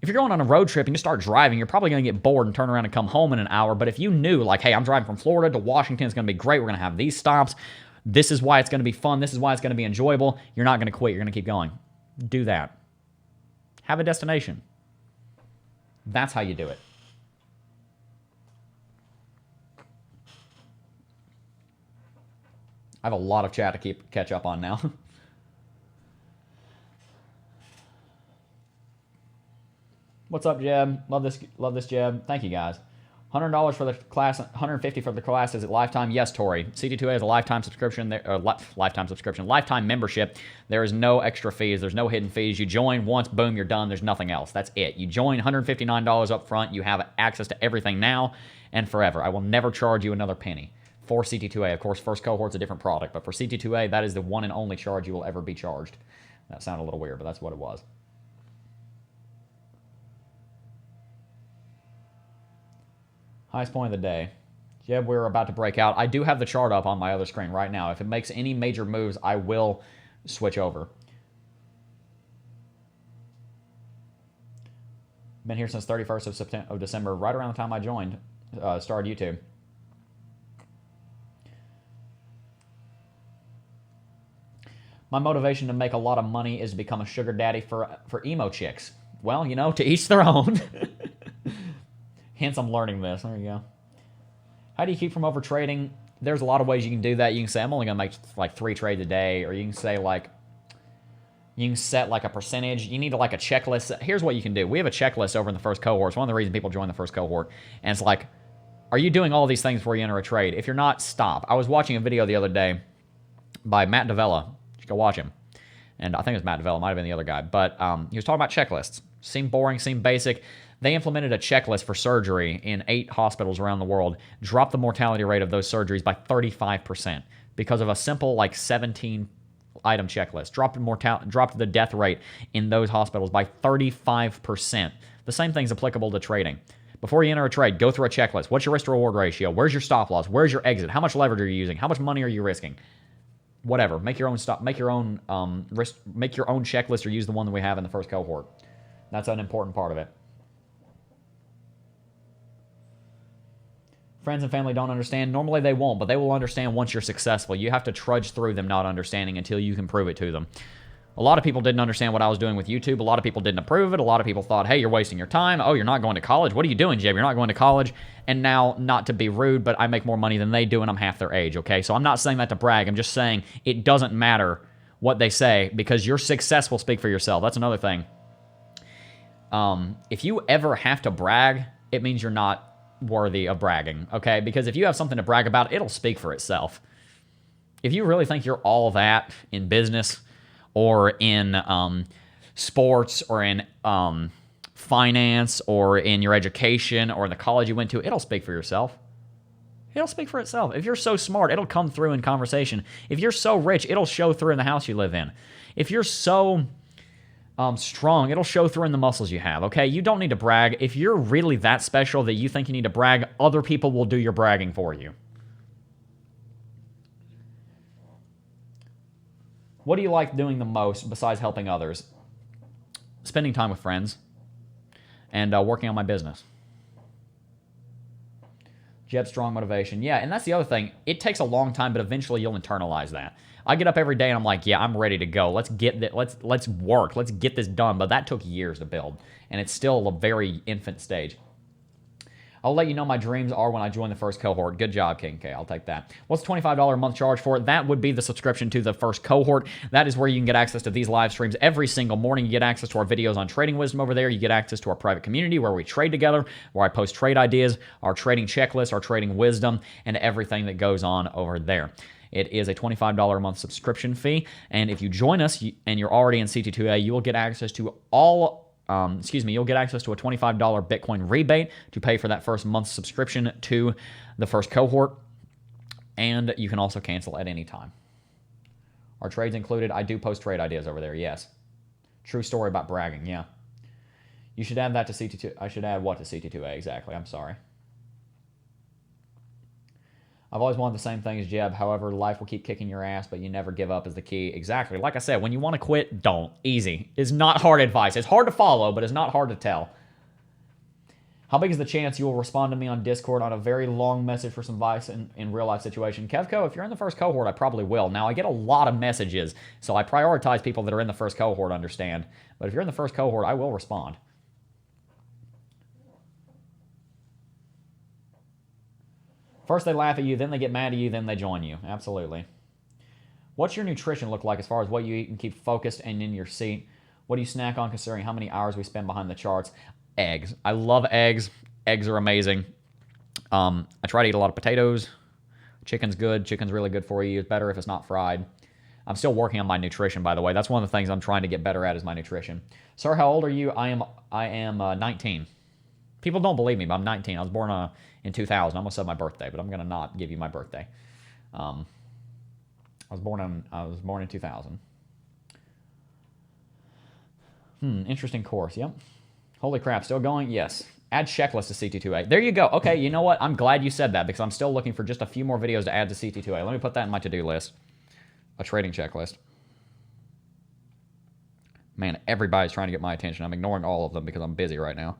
If you're going on a road trip and you start driving, you're probably going to get bored and turn around and come home in an hour. But if you knew, like, hey, I'm driving from Florida to Washington, it's going to be great. We're going to have these stops. This is why it's going to be fun. This is why it's going to be enjoyable. You're not going to quit. You're going to keep going. Do that. Have a destination. That's how you do it. I have a lot of chat to catch up on now. What's up, Jeb? Love this, Jeb. Thank you, guys. $100 for the class, $150 for the class. Is it lifetime? Yes, Tori. CT2A is a lifetime subscription, lifetime membership. There is no extra fees. There's no hidden fees. You join once, boom, you're done. There's nothing else. That's it. You join $159 up front. You have access to everything now and forever. I will never charge you another penny for CT2A. Of course, first cohort's a different product, but for CT2A, that is the one and only charge you will ever be charged. That sounded a little weird, but that's what it was. Highest point of the day. Jeb, we're about to break out. I do have the chart up on my other screen right now. If it makes any major moves, I will switch over. Been here since 31st of December, right around the time I joined, started YouTube. My motivation to make a lot of money is to become a sugar daddy for emo chicks. Well, you know, to each their own. Hence, I'm learning this. There you go. How do you keep from over trading? There's a lot of ways you can do that. You can say, I'm only going to make like 3 trades a day. Or you can say, like, you can set like a percentage. You need to like a checklist. Here's what you can do. We have a checklist over in the first cohort. It's one of the reasons people join the first cohort. And it's like, are you doing all these things before you enter a trade? If you're not, stop. I was watching a video the other day by Matt Davella. You should go watch him. And I think it was Matt Davella. Might have been the other guy. But he was talking about checklists. Seemed boring, seemed basic. They implemented a checklist for surgery in 8 hospitals around the world, dropped the mortality rate of those surgeries by 35% because of a simple like 17-item checklist. Dropped the death rate in those hospitals by 35%. The same thing's applicable to trading. Before you enter a trade, go through a checklist. What's your risk to reward ratio? Where's your stop loss? Where's your exit? How much leverage are you using? How much money are you risking? Whatever. Make your own stop. Make your own risk. Make your own checklist, or use the one that we have in the first cohort. That's an important part of it. Friends and family don't understand. Normally they won't, but they will understand once you're successful. You have to trudge through them not understanding until you can prove it to them. A lot of people didn't understand what I was doing with YouTube. A lot of people didn't approve it. A lot of people thought, hey, you're wasting your time. Oh, you're not going to college. What are you doing, Jeb? You're not going to college. And now, not to be rude, but I make more money than they do, and I'm half their age, okay? So I'm not saying that to brag. I'm just saying it doesn't matter what they say because your success will speak for yourself. That's another thing. If you ever have to brag, it means you're not worthy of bragging, okay? Because if you have something to brag about, it'll speak for itself. If you really think you're all that in business or in sports or in finance or in your education or in the college you went to, it'll speak for yourself. It'll speak for itself. If you're so smart, it'll come through in conversation. If you're so rich, it'll show through in the house you live in. If you're so strong, it'll show through in the muscles you have, okay? You don't need to brag. If you're really that special that you think you need to brag, other people will do your bragging for you. What do you like doing the most besides helping others? Spending time with friends and working on my business. Jeb, strong motivation. Yeah, and that's the other thing. It takes a long time, but eventually you'll internalize that. I get up every day and I'm like, yeah, I'm ready to go. Let's get that. Let's work. Let's get this done. But that took years to build, and it's still a very infant stage. I'll let you know my dreams are when I join the first cohort. Good job, King K. I'll take that. What's the $25 a month charge for it? That would be the subscription to the first cohort. That is where you can get access to these live streams every single morning. You get access to our videos on trading wisdom over there. You get access to our private community where we trade together, where I post trade ideas, our trading checklists, our trading wisdom, and everything that goes on over there. It is a $25 a month subscription fee. And if you join us and you're already in CT2A, you will get access to you'll get access to a $25 Bitcoin rebate to pay for that first month's subscription to the first cohort. And you can also cancel at any time. Are trades included? I do post trade ideas over there, yes. True story about bragging, yeah. You should add that to CT2. I should add what to CT2A exactly? I'm sorry. I've always wanted the same thing as Jeb. However, life will keep kicking your ass, but you never give up is the key. Exactly. Like I said, when you want to quit, don't. Easy. It's not hard advice. It's hard to follow, but it's not hard to tell. How big is the chance you will respond to me on Discord on a very long message for some advice in real-life situation? Kevco, if you're in the first cohort, I probably will. Now, I get a lot of messages, so I prioritize people that are in the first cohort, understand. But if you're in the first cohort, I will respond. First they laugh at you, then they get mad at you, then they join you. Absolutely. What's your nutrition look like as far as what you eat and keep focused and in your seat? What do you snack on considering how many hours we spend behind the charts? Eggs. I love eggs. Eggs are amazing. I try to eat a lot of potatoes. Chicken's good. Chicken's really good for you. It's better if it's not fried. I'm still working on my nutrition, by the way. That's one of the things I'm trying to get better at is my nutrition. Sir, how old are you? I am 19. People don't believe me, but I'm 19. I was born in 2000. I almost said my birthday, but I'm going to not give you my birthday. I was born in 2000. Interesting course. Yep. Holy crap, still going? Yes. Add checklist to CT2A. There you go. Okay, you know what? I'm glad you said that because I'm still looking for just a few more videos to add to CT2A. Let me put that in my to-do list. A trading checklist. Man, everybody's trying to get my attention. I'm ignoring all of them because I'm busy right now.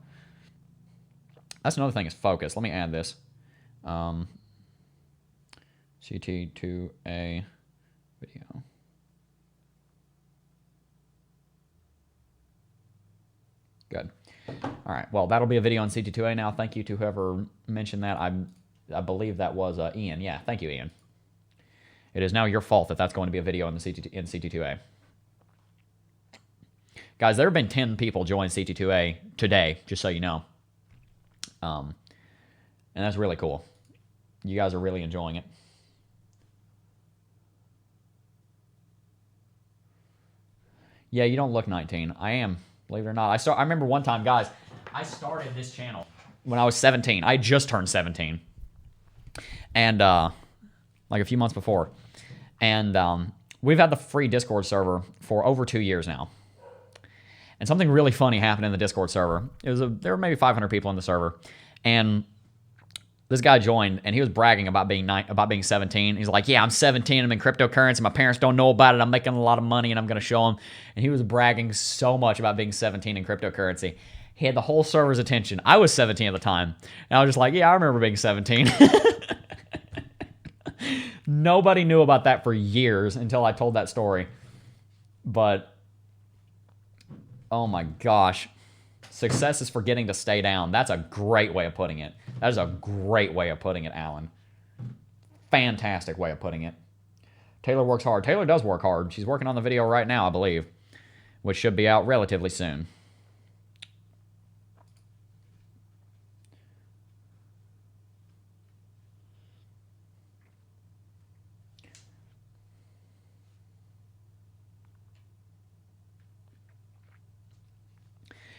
That's another thing is focus. Let me add this. CT2A video. Good. All right, well, that'll be a video on CT2A now. Thank you to whoever mentioned that. I believe that was Ian. Yeah, thank you, Ian. It is now your fault that that's going to be a video in CT2A. Guys, there have been 10 people join CT2A today, just so you know. And that's really cool. You guys are really enjoying it. Yeah, you don't look 19. I am, believe it or not. I remember one time, guys, I started this channel when I was 17. I just turned 17. And like a few months before. And we've had the free Discord server for over 2 years now. And something really funny happened in the Discord server. There were maybe 500 people in the server. And this guy joined, and he was bragging about being 17. He's like, yeah, I'm 17. I'm in cryptocurrency. My parents don't know about it. I'm making a lot of money, and I'm going to show them. And he was bragging so much about being 17 in cryptocurrency. He had the whole server's attention. I was 17 at the time. And I was just like, yeah, I remember being 17. Nobody knew about that for years until I told that story. But, oh my gosh. Success is forgetting to stay down. That's a great way of putting it. That is a great way of putting it, Alan. Fantastic way of putting it. Taylor works hard. Taylor does work hard. She's working on the video right now, I believe, which should be out relatively soon.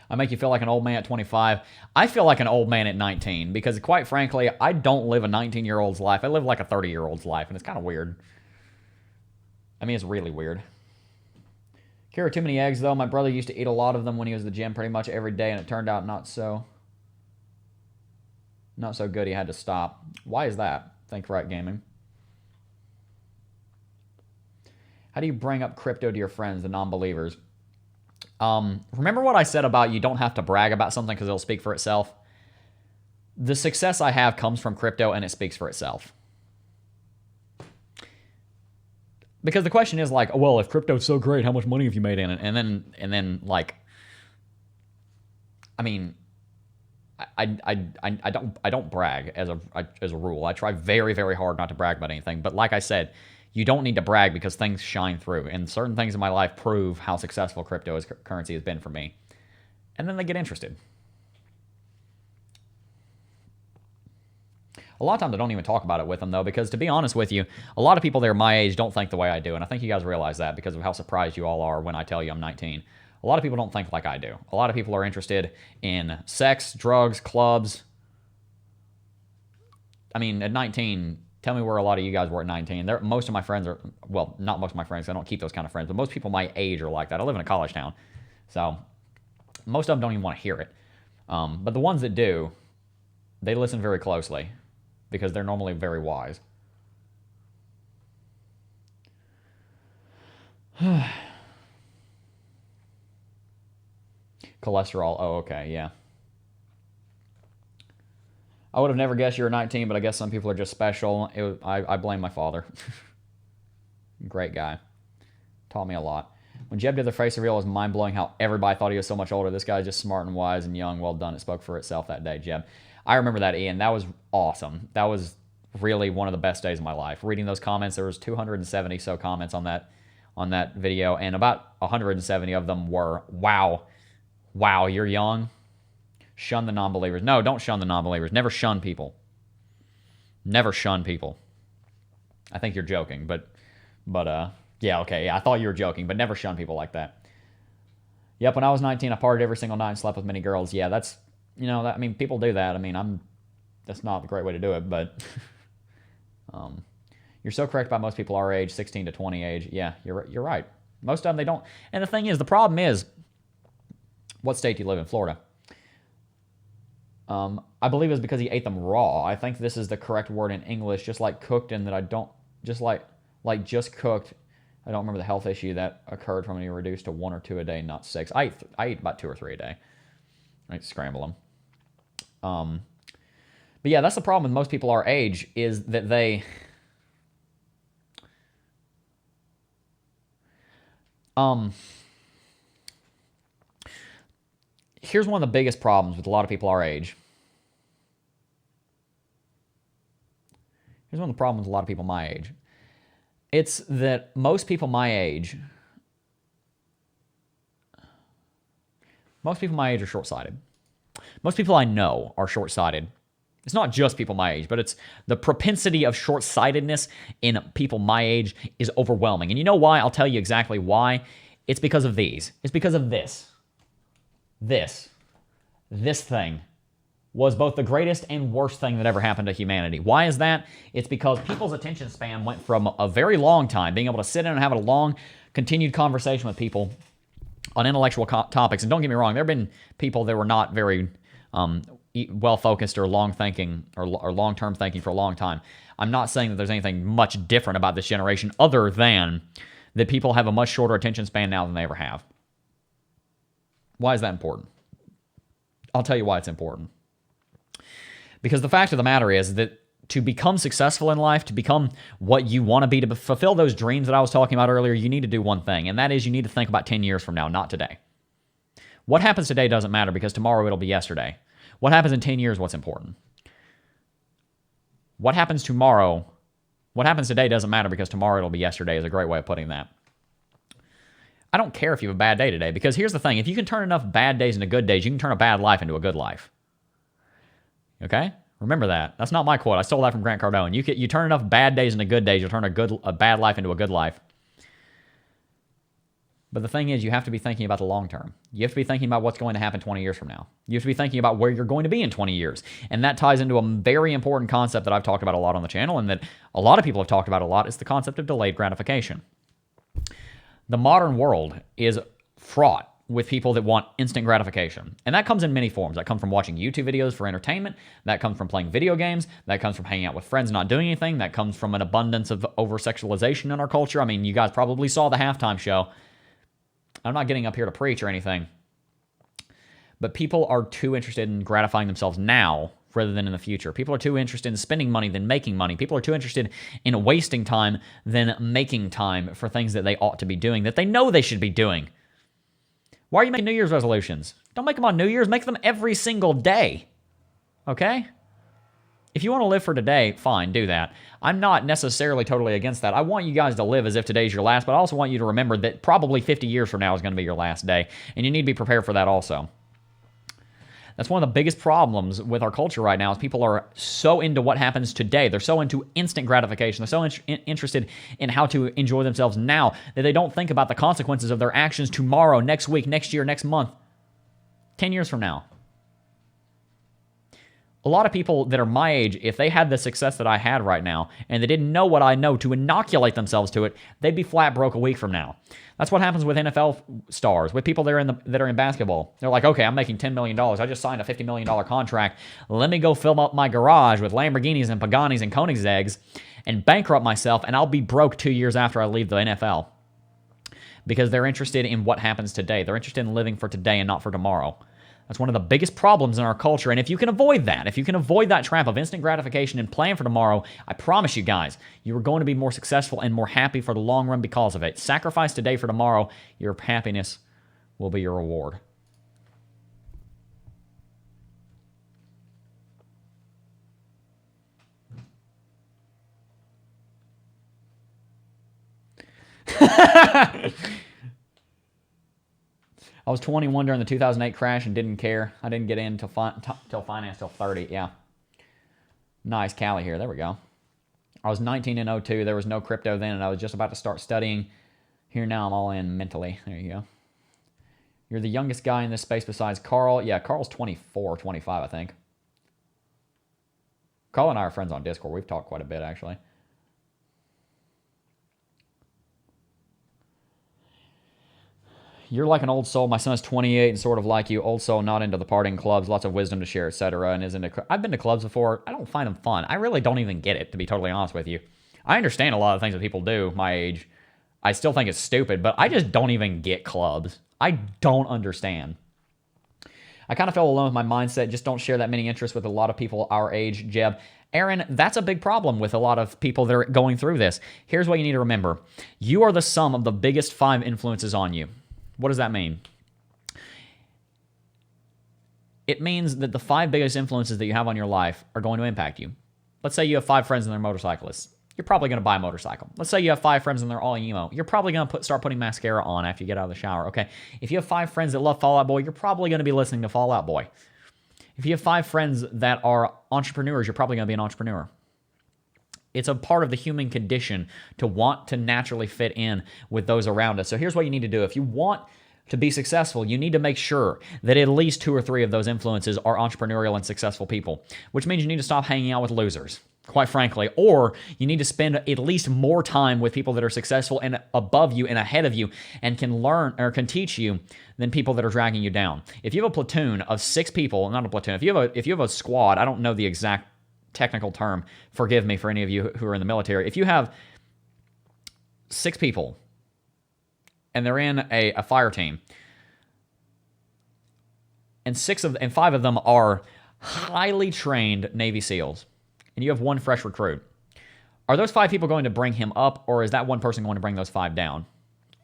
I make you feel like an old man at 25. I feel like an old man at 19 because, quite frankly, I don't live a 19-year-old's life. I live like a 30-year-old's life, and it's kind of weird. I mean, it's really weird. Kira, too many eggs, though. My brother used to eat a lot of them when he was at the gym pretty much every day, and it turned out not so good. He had to stop. Why is that? Think Right Gaming. How do you bring up crypto to your friends, the non-believers? Remember what I said about you don't have to brag about something because it'll speak for itself? The success I have comes from crypto and it speaks for itself. Because the question is like, oh, well, if crypto's so great, how much money have you made in it? And then like, I mean, I don't brag as a rule. I try very, very hard not to brag about anything. But like I said, you don't need to brag because things shine through. And certain things in my life prove how successful cryptocurrency has been for me. And then they get interested. A lot of times I don't even talk about it with them, though, because to be honest with you, a lot of people that are my age don't think the way I do. And I think you guys realize that because of how surprised you all are when I tell you I'm 19. A lot of people don't think like I do. A lot of people are interested in sex, drugs, clubs. I mean, at 19... Tell me where a lot of you guys were at 19. Most of my friends are, well, not most of my friends. I don't keep those kind of friends, but most people my age are like that. I live in a college town. So most of them don't even want to hear it. But the ones that do, they listen very closely because they're normally very wise. Cholesterol. Oh, okay. Yeah. I would have never guessed you were 19, but I guess some people are just special. I blame my father. Great guy. Taught me a lot. When Jeb did the face reveal, it was mind-blowing how everybody thought he was so much older. This guy's just smart and wise and young. Well done. It spoke for itself that day, Jeb. I remember that, Ian. That was awesome. That was really one of the best days of my life. Reading those comments, there was 270 so comments on that video, and about 170 of them were, wow, you're young. Shun the non-believers. No, don't shun the non-believers. Never shun people. Never shun people. I think you're joking, but yeah, okay. Yeah, I thought you were joking, but never shun people like that. Yep, when I was 19, I partied every single night and slept with many girls. Yeah, that's, I mean, people do that. I mean, that's not the great way to do it, but you're so correct about most people our age, 16 to 20 age. Yeah, you're right. Most of them, they don't. And the thing is, the problem is, what state do you live in? Florida. I believe it's because he ate them raw. I think this is the correct word in English, just like cooked, and that I don't, just like just cooked. I don't remember the health issue that occurred from when he reduced to 1 or 2 a day, not 6. I eat about 2 or 3 a day. I scramble them. But yeah, that's the problem with most people our age is that they... Here's one of the biggest problems with a lot of people our age. Here's one of the problems with a lot of people my age. It's that most people my age are short-sighted. Most people I know are short-sighted. It's not just people my age, but it's the propensity of short-sightedness in people my age is overwhelming. And you know why? I'll tell you exactly why. It's because of these. It's because of this. This thing was both the greatest and worst thing that ever happened to humanity. Why is that? It's because people's attention span went from a very long time, being able to sit in and have a long, continued conversation with people on intellectual topics. And don't get me wrong, there have been people that were not very well-focused or long-thinking or long-term thinking for a long time. I'm not saying that there's anything much different about this generation other than that people have a much shorter attention span now than they ever have. Why is that important? I'll tell you why it's important. Because the fact of the matter is that to become successful in life, to become what you want to be, to fulfill those dreams that I was talking about earlier, you need to do one thing, and that is you need to think about 10 years from now, not today. What happens today doesn't matter because tomorrow it'll be yesterday. What happens in 10 years, what's important. What happens tomorrow, what happens today doesn't matter because tomorrow it'll be yesterday is a great way of putting that. I don't care if you have a bad day today because here's the thing. If you can turn enough bad days into good days, you can turn a bad life into a good life. Okay? Remember that. That's not my quote. I stole that from Grant Cardone. You turn enough bad days into good days, you'll turn a bad life into a good life. But the thing is, you have to be thinking about the long term. You have to be thinking about what's going to happen 20 years from now. You have to be thinking about where you're going to be in 20 years. And that ties into a very important concept that I've talked about a lot on the channel and that a lot of people have talked about a lot. It's the concept of delayed gratification. The modern world is fraught with people that want instant gratification. And that comes in many forms. That comes from watching YouTube videos for entertainment. That comes from playing video games. That comes from hanging out with friends not doing anything. That comes from an abundance of over-sexualization in our culture. I mean, you guys probably saw the halftime show. I'm not getting up here to preach or anything. But people are too interested in gratifying themselves now rather than in the future. People are too interested in spending money than making money. People are too interested in wasting time than making time for things that they ought to be doing, that they know they should be doing. Why are you making New Year's resolutions? Don't make them on New Year's. Make them every single day. Okay? If you want to live for today, fine, do that. I'm not necessarily totally against that. I want you guys to live as if today's your last, but I also want you to remember that probably 50 years from now is going to be your last day, and you need to be prepared for that also. That's one of the biggest problems with our culture right now is people are so into what happens today. They're so into instant gratification. They're so interested in how to enjoy themselves now that they don't think about the consequences of their actions tomorrow, next week, next year, next month, 10 years from now. A lot of people that are my age, if they had the success that I had right now and they didn't know what I know to inoculate themselves to it, they'd be flat broke a week from now. That's what happens with NFL stars, with people that are in basketball. They're like, okay, I'm making $10 million. I just signed a $50 million contract. Let me go fill up my garage with Lamborghinis and Paganis and Koenigsegg's and bankrupt myself, and I'll be broke 2 years after I leave the NFL. Because they're interested in what happens today. They're interested in living for today and not for tomorrow. That's one of the biggest problems in our culture, and if you can avoid that, if you can avoid that trap of instant gratification and plan for tomorrow, I promise you guys, you are going to be more successful and more happy for the long run because of it. Sacrifice today for tomorrow, your happiness will be your reward. I was 21 during the 2008 crash and didn't care. I didn't get in till finance till 30. Yeah. Nice, Callie here. There we go. I was 19 in 02. There was no crypto then, and I was just about to start studying. Here now, I'm all in mentally. There you go. You're the youngest guy in this space besides Carl. Yeah, Carl's 24, 25, I think. Carl and I are friends on Discord. We've talked quite a bit, actually. You're like an old soul. My son is 28 and sort of like you. Old soul, not into the partying clubs, lots of wisdom to share, etc. And is into. I've been to clubs before. I don't find them fun. I really don't even get it, to be totally honest with you. I understand a lot of things that people do my age. I still think it's stupid, but I just don't even get clubs. I don't understand. I kind of fell alone with my mindset. Just don't share that many interests with a lot of people our age, Jeb. Aaron, that's a big problem with a lot of people that are going through this. Here's what you need to remember. You are the sum of the biggest 5 influences on you. What does that mean? it means that the 5 biggest influences that you have on your life are going to impact you. Let's say you have 5 friends and they're motorcyclists. You're probably going to buy a motorcycle. Let's say you have 5 friends and they're all emo. You're probably going to start putting mascara on after you get out of the shower. Okay. If you have 5 friends that love Fall Out Boy, you're probably going to be listening to Fall Out Boy. If you have 5 friends that are entrepreneurs, you're probably going to be an entrepreneur. It's a part of the human condition to want to naturally fit in with those around us. So here's what you need to do. If you want to be successful, you need to make sure that at least 2 or 3 of those influences are entrepreneurial and successful people, which means you need to stop hanging out with losers, quite frankly, or you need to spend at least more time with people that are successful and above you and ahead of you and can learn or can teach you than people that are dragging you down. If you have a platoon of 6 people, not a platoon, if you have a squad, I don't know the exact technical term, forgive me for any of you who are in the military. If you have 6 people and they're in a fire team, and 5 of them are highly trained Navy SEALs, and you have 1 fresh recruit, are those 5 people going to bring him up, or is that 1 person going to bring those 5 down?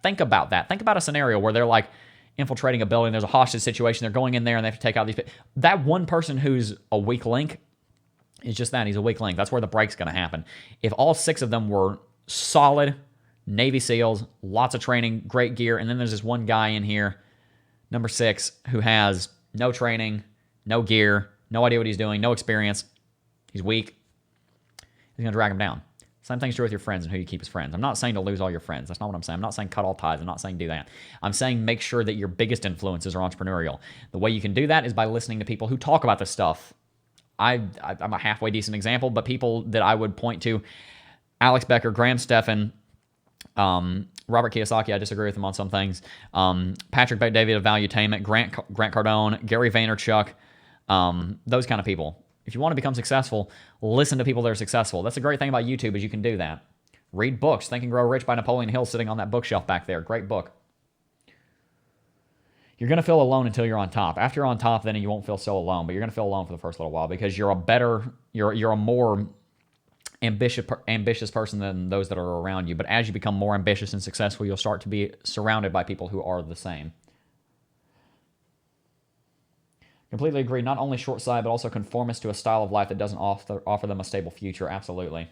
Think about that. Think about a scenario where they're like infiltrating a building, there's a hostage situation, they're going in there and they have to take out these people. That 1 person who's a weak link is just that, he's a weak link. That's where the break's going to happen. If all 6 of them were solid Navy SEALs, lots of training, great gear, and then there's this 1 guy in here, number 6, who has no training, no gear, no idea what he's doing, no experience, he's weak, he's going to drag him down. Same thing's true with your friends and who you keep as friends. I'm not saying to lose all your friends. That's not what I'm saying. I'm not saying cut all ties. I'm not saying do that. I'm saying make sure that your biggest influences are entrepreneurial. The way you can do that is by listening to people who talk about this stuff. I'm a halfway decent example, but people that I would point to, Alex Becker, Graham Stephan, Robert Kiyosaki, I disagree with him on some things, Patrick Bet-David of Valuetainment, Grant Cardone, Gary Vaynerchuk, those kind of people. If you want to become successful, listen to people that are successful. That's the great thing about YouTube is you can do that. Read books. Think and Grow Rich by Napoleon Hill sitting on that bookshelf back there. Great book. You're going to feel alone until you're on top. After you're on top, then you won't feel so alone, but you're going to feel alone for the first little while because you're a more ambitious person than those that are around you. But as you become more ambitious and successful, you'll start to be surrounded by people who are the same. Completely agree. Not only short-sighted, but also conformist to a style of life that doesn't offer them a stable future. Absolutely.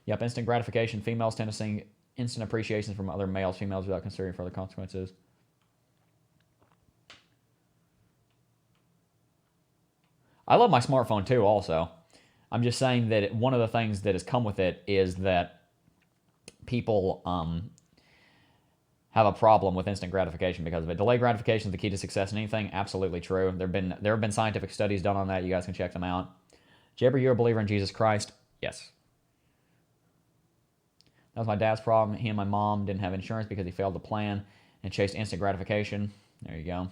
Yep, instant gratification. Females tend to seek instant appreciation from other males. Females without considering further consequences. I love my smartphone too, also. I'm just saying that one of the things that has come with it is that people have a problem with instant gratification because of it. Delayed gratification is the key to success in anything. Absolutely true. There have been scientific studies done on that. You guys can check them out. Jebber, you're a believer in Jesus Christ? Yes. That was my dad's problem. He and my mom didn't have insurance because he failed to plan and chased instant gratification. There you go.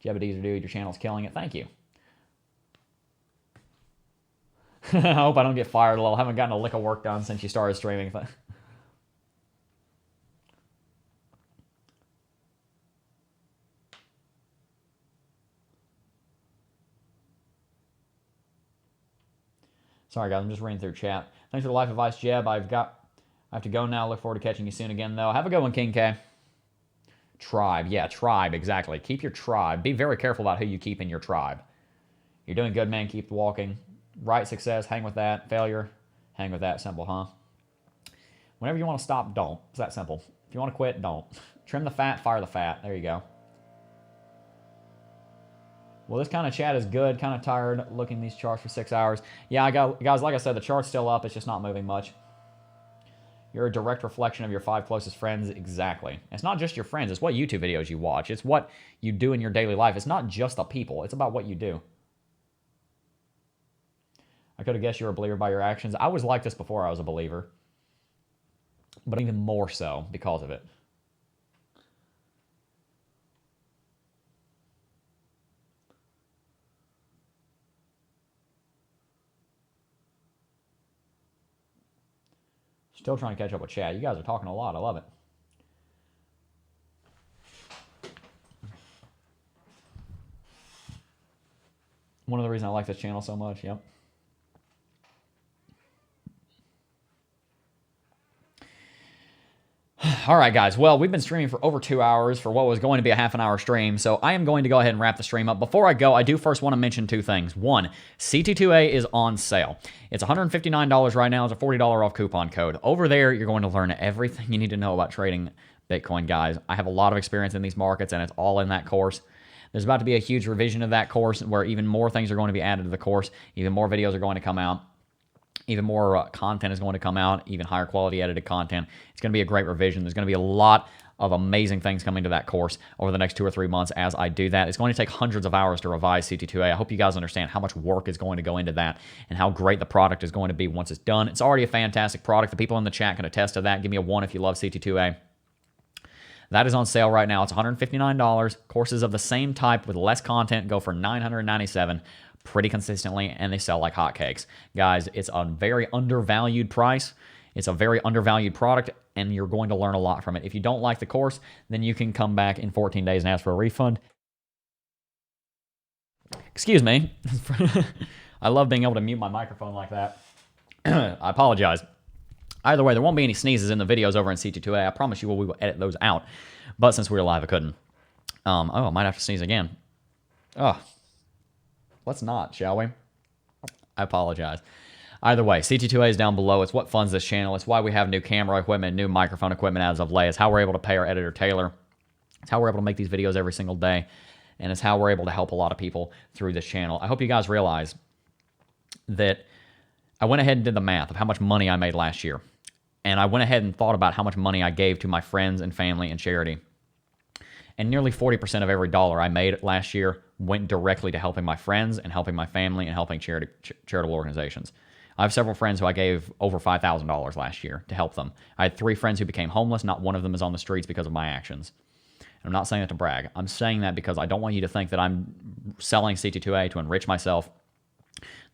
Jebba Deezer Dude, your channel's killing it. Thank you. I hope I don't get fired. I haven't gotten a lick of work done since you started streaming. Sorry, guys. I'm just reading through chat. Thanks for the life advice, Jeb. I have to go now. Look forward to catching you soon again, though. Have a good one, King K. Tribe. Yeah, tribe. Exactly. Keep your tribe. Be very careful about who you keep in your tribe. You're doing good, man. Keep walking. Right success. Hang with that. Failure. Hang with that. Simple, huh? Whenever you want to stop, don't. It's that simple. If you want to quit, don't. Trim the fat, fire the fat. There you go. Well, this kind of chat is good. Kind of tired looking at these charts for 6 hours. Yeah, guys, like I said, the chart's still up. It's just not moving much. You're a direct reflection of your 5 closest friends. Exactly. It's not just your friends. It's what YouTube videos you watch. It's what you do in your daily life. It's not just the people. It's about what you do. I could have guessed you were a believer by your actions. I was like this before I was a believer. But even more so because of it. Still trying to catch up with chat. You guys are talking a lot. I love it. One of the reasons I like this channel so much. Yep. All right, guys. Well, we've been streaming for over 2 hours for what was going to be a half an hour stream, so I am going to go ahead and wrap the stream up. Before I go, I do first want to mention two things. One, CT2A is on sale. It's $159 right now. It's a $40 off coupon code. Over there, you're going to learn everything you need to know about trading Bitcoin, guys. I have a lot of experience in these markets, and it's all in that course. There's about to be a huge revision of that course where even more things are going to be added to the course. Even more videos are going to come out. Even more content is going to come out, even higher quality edited content. It's going to be a great revision. There's going to be a lot of amazing things coming to that course over the next 2 or 3 months as I do that. It's going to take hundreds of hours to revise CT2A. I hope you guys understand how much work is going to go into that and how great the product is going to be once it's done. It's already a fantastic product. The people in the chat can attest to that. Give me a 1 if you love CT2A. That is on sale right now. It's $159. Courses of the same type with less content go for $997 pretty consistently, and they sell like hotcakes. Guys, it's a very undervalued price. It's a very undervalued product, and you're going to learn a lot from it. If you don't like the course, then you can come back in 14 days and ask for a refund. Excuse me. I love being able to mute my microphone like that. I apologize. Either way, there won't be any sneezes in the videos over in CT2A. I promise you we will edit those out. But since we were live, I couldn't. I might have to sneeze again. Oh. Let's not, shall we? I apologize. Either way, CT2A is down below. It's what funds this channel. It's why we have new camera equipment, new microphone equipment as of late. It's how we're able to pay our editor, Taylor. It's how we're able to make these videos every single day. And it's how we're able to help a lot of people through this channel. I hope you guys realize that I went ahead and did the math of how much money I made last year. And I went ahead and thought about how much money I gave to my friends and family and charity. And nearly 40% of every dollar I made last year went directly to helping my friends and helping my family and helping charitable organizations. I have several friends who I gave over $5,000 last year to help them. I had 3 friends who became homeless. Not one of them is on the streets because of my actions. I'm not saying that to brag. I'm saying that because I don't want you to think that I'm selling CT2A to enrich myself,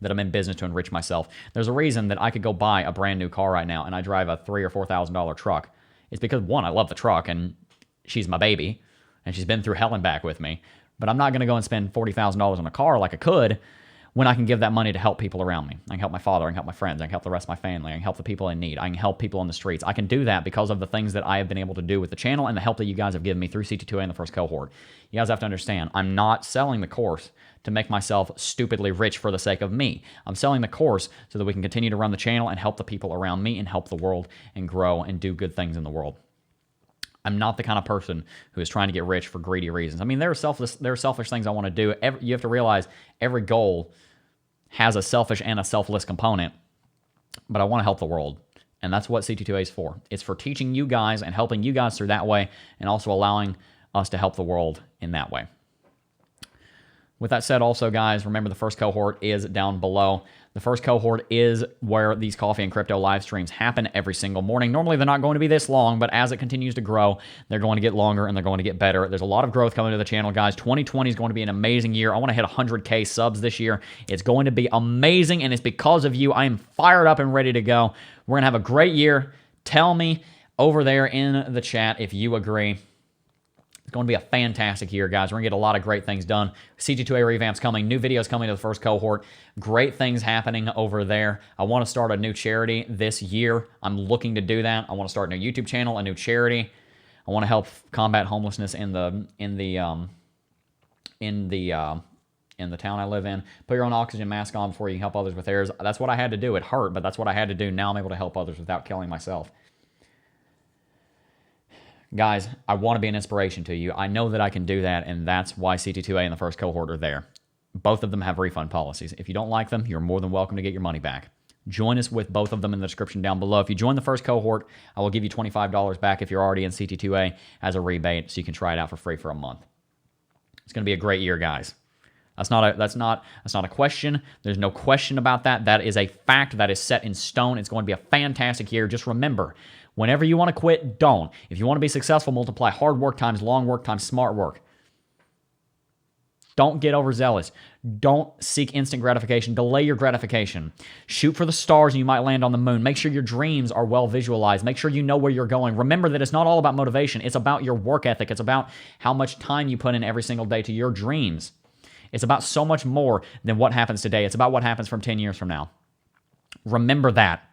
that I'm in business to enrich myself. There's a reason that I could go buy a brand new car right now and I drive a $3,000 or $4,000 truck. It's because, one, I love the truck and she's my baby. And she's been through hell and back with me. But I'm not going to go and spend $40,000 on a car like I could when I can give that money to help people around me. I can help my father, I can help my friends, I can help the rest of my family, I can help the people in need, I can help people on the streets. I can do that because of the things that I have been able to do with the channel and the help that you guys have given me through CT2A and the first cohort. You guys have to understand, I'm not selling the course to make myself stupidly rich for the sake of me. I'm selling the course so that we can continue to run the channel and help the people around me and help the world and grow and do good things in the world. I'm not the kind of person who is trying to get rich for greedy reasons. I mean, there are selfish things I want to do. You have to realize every goal has a selfish and a selfless component, but I want to help the world. And that's what CT2A is for. It's for teaching you guys and helping you guys through that way and also allowing us to help the world in that way. With that said, also, guys, remember the first cohort is down below. The first cohort is where these coffee and crypto live streams happen every single morning. Normally, they're not going to be this long, but as it continues to grow, they're going to get longer and they're going to get better. There's a lot of growth coming to the channel, guys. 2020 is going to be an amazing year. I want to hit 100K subs this year. It's going to be amazing, and it's because of you. I am fired up and ready to go. We're going to have a great year. Tell me over there in the chat if you agree. It's going to be a fantastic year, guys. We're going to get a lot of great things done. CT2A revamp's coming. New videos coming to the first cohort. Great things happening over there. I want to start a new charity this year. I'm looking to do that. I want to start a new YouTube channel, a new charity. I want to help combat homelessness in the town I live in. Put your own oxygen mask on before you help others with theirs. That's what I had to do. It hurt, but that's what I had to do. Now I'm able to help others without killing myself. Guys, I want to be an inspiration to you. I know that I can do that, and that's why CT2A and the first cohort are there. Both of them have refund policies. If you don't like them, you're more than welcome to get your money back. Join us with both of them in the description down below. If you join the first cohort, I will give you $25 back if you're already in CT2A as a rebate, so you can try it out for free for a month. It's going to be a great year, guys. That's not a question. There's no question about that. That is a fact. That is set in stone. It's going to be a fantastic year. Just remember, whenever you want to quit, don't. If you want to be successful, multiply hard work times long work times smart work. Don't get overzealous. Don't seek instant gratification. Delay your gratification. Shoot for the stars and you might land on the moon. Make sure your dreams are well visualized. Make sure you know where you're going. Remember that it's not all about motivation. It's about your work ethic. It's about how much time you put in every single day to your dreams. It's about so much more than what happens today. It's about what happens from 10 years from now. Remember that.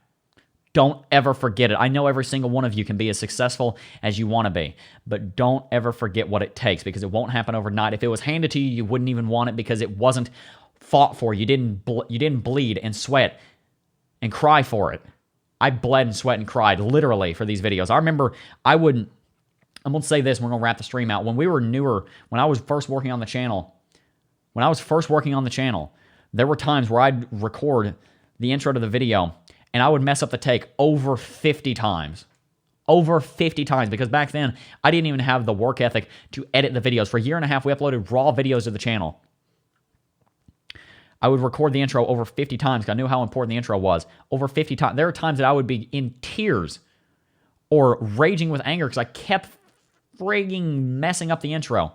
Don't ever forget it. I know every single one of you can be as successful as you want to be, but don't ever forget what it takes, because it won't happen overnight. If it was handed to you, you wouldn't even want it because it wasn't fought for. You didn't bleed and sweat and cry for it. I bled and sweat and cried literally for these videos. I remember I'm going to say this, and we're going to wrap the stream out. When we were newer, when I was first working on the channel, there were times where I'd record the intro to the video and I would mess up the take over 50 times. Over 50 times, because back then, I didn't even have the work ethic to edit the videos. For a year and a half, we uploaded raw videos to the channel. I would record the intro over 50 times because I knew how important the intro was. Over 50 times. There are times that I would be in tears or raging with anger because I kept frigging messing up the intro.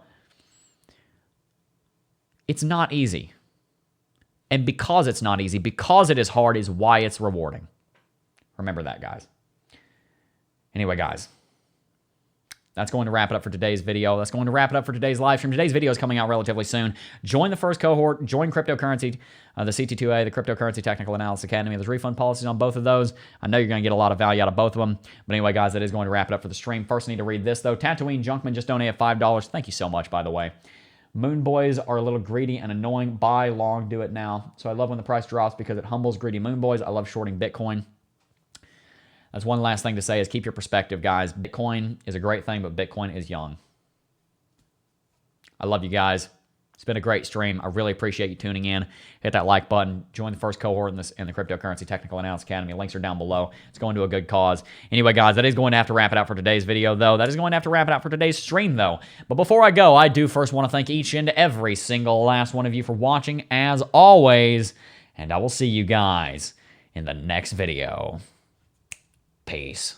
It's not easy. And because it's not easy, because it is hard, is why it's rewarding. Remember that, guys. Anyway, guys, that's going to wrap it up for today's video. That's going to wrap it up for today's live stream. Today's video is coming out relatively soon. Join the first cohort. Join cryptocurrency, the CT2A, the Cryptocurrency Technical Analysis Academy. There's refund policies on both of those. I know you're going to get a lot of value out of both of them. But anyway, guys, that is going to wrap it up for the stream. First, I need to read this, though. Tatooine Junkman just donated $5. Thank you so much, by the way. Moon boys are a little greedy and annoying. Buy long, do it now. So I love when the price drops because it humbles greedy moon boys. I love shorting Bitcoin. That's one last thing to say is keep your perspective, guys. Bitcoin is a great thing, but Bitcoin is young. I love you guys. It's been a great stream. I really appreciate you tuning in. Hit that like button. Join the first cohort in the Cryptocurrency Technical Analysis Academy. Links are down below. It's going to a good cause. Anyway, guys, that is going to have to wrap it out for today's video, though. That is going to have to wrap it out for today's stream, though. But before I go, I do first want to thank each and every single last one of you for watching, as always. And I will see you guys in the next video. Peace.